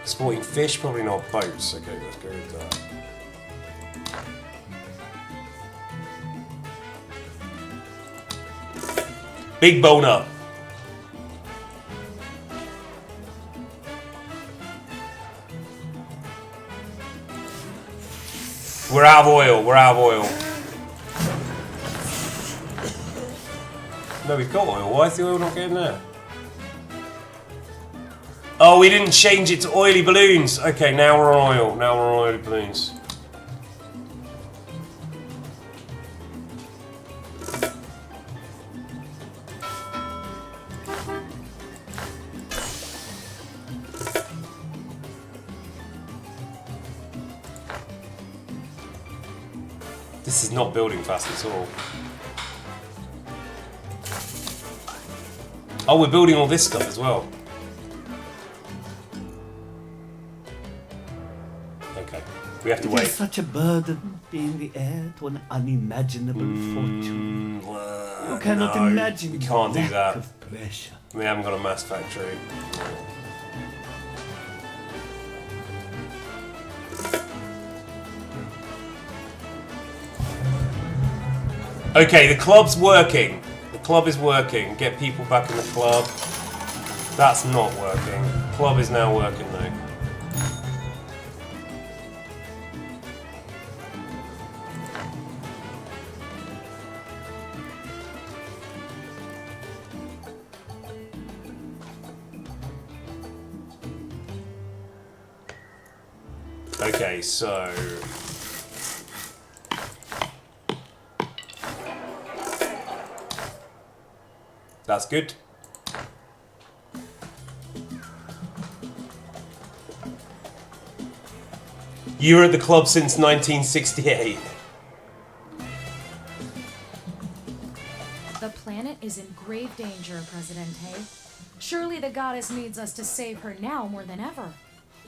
Exporting fish, probably not boats. Okay, let's go with that. Big boner. We're out of oil, we're out of oil. No, we've got oil. Why is the oil not getting there? Oh, we didn't change it to oily balloons. Okay, now we're on oil. Now we're on oily balloons. This is not building fast at all. Oh, we're building all this stuff as well. Okay, we have to It wait. is such a burden being the heir to an unimaginable fortune. You cannot no, imagine we can't the do that. lack of pressure. We haven't got a mass factory. Okay, the club's working. The club is working. Get people back in the club. That's not working. Club is now working though. Okay, so... That's good. You were at the club since 1968. The planet is in grave danger, Presidente. Surely the goddess needs us to save her now more than ever.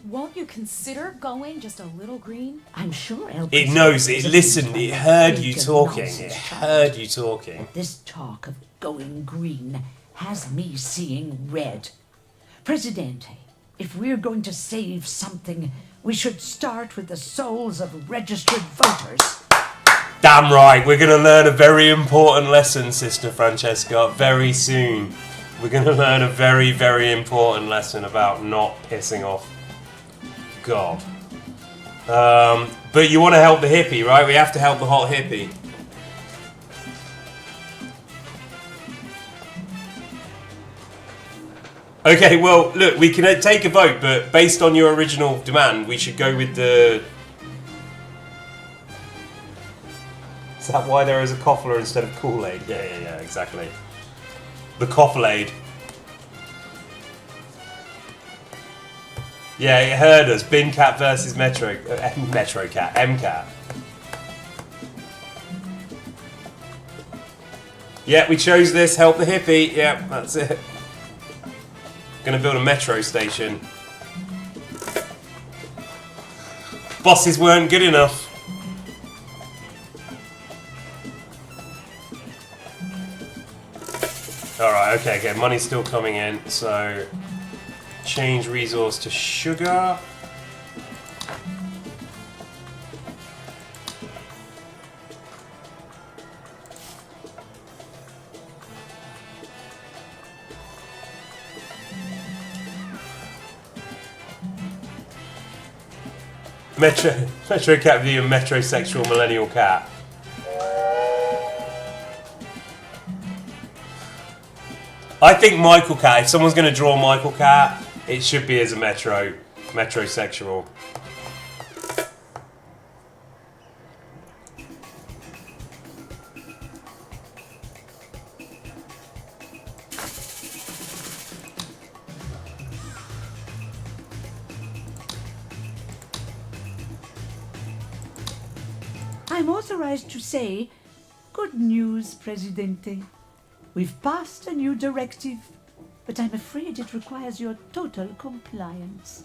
Won't you consider going just a little green? I'm sure El It knows, it listened, it heard you talking, it heard you talking. This talk of going green has me seeing red. Presidente, if we're going to save something, we should start with the souls of registered voters. Damn right, we're going to learn a very important lesson, Sister Francesca, very soon. We're going to learn a very, very important lesson about not pissing off God. But you want to help the hippie, right? We have to help the hot hippie. Okay, well, look, we can take a vote, but based on your original demand, we should go with the... Is that why there is a Koffler instead of Kool-Aid? Yeah, exactly. The Koffle-Aid. Yeah, it heard us. Bin Cat versus Metro Cat. M-Cat. Yeah, we chose this. Help the hippie. Yeah, that's it. Gonna build a metro station. Bosses weren't good enough. Alright, okay, money's still coming in, so change resource to sugar. Metro Cat being a metrosexual millennial cat. I think Michael Cat, if someone's going to draw Michael Cat, it should be as a metrosexual. I'm authorized to say, good news, Presidente. We've passed a new directive, but I'm afraid it requires your total compliance.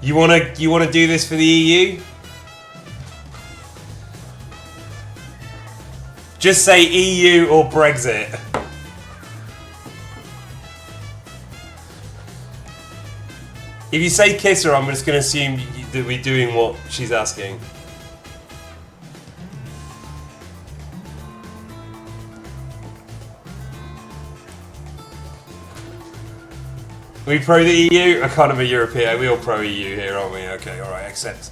You wanna do this for the EU? Just say EU or Brexit. If you say kiss her, I'm just going to assume that we're doing what she's asking. Are we pro the EU? I'm kind of a European. We're all pro EU here, aren't we? Okay, alright, accept.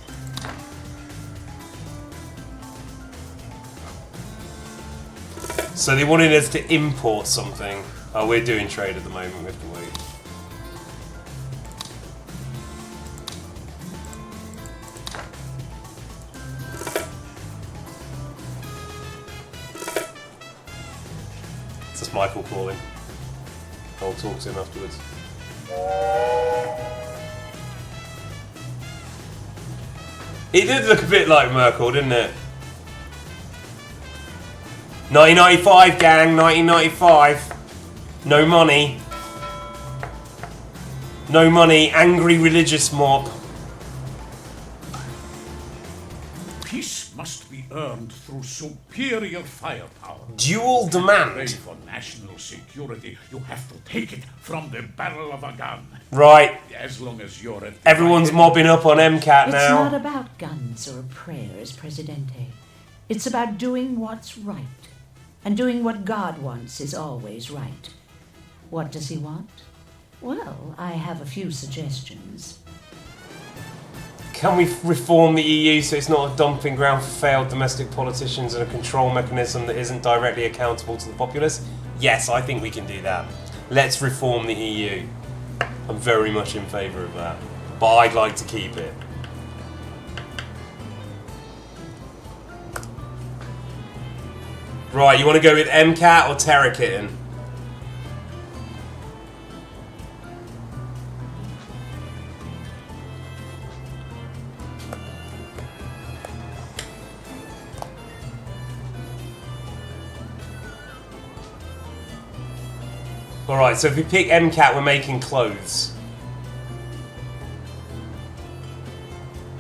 So they wanted us to import something. Oh, we're doing trade at the moment, we have to wait. It's just Michael calling. I'll talk to him afterwards. It did look a bit like Merkel, didn't it? 1995, gang, 1995. No money. No money, angry religious mob. Peace must be earned through superior firepower. Dual demand. Pray for national security, you have to take it from the barrel of a gun. Right. As long as you're at Everyone's mobbing up on MCAT now. It's not about guns or prayers, Presidente. It's about doing what's right. And doing what God wants is always right. What does he want? Well, I have a few suggestions. Can we reform the EU so it's not a dumping ground for failed domestic politicians and a control mechanism that isn't directly accountable to the populace? Yes, I think we can do that. Let's reform the EU. I'm very much in favour of that. But I'd like to keep it. Right, you want to go with MCAT or Terra Kitten? Alright, so if we pick MCAT, we're making clothes.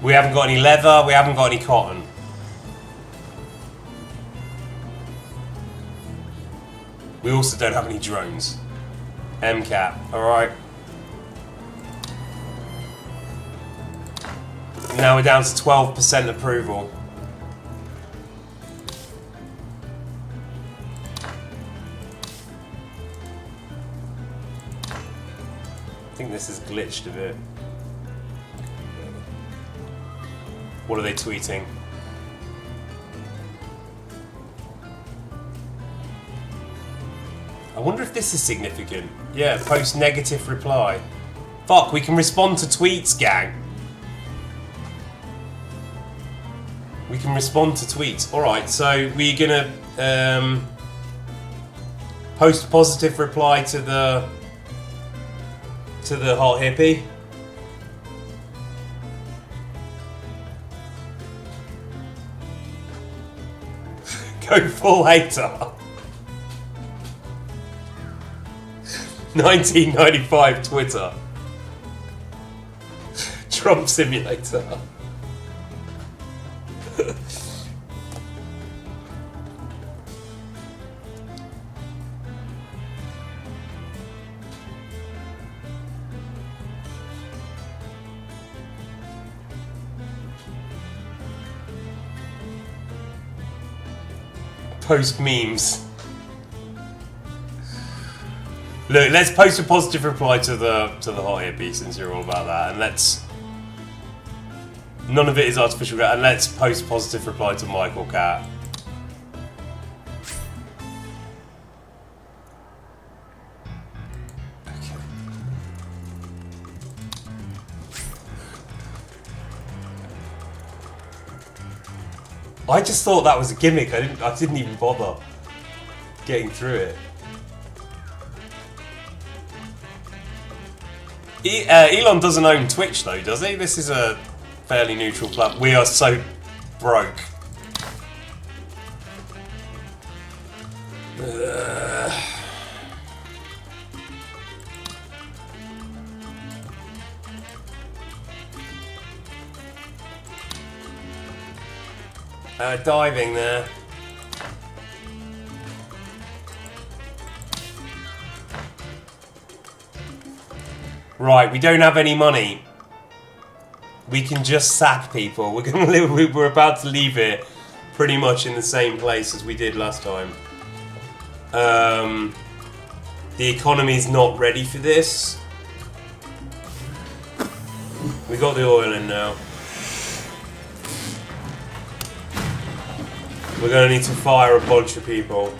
We haven't got any leather, we haven't got any cotton. We also don't have any drones. MCAT, alright. Now we're down to 12% approval. I think this is glitched a bit. What are they tweeting? I wonder if this is significant. Yeah, post negative reply. Fuck, we can respond to tweets, gang. We can respond to tweets. Alright, so we're gonna post a positive reply to the hot hippie. Go full hater. 1995 Twitter. Trump simulator. Post memes. Look, let's post a positive reply to the hot hippie since you're all about that, and let's. None of it is artificial, and let's post a positive reply to Michael Cat. Okay. I just thought that was a gimmick. I didn't even bother getting through it. Elon doesn't own Twitch though, does he? This is a fairly neutral platform. We are so broke. Diving there. Right, we don't have any money. We can just sack people. We're gonna live. We're about to leave it pretty much in the same place as we did last time. The economy's not ready for this. We got the oil in now. We're gonna need to fire a bunch of people.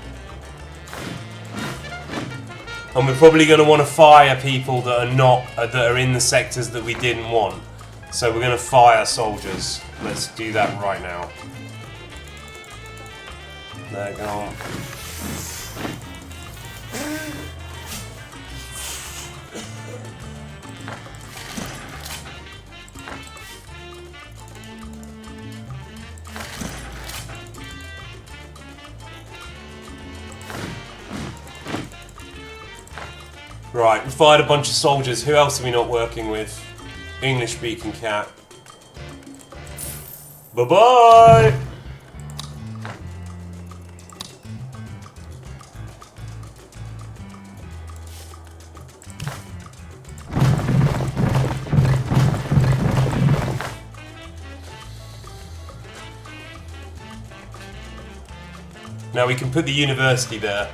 And we're probably going to want to fire people that are in the sectors that we didn't want. So we're going to fire soldiers. Let's do that right now. There, go on. Right, we fired a bunch of soldiers. Who else are we not working with? English-speaking cat. Bye-bye! Now we can put the university there.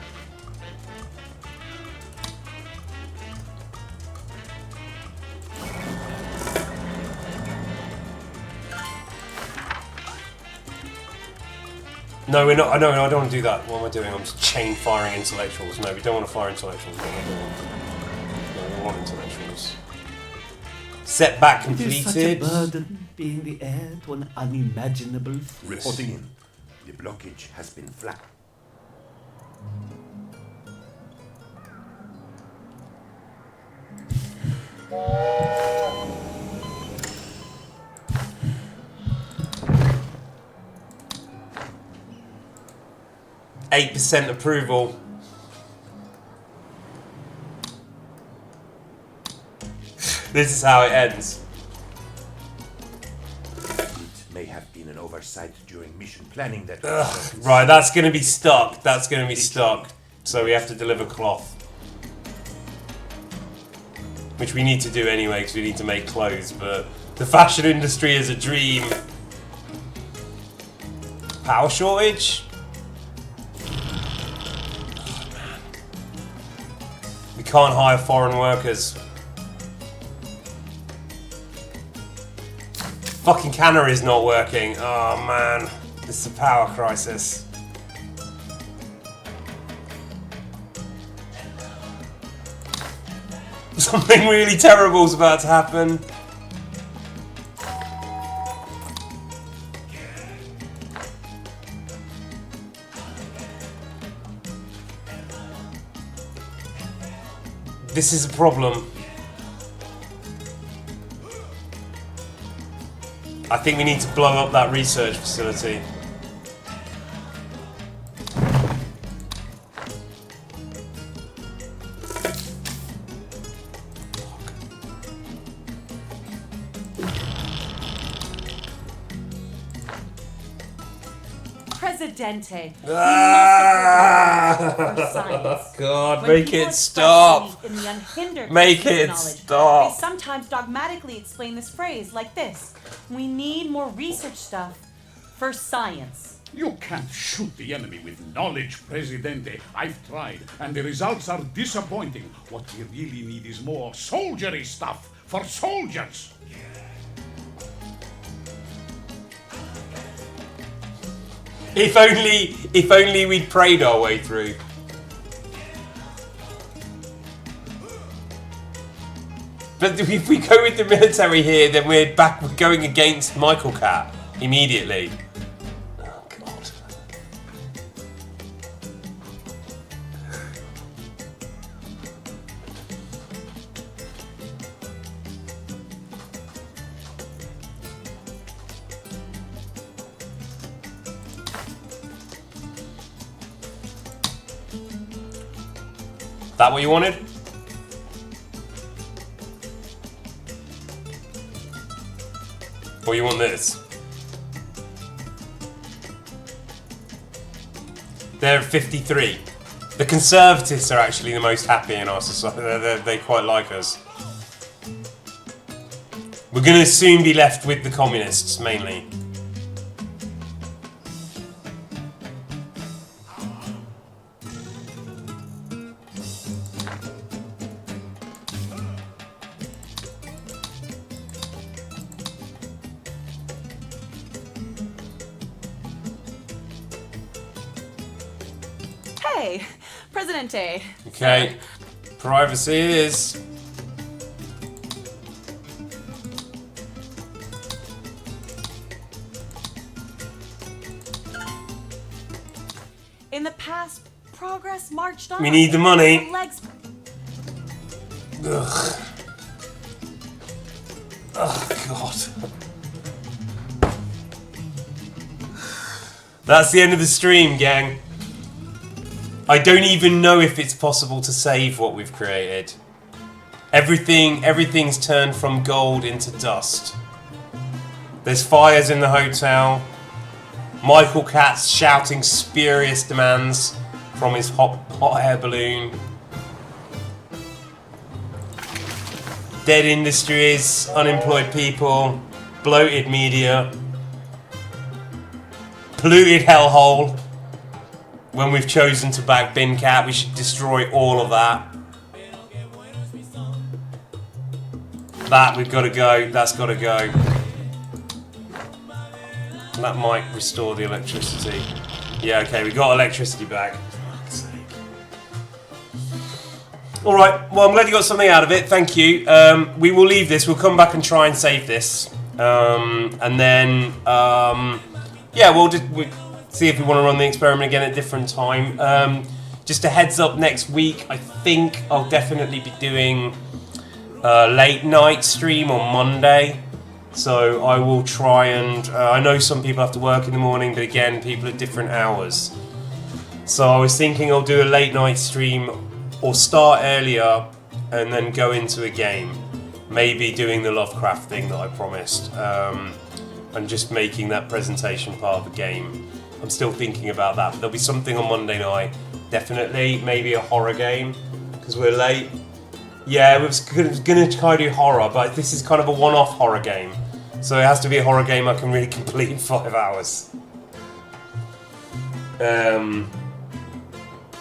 No, we're not. No, I don't want to do that. What am I doing? I'm just chain firing intellectuals. No, we don't want to fire intellectuals. No, we don't want intellectuals. Setback It is such a completed. burden being the heir to an unimaginable force. Reporting in. The blockage has been flat. %8 approval. This is how it ends. It may have been an oversight during mission planning that... Right, that's going to be stuck. That's going to be stuck. So we have to deliver cloth. Which we need to do anyway, because we need to make clothes, but the fashion industry is a dream. Power shortage? Oh, man. We can't hire foreign workers. Fucking cannery's not working. Oh man, this is a power crisis. Something really terrible is about to happen. This is a problem. I think we need to blow up that research facility. Presidente. God, make it stop. In the unhindered Make it knowledge, stop. They sometimes dogmatically explain this phrase like this. We need more research stuff for science. You can't shoot the enemy with knowledge, Presidente. I've tried, and the results are disappointing. What we really need is more soldiery stuff for soldiers. If only we'd prayed our way through. But if we go with the military here, then we're going against Michael Cat immediately. Oh God. That what you wanted? Or you want this? They're at 53. The Conservatives are actually the most happy in our society. They quite like us. We're going to soon be left with the Communists, mainly. Hey, Presidente. Okay. Privacy is... In the past, progress marched on. We need the money. The legs. Ugh. Oh, God. That's the end of the stream, gang. I don't even know if it's possible to save what we've created. Everything's turned from gold into dust. There's fires in the hotel. Michael Cat's shouting spurious demands from his hot air balloon. Dead industries, unemployed people, bloated media, polluted hellhole. When we've chosen to back Bin Cat, we should destroy all of that. That, we've got to go. That's got to go. That might restore the electricity. Yeah, okay, we got electricity back. All right. Well, I'm glad you got something out of it. Thank you. We will leave this. We'll come back and try and save this, and then yeah, we'll see if we want to run the experiment again at a different time. Just a heads up, next week I think I'll definitely be doing a late night stream on Monday. So I will try and I know some people have to work in the morning, but again, people at different hours. So I was thinking I'll do a late night stream or start earlier and then go into a game. Maybe doing the Lovecraft thing that I promised. And just making that presentation part of the game. I'm still thinking about that, but there'll be something on Monday night. Definitely, maybe a horror game, because we're late. Yeah, I was gonna try to do horror, but this is kind of a one-off horror game. So it has to be a horror game I can really complete in 5 hours.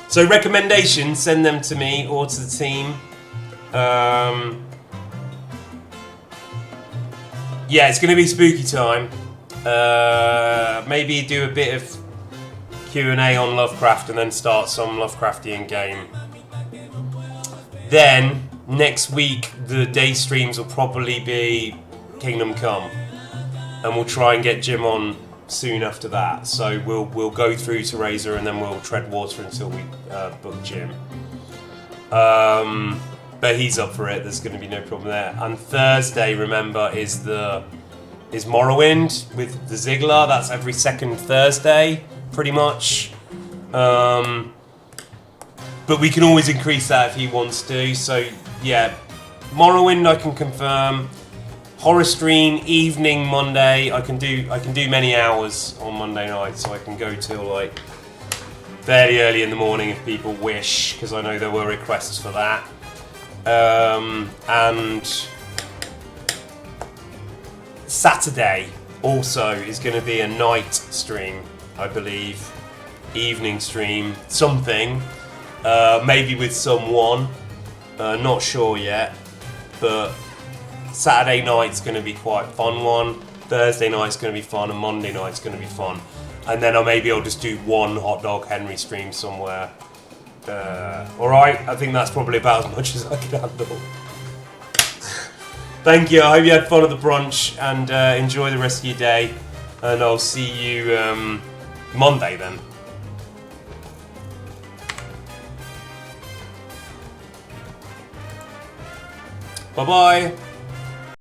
So recommendations, send them to me or to the team. Yeah, it's going to be spooky time. Maybe do a bit of Q&A on Lovecraft and then start some Lovecraftian game. Then, next week, the day streams will probably be Kingdom Come. And we'll try and get Jim on soon after that. So we'll go through to Razor and then we'll tread water until we book Jim. But he's up for it. There's going to be no problem there. And Thursday, remember, is Morrowind with the Ziggler. That's every second Thursday, pretty much. But we can always increase that if he wants to. So yeah, Morrowind I can confirm. Horror stream evening Monday. I can do many hours on Monday night, so I can go till like fairly early in the morning if people wish, because I know there were requests for that. And Saturday also is going to be a night stream, I believe. Evening stream, something. Maybe with someone. Not sure yet. But Saturday night's going to be quite fun one. Thursday night's going to be fun. And Monday night's going to be fun. And then I'll just do one Hot Dog Henry stream somewhere. Alright, I think that's probably about as much as I can handle. Thank you, I hope you had fun at the brunch and enjoy the rest of your day. And I'll see you Monday then. Bye bye.